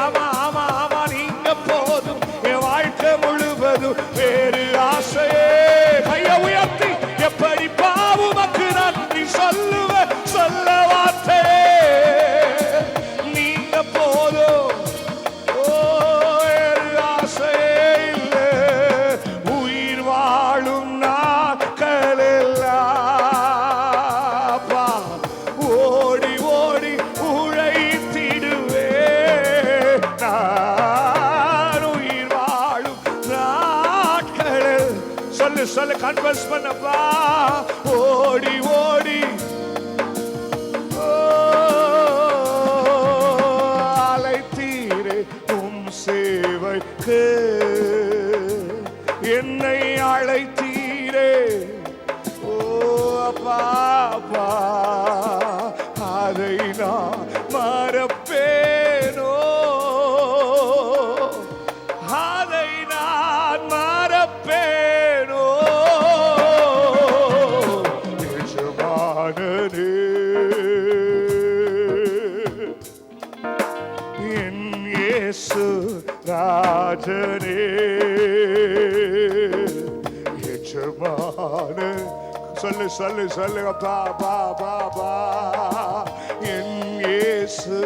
ஆமா ஆமா ஆமா நீங்க போதும் என் வாழ்க்கை முழுவதும், வேறு ஆசையே. கைய உயர்த்தி எப்படி பாவுமக்கு நன்றி சொல்லுவேன், சொல்ல வார்த்தையே. நீங்க போதும் ஓ வேறு ஆசையே இல்லை. உயிர் வாழும் நாட்களெல்லாம் ஓடி ஓடி உழைத்திடுவே. நான் உயிர் வாழும் நாட்களில் சொல்லு சொல்லு கன்வெர்ஸ் பண்ணப்பா. ஓடி ஓடி அழைத்தீரே உம் சேவைக்கு, என்னை அழைத்தீரே. ஓ அப்பா அப்பா அதை நான் மறப்பேனோ, அதை நான் மறப்பேனோ. எஜமானனே என் இயேசு ராஜனே. எஜமான சொல்லு சொல்லு சொல்லு அப்பா பா பா பா. என் இயேசு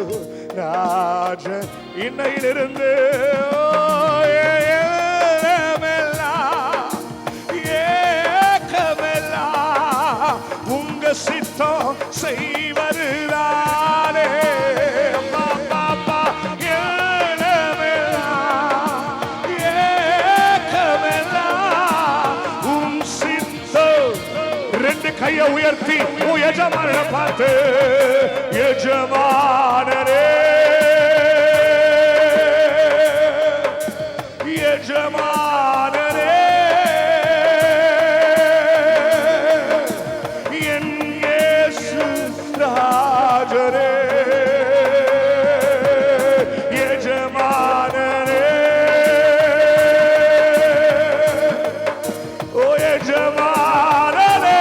ராஜன் இன்னையிலிருந்து ஏக்கமெல்லாம் உங்க சித்தம் செய்வதுதானே. கையை உயர்த்தி எஜமான பார்த்து, எஜமானரே எஜமானரே என் இயேசு ராஜரே. எஜமானரே ஓ எஜமானரே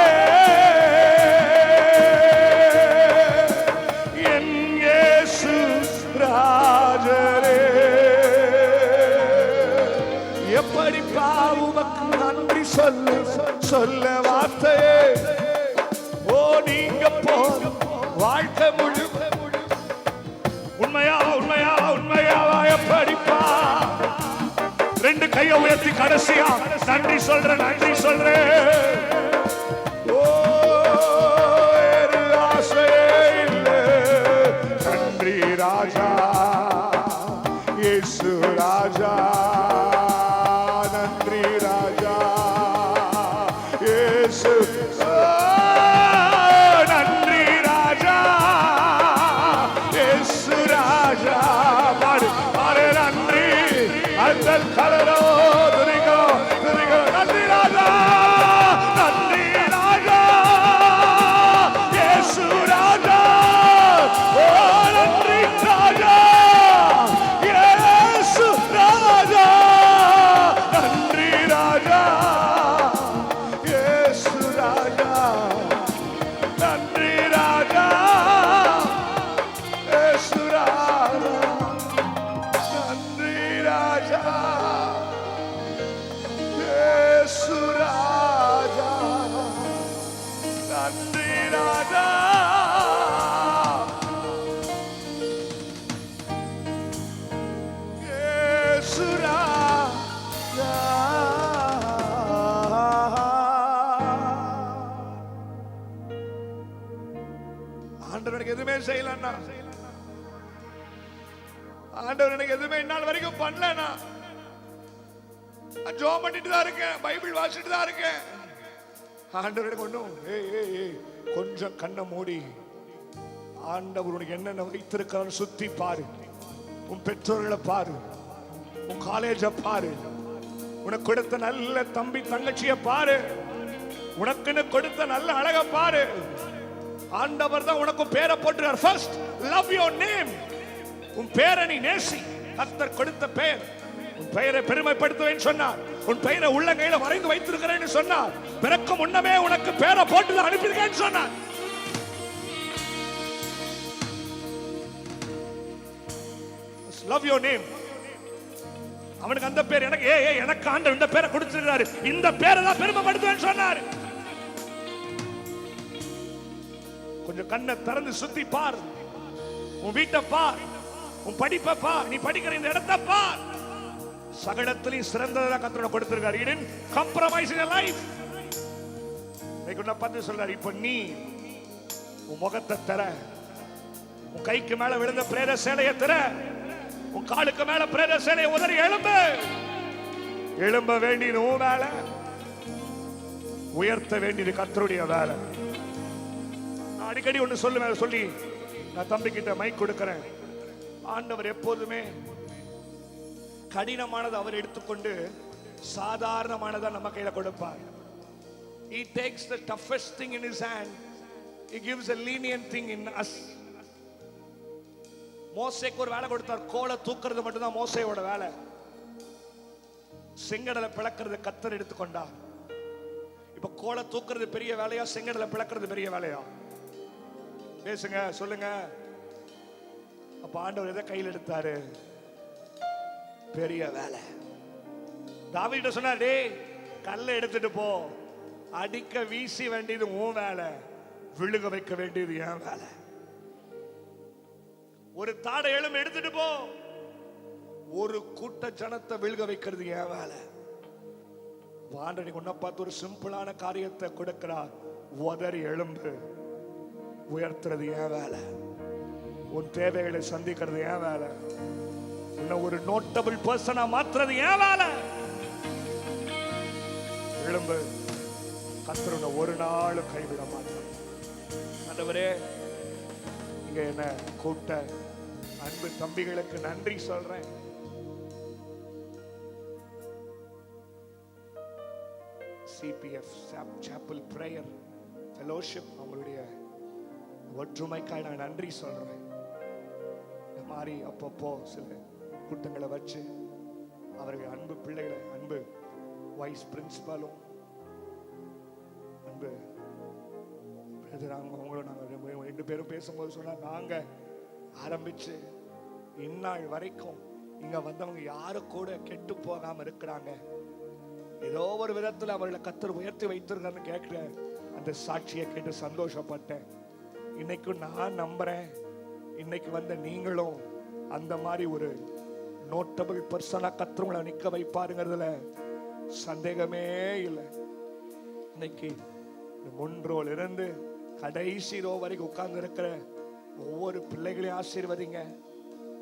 எப்படி பாவுமக்கு நன்றி சொல்லு, சொல்ல வார்த்தையே. ஓ நீங்க போதும் வாழ்க்கை முழு. உண்மையா உண்மையா உண்மையாவா எப்படிப்பா ரெண்டு கையை உயர்த்தி கடைசியா நன்றி சொல்றேன், நன்றி சொல்றேன். ஓ, வேறு ஆசையே இல்லை. நன்றி ராஜா, இயேசு ராஜா, நன்றி ராஜா, இயேசு. நன்றி ராஜா, இயேசு ராஜா. பாடு பாடு, நன்றி அந்த கலரோ துரிகோ துரிகோ. நன்றி ராஜா, நன்றி ராஜா, இயேசு ராஜா. ஓ, நன்றி ராஜா, இயேசு ராஜா. நன்றி ராஜா, இயேசு ராஜா. நன்றி ராஜா, இயேசு ராஜா. நன்றி ராஜா, இயேசு ராஜா. நன்றி ராஜா. இயேசு ராஜா. ஆண்டவர் எனக்கு எதுவுமே செய்யலன்னா, ஆண்டவர் எனக்கு எதுவுமே இந்நாள் வரைக்கும் பண்ணலனா, நான் ஜெபம் பண்ணிட்டு தான் இருக்கேன், பைபிள் வாசிச்சுட்டு தான் இருக்கேன். ஆண்டவர் எனக்கு ஒண்ணும் கொஞ்சம் கண்ணை மூடி ஆண்டவர் உனக்கு என்னென்ன வைத்திருக்கிறான்னு சுத்தி பாரு. உன் பெற்றோர்களை பாரு, உன் காலேஜை பாரு, உனக்கு கொடுத்த நல்ல தம்பி தங்கச்சிய பாரு, உனக்குன்னு கொடுத்த நல்ல அழக பாரு. ஆண்டவர் தான் உனக்கு பேரை போட்டுறார். First love your name. உன் பேரை நீ நேசி. கர்த்தர் கொடுத்த பெயர், உன் பெயரை பெருமைப்படுத்துவேன் சொன்னார். உன் பெயரை உள்ளங்கையில வரைந்து வைத்திருக்கிறேன்னு சொன்னார். பிறக்க முன்னமே உனக்கு பேரை போட்டு அனுப்பியிருக்கேன்னு சொன்னார். Love your name. அவனுக்கு அந்த பேர், எனக்கு எனக்கு ஆண்டவர் இந்த பேரை கொடுத்திருக்கிறாரு, இந்த பேரை தான் பெருமைப்படுத்துவேன்னு சொன்னார். கொஞ்சம் கண்ணை திறந்து சுத்தி பார். உன் வீட்டை பார், உன் படிப்பை பார், நீ படிக்கிற இந்த இடத்தை பார். சகலத்திலையும் சிறந்ததா கர்த்தர் கொடுத்திருக்காரு. He didn't compromise in your life. பார்த்து சொல்றாரு, இப்ப நீ உன் முகத்தை தர, உன் கைக்கு மேல விழுந்த பிரேத சேலையை தர, உன் காலுக்கு மேல பிரேத சேலையை உதறி எழும்பு. எழும்ப வேண்டியது உன் வேலை, உயர்த்த வேண்டியது கர்த்தருடைய வேலை. நான் அடிக்கடி ஒண்ணு சொல்லுவேன், சொல்லி நான் தம்பி கிட்ட மைக் கொடுக்கிறேன். ஆண்டவர் எப்போதுமே கடினமானது அவர் எடுத்துக்கொண்டு சாதாரணமானதா நம்ம கையில கொடுப்பார். He takes the toughest thing in his hand, he gives a lenient thing in us. மோசேக்கு ஒரு வேலை கொடுத்தார், கோலை தூக்குறது மட்டும்தான் மோசேயோட வேலை. செங்கடலை பிளக்கிறது கர்த்தர் எடுத்துக்கொண்டார். இப்ப கோலை தூக்குறது பெரிய வேலையா, செங்கடலை பிளக்கிறது பெரிய வேலையா? பேசுங்க, சொல்லுங்க. அப்ப ஆண்டவர் எதை கையில் எடுத்தாரு? பெரிய வேலை. தாவீது சொன்னார், டேய் கல்லை எடுத்துட்டு போ, அடிக்க வீசி வேண்டியது உன் வேலை, விழுக வைக்க வேண்டியது என் வேலை. ஒரு தாடை எலும்பு எடுத்துட்டு போ, ஒரு கூட்ட ஜனத்தை விழுக வைக்கிறது என் வேலை. ஆண்டவனை உன்னை பார்த்து ஒரு சிம்பிளான காரியத்தை கொடுக்கிறார். உதறி எலும்பு உயர்த்துறது என் வேலை, உன் தேவைகளை சந்திக்கிறது என் வேலை, உன்னை ஒரு நோட்டபிள் பர்சனா மாத்துறது என் வேலை. எழும்பு, கர்த்தர் உன்னை ஒரு நாள் கைவிட மாட்டார். ஆண்டவரே, இங்க என்ன கூட்ட அன்பு தம்பிகளுக்கு நன்றி சொல்றேன். CPF சாப்பல் பிரேயர் ஃபெலோஷிப் அவங்களுடைய ஒற்றுமைக்காக நான் நன்றி சொல்றேன். இந்த மாதிரி அப்பப்போ சில கூட்டங்களை வச்சு அவர்கள் அன்பு பிள்ளைகளை, அன்பு வைஸ் பிரின்சிபாலும், அன்பு அவங்களும் நாங்கள் 2 பேரும் பேசும்போது சொன்னா, நாங்க ஆரம்பிச்சு இந்நாள் வரைக்கும் இங்க வந்தவங்க யாரும் கூட கெட்டு போகாம இருக்கிறாங்க. ஏதோ ஒரு விதத்துல அவர்களை கர்த்தர் உயர்த்தி வைத்திருக்காருன்னு கேட்கிற அந்த சாட்சியை கேட்டு சந்தோஷப்பட்டேன். இன்னைக்கு நான் நம்புறேன், இன்னைக்கு வந்த நீங்களும் அந்த மாதிரி ஒரு நோட்டபிள் பர்சனா கத்துறவங்களை நிக்க வைப்பாருங்கிறதுல சந்தேகமே இல்லை. இன்னைக்கு முன்ரோல் இருந்து கடைசி ரோ வரைக்கும் உட்கார்ந்து இருக்கிற ஒவ்வொரு பிள்ளைகளையும் ஆசீர்வதிங்க.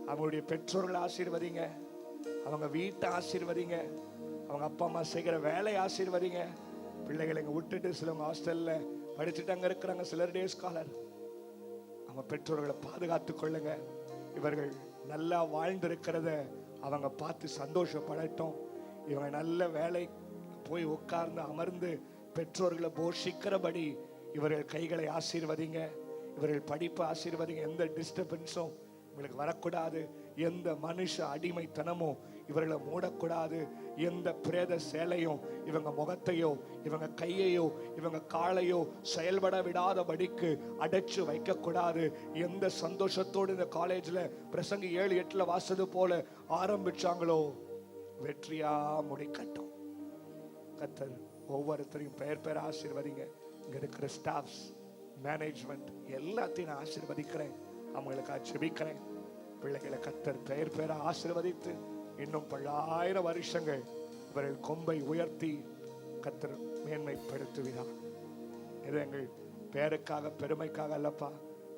அவங்களுடைய பெற்றோர்களை ஆசீர்வதிங்க. அவங்க வீட்டை ஆசீர்வதிங்க. அவங்க அப்பா அம்மா செய்கிற வேலையை ஆசீர்வதிங்க. பிள்ளைகளை இங்க விட்டுட்டு சிலவங்க ஹாஸ்டல்ல படிச்சுட்டு அங்க இருக்கிறாங்க, சிலர் டே ஸ்காலர். அவங்க பெற்றோர்களை பாதுகாத்து கொள்ளுங்க. இவர்கள் நல்லா வாழ்ந்திருக்கிறத அவங்க பார்த்து சந்தோஷப்படட்டும். இவங்க நல்ல வேலை போய் உட்கார்ந்து அமர்ந்து பெற்றோர்களை போஷிக்கிறபடி இவர்கள் கைகளை ஆசீர்வதிங்க. இவர்கள் படிப்பை ஆசீர்வதிங்க. எந்த டிஸ்டர்பன்ஸும் இவங்களுக்கு வரக்கூடாது. எந்த மனுஷ அடிமைத்தனமும் இவர்களை மூடக்கூடாது. எந்த பிரேத சேலையும் இவங்க முகத்தையோ இவங்க கையையோ இவங்க காலையோ செயல்பட விடாதபடிக்கு அடைச்சு வைக்கக்கூடாது. எந்த சந்தோஷத்தோடு இந்த காலேஜில் பிரசங்கி 7-8 வாசது போல ஆரம்பிச்சாங்களோ வெற்றியா முடிக்கட்டும். கர்த்தர் ஒவ்வொருத்தரையும் பெயர் ஆசீர்வதிங்க. இங்க இருக்கிற ஸ்டாஃப்ஸ், மேனேஜ்மெண்ட் எல்லாத்தையும் நான் ஆசீர்வதிக்கிறேன். அவங்களுக்காக ஜெபிக்கிறேன். பிள்ளைகளை கர்த்தர் பெயர் ஆசீர்வதித்து இன்னும் 10,000 வருஷங்கள் இவர்கள் கொம்பை உயர்த்தி கர்த்தர் மேன்மைப்படுத்துகிறார். இது எங்கள் பெயருக்காக பெருமைக்காக அல்லப்பா.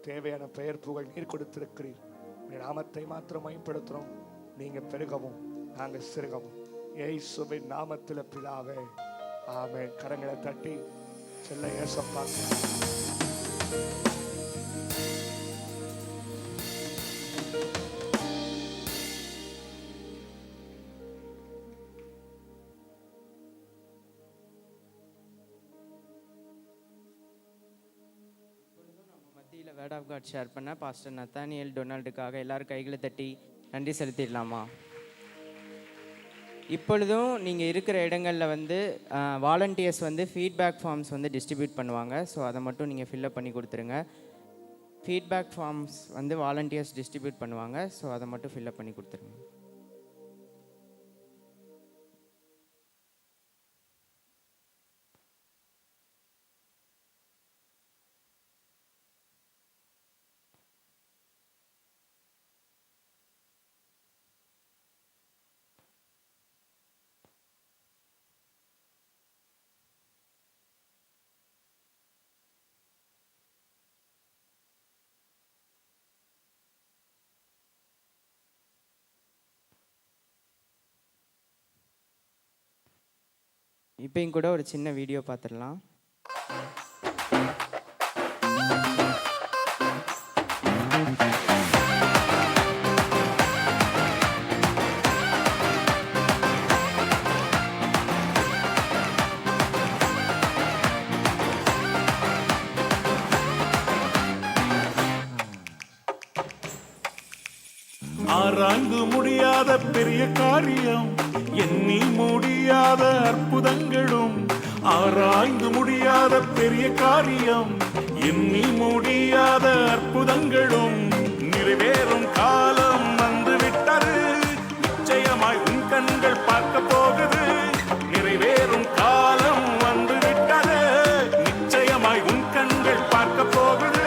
தேவையான பெயர் புகழ் நீர் கொடுத்திருக்கிறீர். நாமத்தை மாத்திரம் மேம்படுத்துறோம். நீங்க பெருகவும் நாங்க சிறுகவும். இயேசுவின் நாமத்தில் பிதாவே, ஆமென். கரங்களை தட்டி செல்ல ஏசப்பா. மத்தியில் வேர்ட் ஆஃப் காட் ஷேர் பண்ண பாஸ்டர் நத்தானியல் டொனால்டுக்காக எல்லாரும் கைகளை தட்டி நன்றி செலுத்திடலாமா? இப்பொழுதும் நீங்கள் இருக்கிற இடங்களில் வந்து வாலண்டியர்ஸ் வந்து ஃபீட்பேக் ஃபார்ம்ஸ் வந்து டிஸ்ட்ரிபியூட் பண்ணுவாங்க. ஸோ அதை மட்டும் நீங்கள் ஃபில்அப் பண்ணி கொடுத்துருங்க. ஃபீட்பேக் ஃபார்ம்ஸ் வந்து வாலண்டியர்ஸ் டிஸ்ட்ரிபியூட் பண்ணுவாங்க. ஸோ அதை மட்டும் ஃபில்அப் பண்ணி கொடுத்துருங்க. இப்பயும் கூட ஒரு சின்ன வீடியோ பார்த்துடலாம். ஆராய்ந்து முடியாத பெரிய காரியம், எண்ணி முடியாத அற்புதங்களும். ஆராய்ந்து முடியாத பெரிய காரியம், எண்ணி முடியாத அற்புதங்களும் நிறைவேறும் காலம் வந்து விட்டது. நிச்சயமாய் உன் கண்கள் பார்க்க போகுது. நிறைவேறும் காலம் வந்து விட்டது. நிச்சயமாய் உன் கண்கள் பார்க்க போகுது.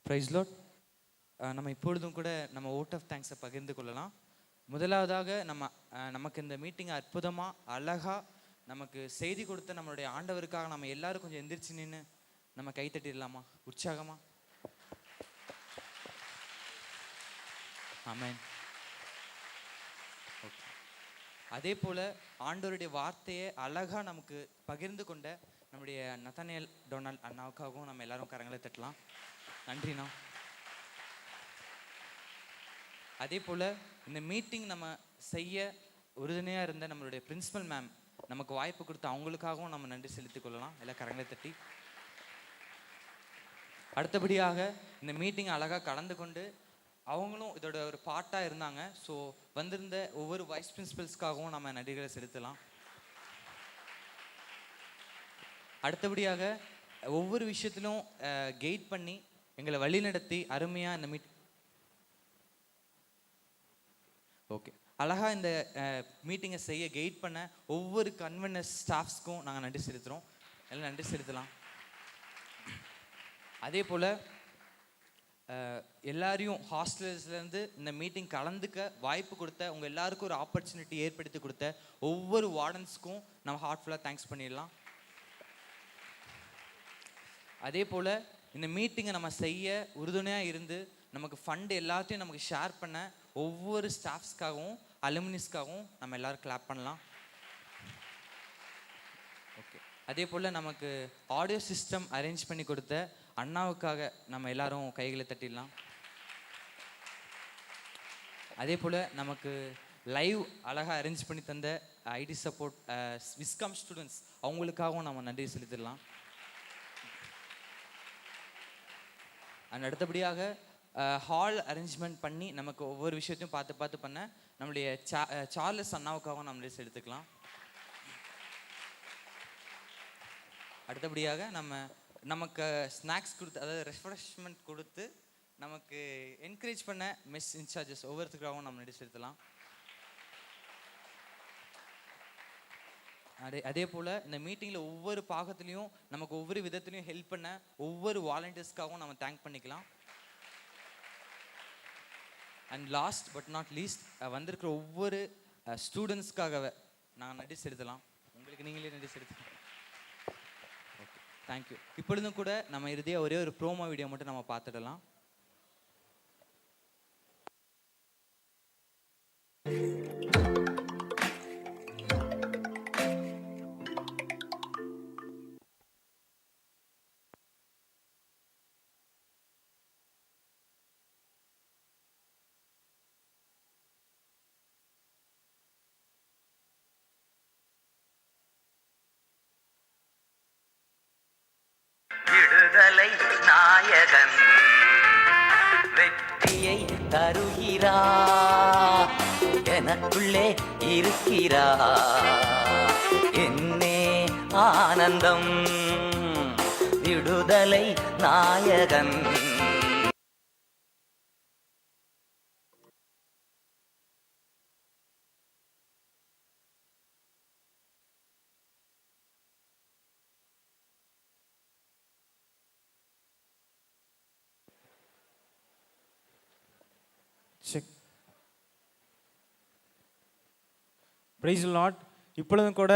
Praise Lord. நம்ம இப்பொழுதும் கூட நம்ம ஓட் ஆஃப் தேங்க்ஸை பகிர்ந்து கொள்ளலாம். முதலாவதாக நமக்கு இந்த மீட்டிங் அற்புதமாக அழகாக நமக்கு செய்தி கொடுத்த நம்மளுடைய ஆண்டவருக்காக நம்ம எல்லாரும் கொஞ்சம் எந்திரிச்சு நின்று நம்ம கைத்தட்டிடலாமா உற்சாகமா? ஆமென். ஓகே. அதே போல் ஆண்டவருடைய வார்த்தையை அழகாக நமக்கு பகிர்ந்து கொண்ட நம்முடைய நத்தானியல் டொனால்ட் அண்ணாவுக்காகவும் நம்ம எல்லாரும் கரங்களை தட்டலாம். நன்றிண்ணா. அதே போல் இந்த மீட்டிங் நம்ம செய்ய உறுதுணையாக இருந்த நம்மளுடைய பிரின்சிபல் மேம் நமக்கு வாய்ப்பு கொடுத்த அவங்களுக்காகவும் நம்ம நன்றி செலுத்திக் கொள்ளலாம். எல்லாம் கரங்களை தட்டி. அடுத்தபடியாக இந்த மீட்டிங் அழகாக கலந்து கொண்டு அவங்களும் இதோட ஒரு பார்ட்டாக இருந்தாங்க. ஸோ வந்திருந்த ஒவ்வொரு வைஸ் பிரின்சிபல்ஸ்க்காகவும் நம்ம நன்றிகளை செலுத்தலாம். அடுத்தபடியாக ஒவ்வொரு விஷயத்திலும் கைட் பண்ணி எங்களை வழிநடத்தி அருமையாக இந்த ஓகே அழகாக இந்த மீட்டிங்கை செய்ய கைட் பண்ண ஒவ்வொரு கன்வெனஸ் ஸ்டாஃப்ஸ்க்கும் நாங்கள் நன்றி செலுத்துகிறோம். எல்லாம் நன்றி செலுத்தலாம். அதே போல் எல்லாரையும் ஹாஸ்டல்ஸ்லேருந்து இந்த மீட்டிங் கலந்துக்க வாய்ப்பு கொடுத்த உங்கள் எல்லாருக்கும் ஒரு ஆப்பர்ச்சுனிட்டி ஏற்படுத்தி கொடுத்த ஒவ்வொரு வார்டன்ஸ்க்கும் நம்ம ஹார்ட்ஃபுல்லாக தேங்க்ஸ் பண்ணிடலாம். அதே போல் இந்த மீட்டிங்கை நம்ம செய்ய உறுதுணையாக இருந்து நமக்கு ஃபண்டு எல்லாத்தையும் நமக்கு ஷேர் பண்ண ஒவ்வொரு ஸ்டாஃப்ஸ்க்காகவும் அலுமினிஸ்க்காகவும் நம்ம எல்லோரும் கிளாப் பண்ணலாம். ஓகே அதே போல் நமக்கு ஆடியோ சிஸ்டம் அரேஞ்ச் பண்ணி கொடுத்த அண்ணாவுக்காக நம்ம எல்லாரும் கைகளை தட்டிடலாம். அதே போல் நமக்கு லைவ் அழகாக அரேஞ்ச் பண்ணி தந்த ஐடி சப்போர்ட் விஸ்காம் ஸ்டூடெண்ட்ஸ் அவங்களுக்காகவும் நம்ம நன்றி செலுத்திடலாம். அண்ட் அடுத்தபடியாக ஹால் அரேஞ்ச்மெண்ட் பண்ணி நமக்கு ஒவ்வொரு விஷயத்தையும் பார்த்து பண்ண நம்மளுடைய சார்லஸ் அண்ணாவுக்காகவும் நம்ம நன்றி செலுத்திக்கலாம். அடுத்தபடியாக நமக்கு ஸ்நாக்ஸ் கொடுத்து அதாவது ரெஃப்ரெஷ்மெண்ட் கொடுத்து நமக்கு என்கரேஜ் பண்ண மெஸ் இன்சார்ஜஸ் ஒவ்வொருத்தருக்காகவும் நம்ம நன்றி செலுத்தலாம். அதே போல் இந்த மீட்டிங்கில் ஒவ்வொரு பாகத்துலேயும் நமக்கு ஒவ்வொரு விதத்துலையும் ஹெல்ப் பண்ண ஒவ்வொரு வாலண்டியர்ஸ்க்காகவும் நம்ம தேங்க் பண்ணிக்கலாம். And last but not least வந்திருக்கிற ஒவ்வொரு ஸ்டூடெண்ட்ஸ்க்காக நாங்கள் நன்றி செலுத்தலாம். உங்களுக்கு நீங்களே நன்றி செலுத்தலாம். Okay thank you. இப்பொழுதும் கூட நம்ம இறுதியாக ஒரே ஒரு ப்ரோமோ வீடியோ மட்டும் நம்ம பார்த்துடலாம். விடுதலை நாயகன் வெற்றியை தருகிறா எனக்குள்ளே இருக்கிறா என்னே ஆனந்தம் விடுதலை நாயகன். Praise Lord. இப்பொழுதும் கூட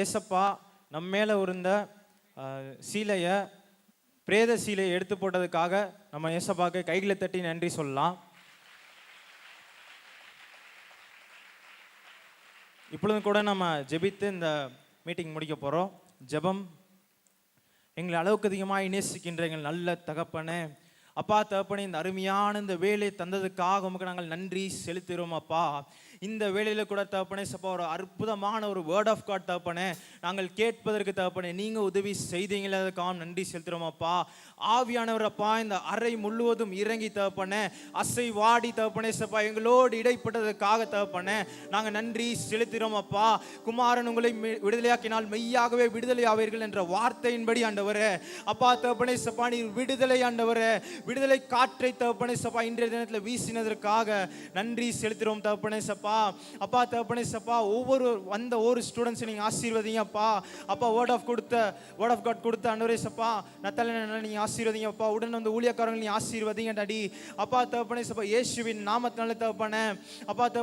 ஏசப்பா நம்ம மேலே இருந்த சீலையை பிரேத சீலையை எடுத்து போட்டதுக்காக நம்ம ஏசப்பாக்கு கைகளை தட்டி நன்றி சொல்லலாம். இப்பொழுதும் கூட நம்ம ஜெபித்து இந்த மீட்டிங் முடிக்க போகிறோம். ஜெபம். எங்களை அளவுக்கு அதிகமாக நேசிக்கின்ற எங்கள் நல்ல தகப்பனே, அப்பா தகப்பனே, இந்த அருமையான இந்த வேலையை தந்ததுக்காக உமக்கு நாங்கள் நன்றி செலுத்துகிறோம். அப்பா இந்த வேலையில் கூட தகப்பனே சப்பா ஒரு அற்புதமான ஒரு வேர்ட் ஆஃப் காட் தகப்பனே நாங்கள் கேட்பதற்கு தகப்பனே நீங்கள் உதவி செய்தீங்களே, அதுக்காக நன்றி செலுத்துகிறோம். அப்பா ஆவியானவர் அப்பா இந்த அறை முழுவதும் இறங்கி தகப்பனே அசை வாடி தகப்பனே சப்பா எங்களோடு இடைப்பட்டதுக்காக தகப்பனே நாங்கள் நன்றி செலுத்துகிறோம். அப்பா குமாரன் உங்களை விடுதலையாக்கினால் மெய்யாகவே விடுதலை ஆவீர்கள் என்ற வார்த்தையின்படி ஆண்டவரே அப்பா தகப்பனே சப்பா நீர் விடுதலை ஆண்டவரே விடுதலை காற்றை தகப்பனே சப்பா இன்றைய தினத்தில் வீசினதற்காக நன்றி செலுத்துகிறோம் தகப்பனே சப்பா. அப்பா தகப்பனே சப்பா ஒவ்வொரு வந்த ஒரு ஸ்டூடெண்ட்ஸ் நீங்க ஆசீர்வதிங்க அப்பா. அப்பா வேர்ட் ஆஃப் காட் கொடுத்த ஆண்டவரே சப்பா நத்தாலியா நீங்க ஆசீர்வதிங்க அப்பா. உடன் வந்து ஊழியக்காரங்களை நீ ஆசீர்வதிங்க டாடி. அப்பா தகப்பனே சப்பா இயேசுவின் நாமத்தினால தகப்பனே அப்பா